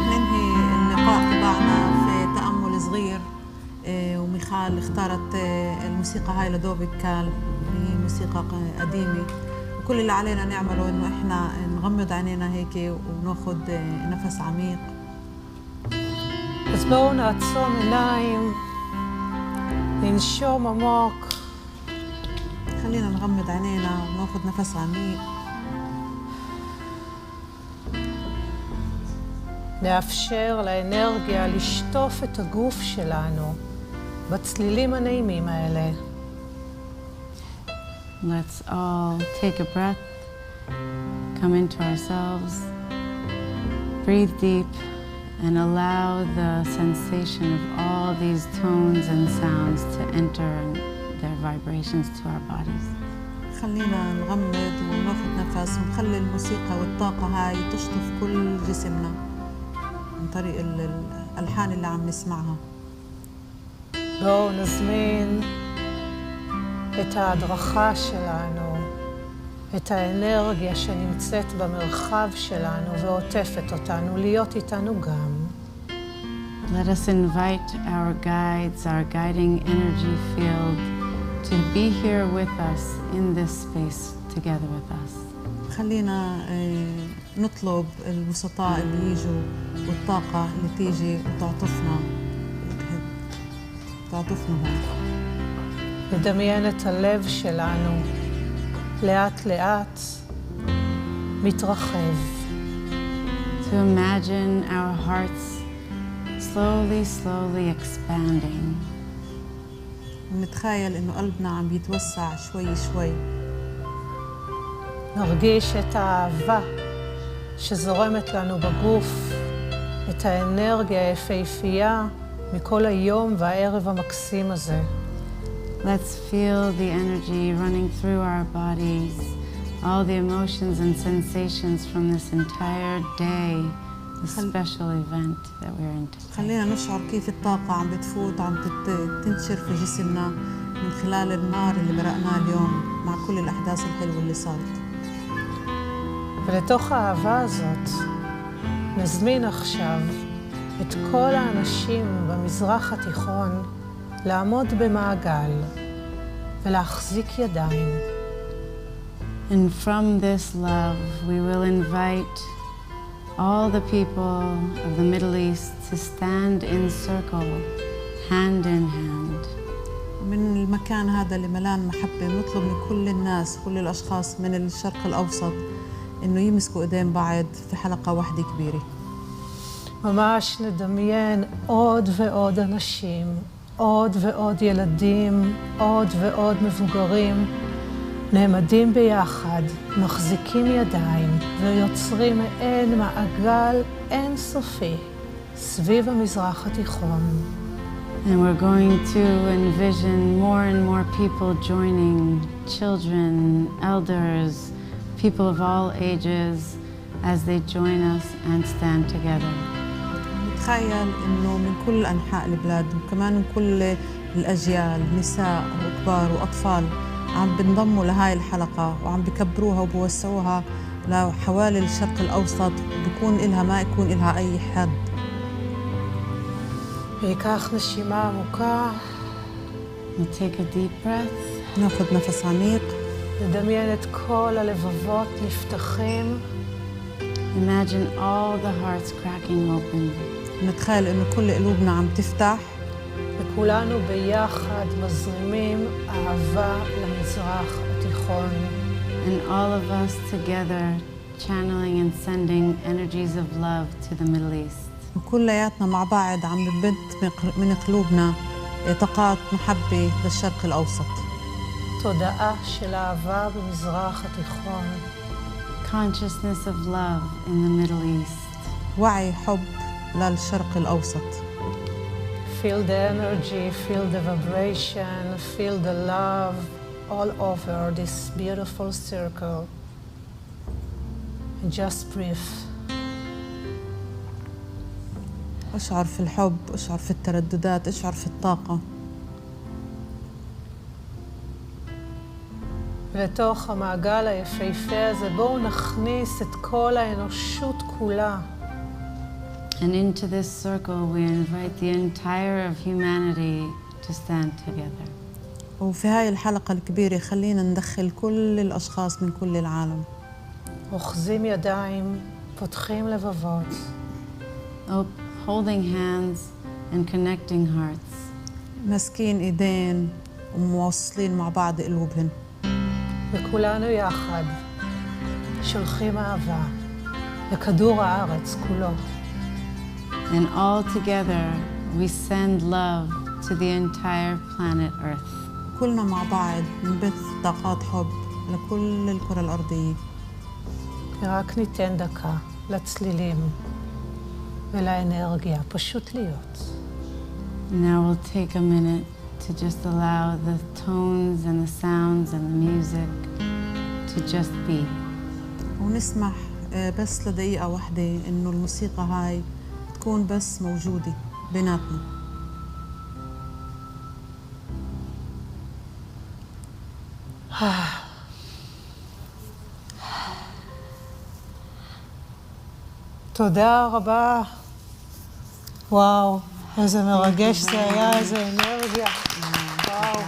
ننهي اللقاء تبعنا في تأمل صغير وميخال اختارت الموسيقى هاي لدوبك كال، هي موسيقى قديمة، وكل اللي علينا نعمله إنه إحنا نغمض عينينا هيك وناخد نفس عميق. אז בואו נעצום עיניים, ננשום עמוק. خلينا نغمض عينينا وناخد نفس عميق. נאפשר לאנרגיה לשטוף את הגוף שלנו בצלילים הנעימים האלה. Let's all take a breath, come into ourselves, breathe deep, and allow the sensation of all these tones and sounds to enter their vibrations to our bodies. خلينا نغمض وناخد نفس ونخلي الموسيقى والطاقة هاي تشطف كل جسمنا عن طريق الألحان اللي عم نسمعها. בואו נזמין את ההדרכה שלנו, את האנרגיה שנמצאת במרחב שלנו ועוטפת אותנו, להיות איתנו גם. Let us invite our guides, our guiding energy field, to be here with us in this space together with us. خلينا نطلب الوسطاء اللي يجوا والطاقة اللي تيجي وتعطفنا هون. לדמיין את הלב שלנו לאט לאט מתרחב. To imagine our hearts slowly expanding. ونتخيل إنه قلبنا عم بيتوسع شوي شوي. נרגיש את האהבה שזורמת לנו בגוף, את האנרגיה היפהפייה מכל היום והערב המקסים הזה. Let's feel the energy running through our bodies, all the emotions and sensations from this entire day, the special event that we're in today. خلينا نشعر كيف الطاقة عم بتفوت عم تنتشر في جسمنا من خلال النار اللي برقناه اليوم مع كل الأحداث الحلوة اللي صارت. ולתוך האהבה הזאת נזמין עכשיו את כל האנשים במזרח התיכון לעמוד במעגל ולהחזיק ידיים. And from this love, we will invite all the people of the Middle East to stand in circle, hand in hand. من المكان هذا اللي ملان محبة نطلب من كل الناس كل الأشخاص من الشرق الأوسط إنه يمسكوا إيدين بعض في حلقة واحدة كبيرة. ממש נדמיין עוד ועוד אנשים, עוד ועוד ילדים, עוד ועוד מבוגרים, נעמדים ביחד, מחזיקים ידיים ויוצרים מעין מעגל אינסופי סביב המזרח התיכון. And we're going to envision more and more people joining, children, elders, people of all ages, as they join us and stand together. نتخيل إنه من كل أنحاء البلاد وكمان من كل الأجيال نساء وكبار وأطفال عم بنضموا لهاي الحلقة وعم بكبروها وبوسعوها لحوالي الشرق الأوسط بيكون إلها ما يكون إلها أي حد. ויקח נשימה עמוקה. We'll take a deep breath. נاخد נפס עמيق. נדמיין את כל הלבבות נפתחים. Imagine all the hearts cracking open. נتخيل إنه كل قلوبنا عم تفتح. וכולנו ביחד מזרימים אהבה למזרח התיכון. And all of us together channeling and sending energies of love to the Middle East. وكلياتنا مع بعض عم نبث من قلوبنا طاقات محبة للشرق الأوسط. תודעה של אהבה במזרח התיכון. Consciousness of love in the Middle East. وعي حب للشرق الأوسط. Feel the energy, feel the vibration, feel the love all over this beautiful circle. And just breathe. اشعر في الحب، اشعر في الترددات، اشعر في الطاقة. לתוך המעגל היפהפה הזה בואו נכניס את כל האנושות כולה. And into this circle we invite the entire of humanity to stand together. وفي هاي الحلقة الكبيرة خلينا ندخل كل الأشخاص من كل العالم. אוחזים ידיים, פותחים לבבות. Holding hands and connecting hearts. ماسكين ايدين وموصلين مع بعض قلوبهم. וכולנו יחד שולחים אהבה לכדור הארץ כולו. And all together we send love to the entire planet Earth. كلنا مع بعض نبث طاقات حب لكل الكرة الأرضية. רק ניתן דקה לצלילים ולאנרגיה פשוט להיות. Now we'll take a minute to just allow the tones and the sounds and the music to just be. ونسمح بس لدقيقة واحدة إنه الموسيقى هاي تكون بس موجودة بيناتنا. תודה רבה. וואו, איזה מרגש זה היה, איזה אנרגיה. וואו.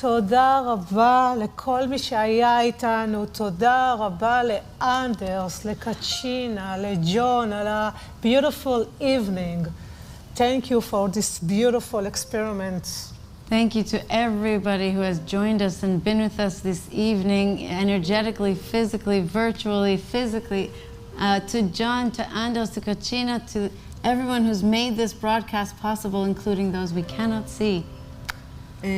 תודה רבה לכל מי שהיה איתנו. תודה רבה לאנדרס, לקצ'ינה, לג'ון, על ה-beautiful evening. Thank you for this beautiful experiment. Thank you to everybody who has joined us and been with us this evening, energetically, physically, virtually, physically, to John, to Anders, to Kachina, to everyone who's made this broadcast possible, including those we cannot see.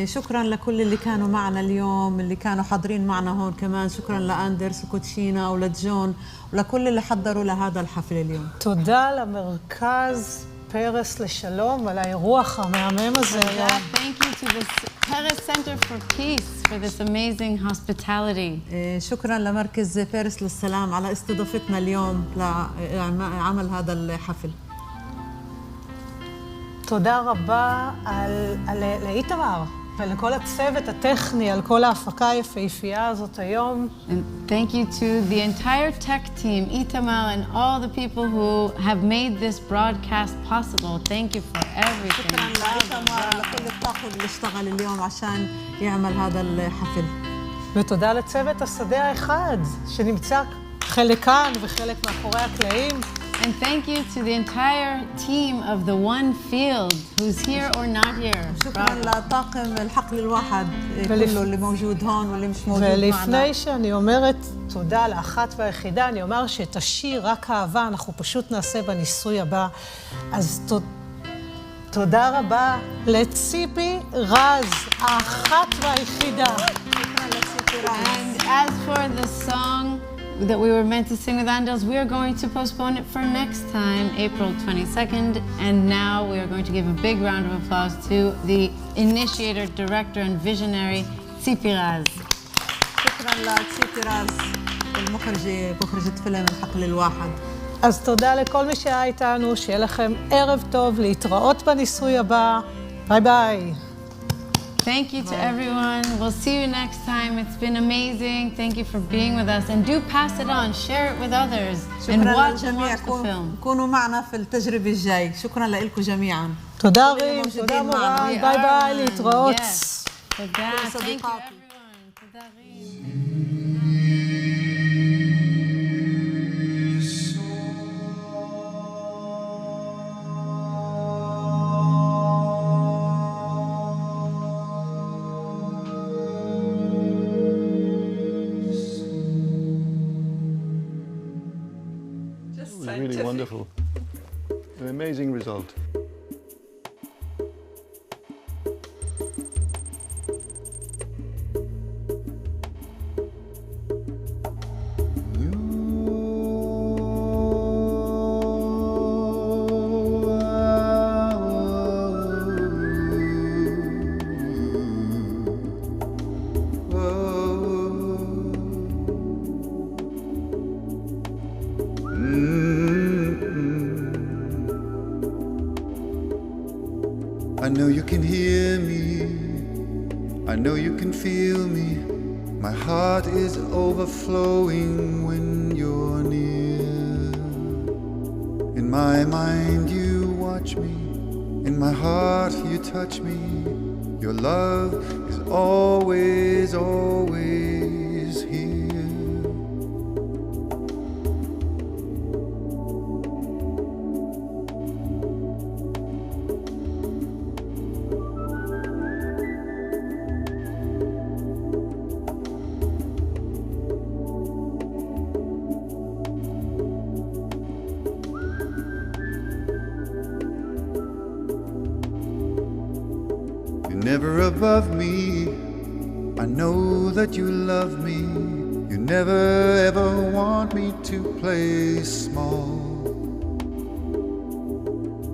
شكرا لكل اللي كانوا معنا اليوم، اللي كانوا حاضرين معنا هون كمان. شكرا لأندرس وكوتشينا ولجون ولكل اللي حضروا لهذا الحفل اليوم. תודה למרכז פרס לשלום על האירוח המהמם הזה היום. Thank you to the Paris Center for Peace for this amazing hospitality. شكرا لمركز باريس للسلام على استضافتنا اليوم لعمل هذا الحفل. תודה רבה לאיתמר ולכל הצוות הטכני על כל ההפקה היפהפייה הזאת היום. And thank you to the entire tech team, Itamar, and all the people who have made this broadcast possible. Thank you for everything. شكرا لإيتمار لكل الطاقم اللي اشتغل اليوم عشان يعمل هذا الحفل. ותודה לצוות השדה האחד שנמצא חלק כאן וחלק מאחורי הקלעים. And thank you to the entire team of the one field who's here or not here. شكرا لطاقم الحقل الواحد كله اللي موجود هون واللي مش موجود معنا. ולפני שאני אומרת תודה לאחת והיחידה, אני אומר שאת השיר רק אהבה אנחנו פשוט נעשה בניסוי הבא. אז תודה רבה לציפי רז, האחת והיחידה. And as for the song that we were meant to sing with Anders, we are going to postpone it for next time, April 22nd. And now we are going to give a big round of applause to the initiator, director, and visionary, Tzipi Raz. شكرا لتسيبي راز مخرجة فيلم الحقل الواحد. אז תודה לכל מי שהיה איתנו, שיהיה לכם ערב טוב, להתראות בניסוי הבא. ביי ביי. Thank you to everyone. We'll see you next time. It's been amazing. Thank you for being with us. And do pass it on. Share it with others. And watch the film. كونوا معنا في التجربة الجاي. شكرا لكم جميعا. תודה רים, תודה מורן. ביי ביי, להתראות. תודה. Thank you everyone. תודה רים. Really wonderful. An amazing result. I know you can hear me, I know you can feel me. My heart is overflowing when you're near. In my mind you watch me, in my heart you touch me. Your love is always, always here. Never above me, I know that you love me. You never ever want me to play small.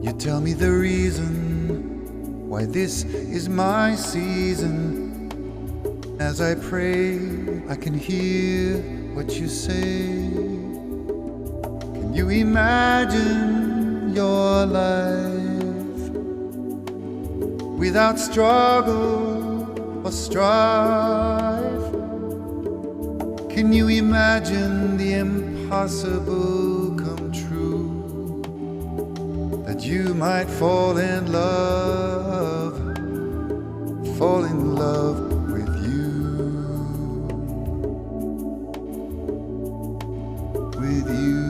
You tell me the reason why this is my season. As I pray, I can hear what you say. Can you imagine your life without struggle or strife? Can you imagine the impossible come true? That you might fall in love with you, with you.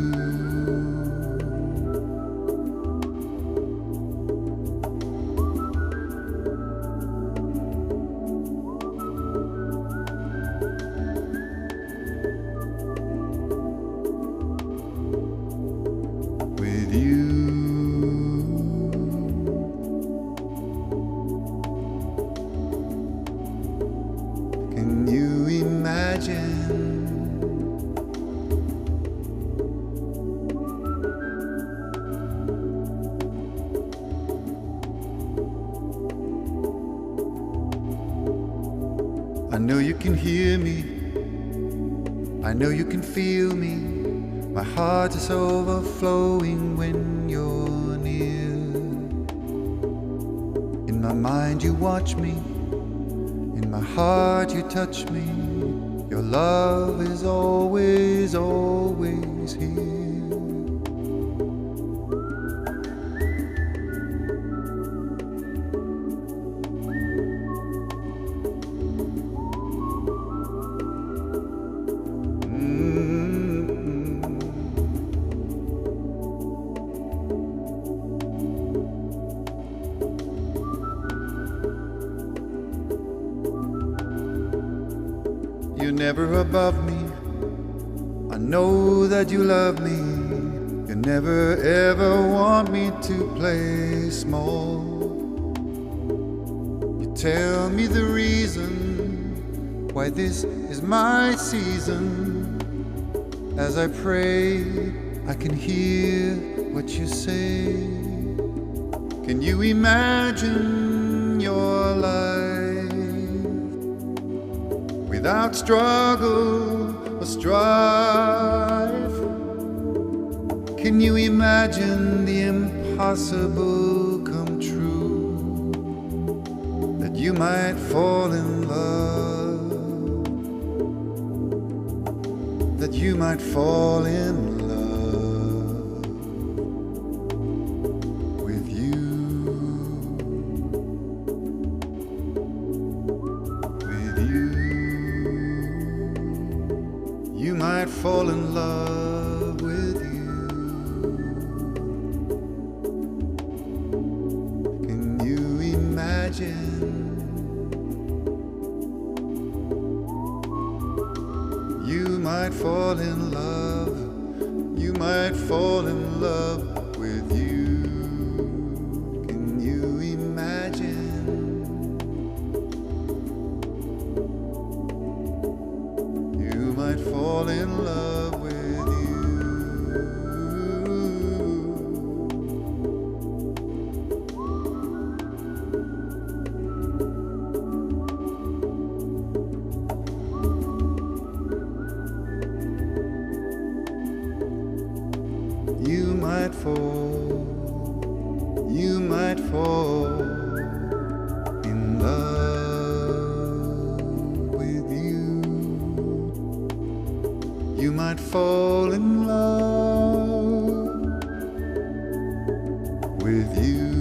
know you can hear me, I know you can feel me. My heart is overflowing when you're near. In my mind you watch me, in my heart you touch me. Your love is always, always here. You're never above me, I know that you love me. You never ever want me to play small. You tell me the reason why this is my season. As I pray, I can hear what you say. Can you imagine your life without struggle or strife? Can you imagine the impossible come true? That you might fall in love, that you might fall in love with you. You might fall in love with you. Can you imagine? You might fall in love. You might fall in love with you. Can you imagine? You might fall in love with you might fall in love with you. You might fall in love with you.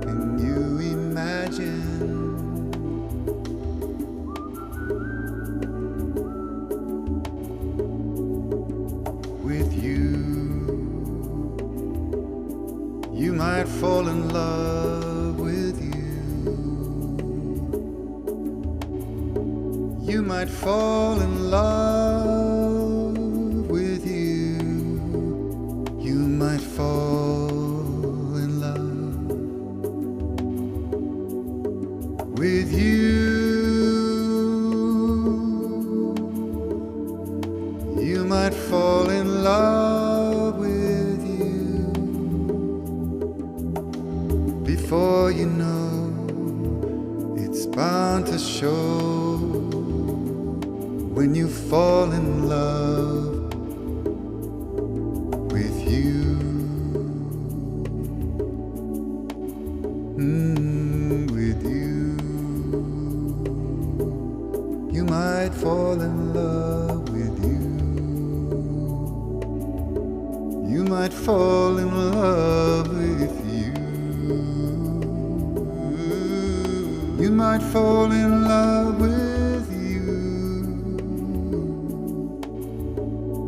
Can you imagine? With you, you might fall in love with you. You might fall in love with you. You might fall in love with you. You might fall in love with you. Before you know, it's bound to show when you fall in love with you. With you. You might fall in love with you. You might fall in love with you. You might fall in love with you.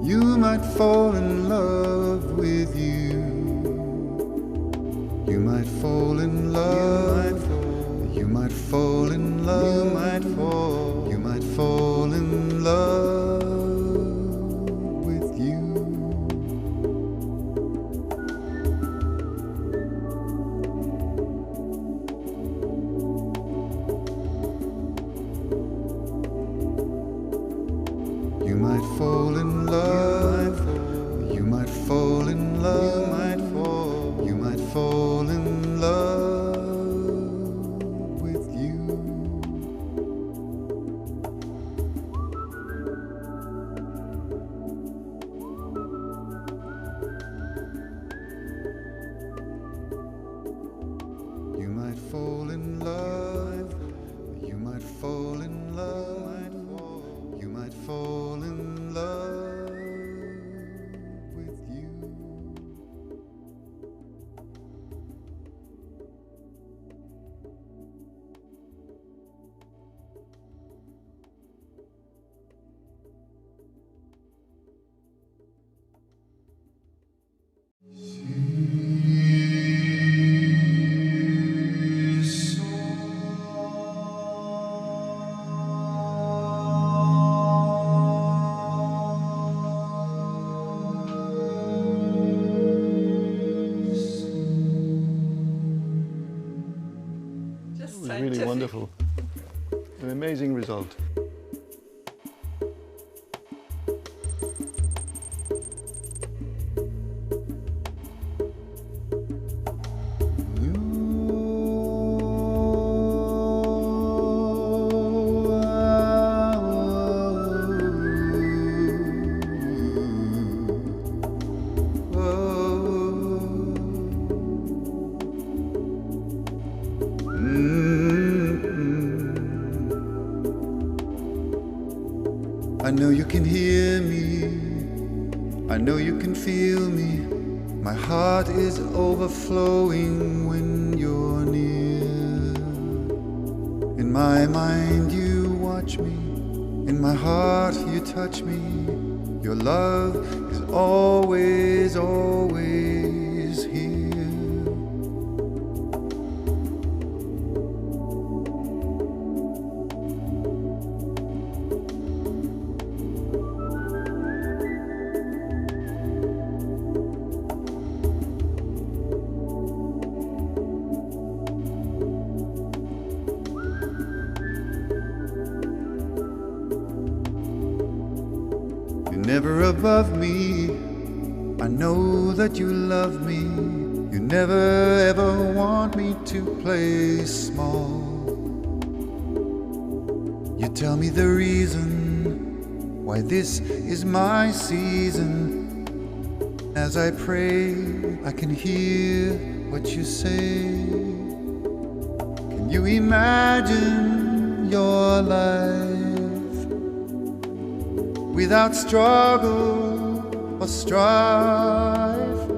You might fall in love with you. You might fall in love. You might fall in love. You might fall. You might fall in love with you. You might fall really wonderful. An amazing result. I know you can hear me, I know you can feel me. My heart is overflowing when you're near. In my mind you watch me, in my heart you touch me. Your love is always, always here. You're never above me, I know that you love me. You never ever want me to play small. You tell me the reason why this is my season. As I pray, I can hear what you say. Can you imagine your life without struggle or strife?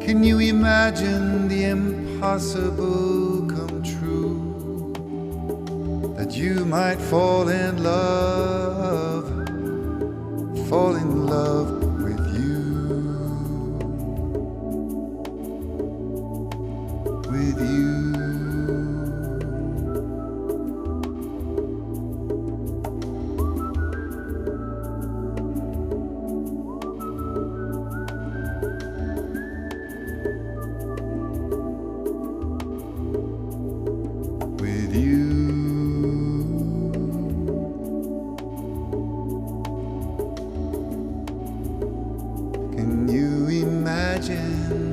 Can you imagine the impossible come true? That you might fall in love with you, with you. With you. Can you imagine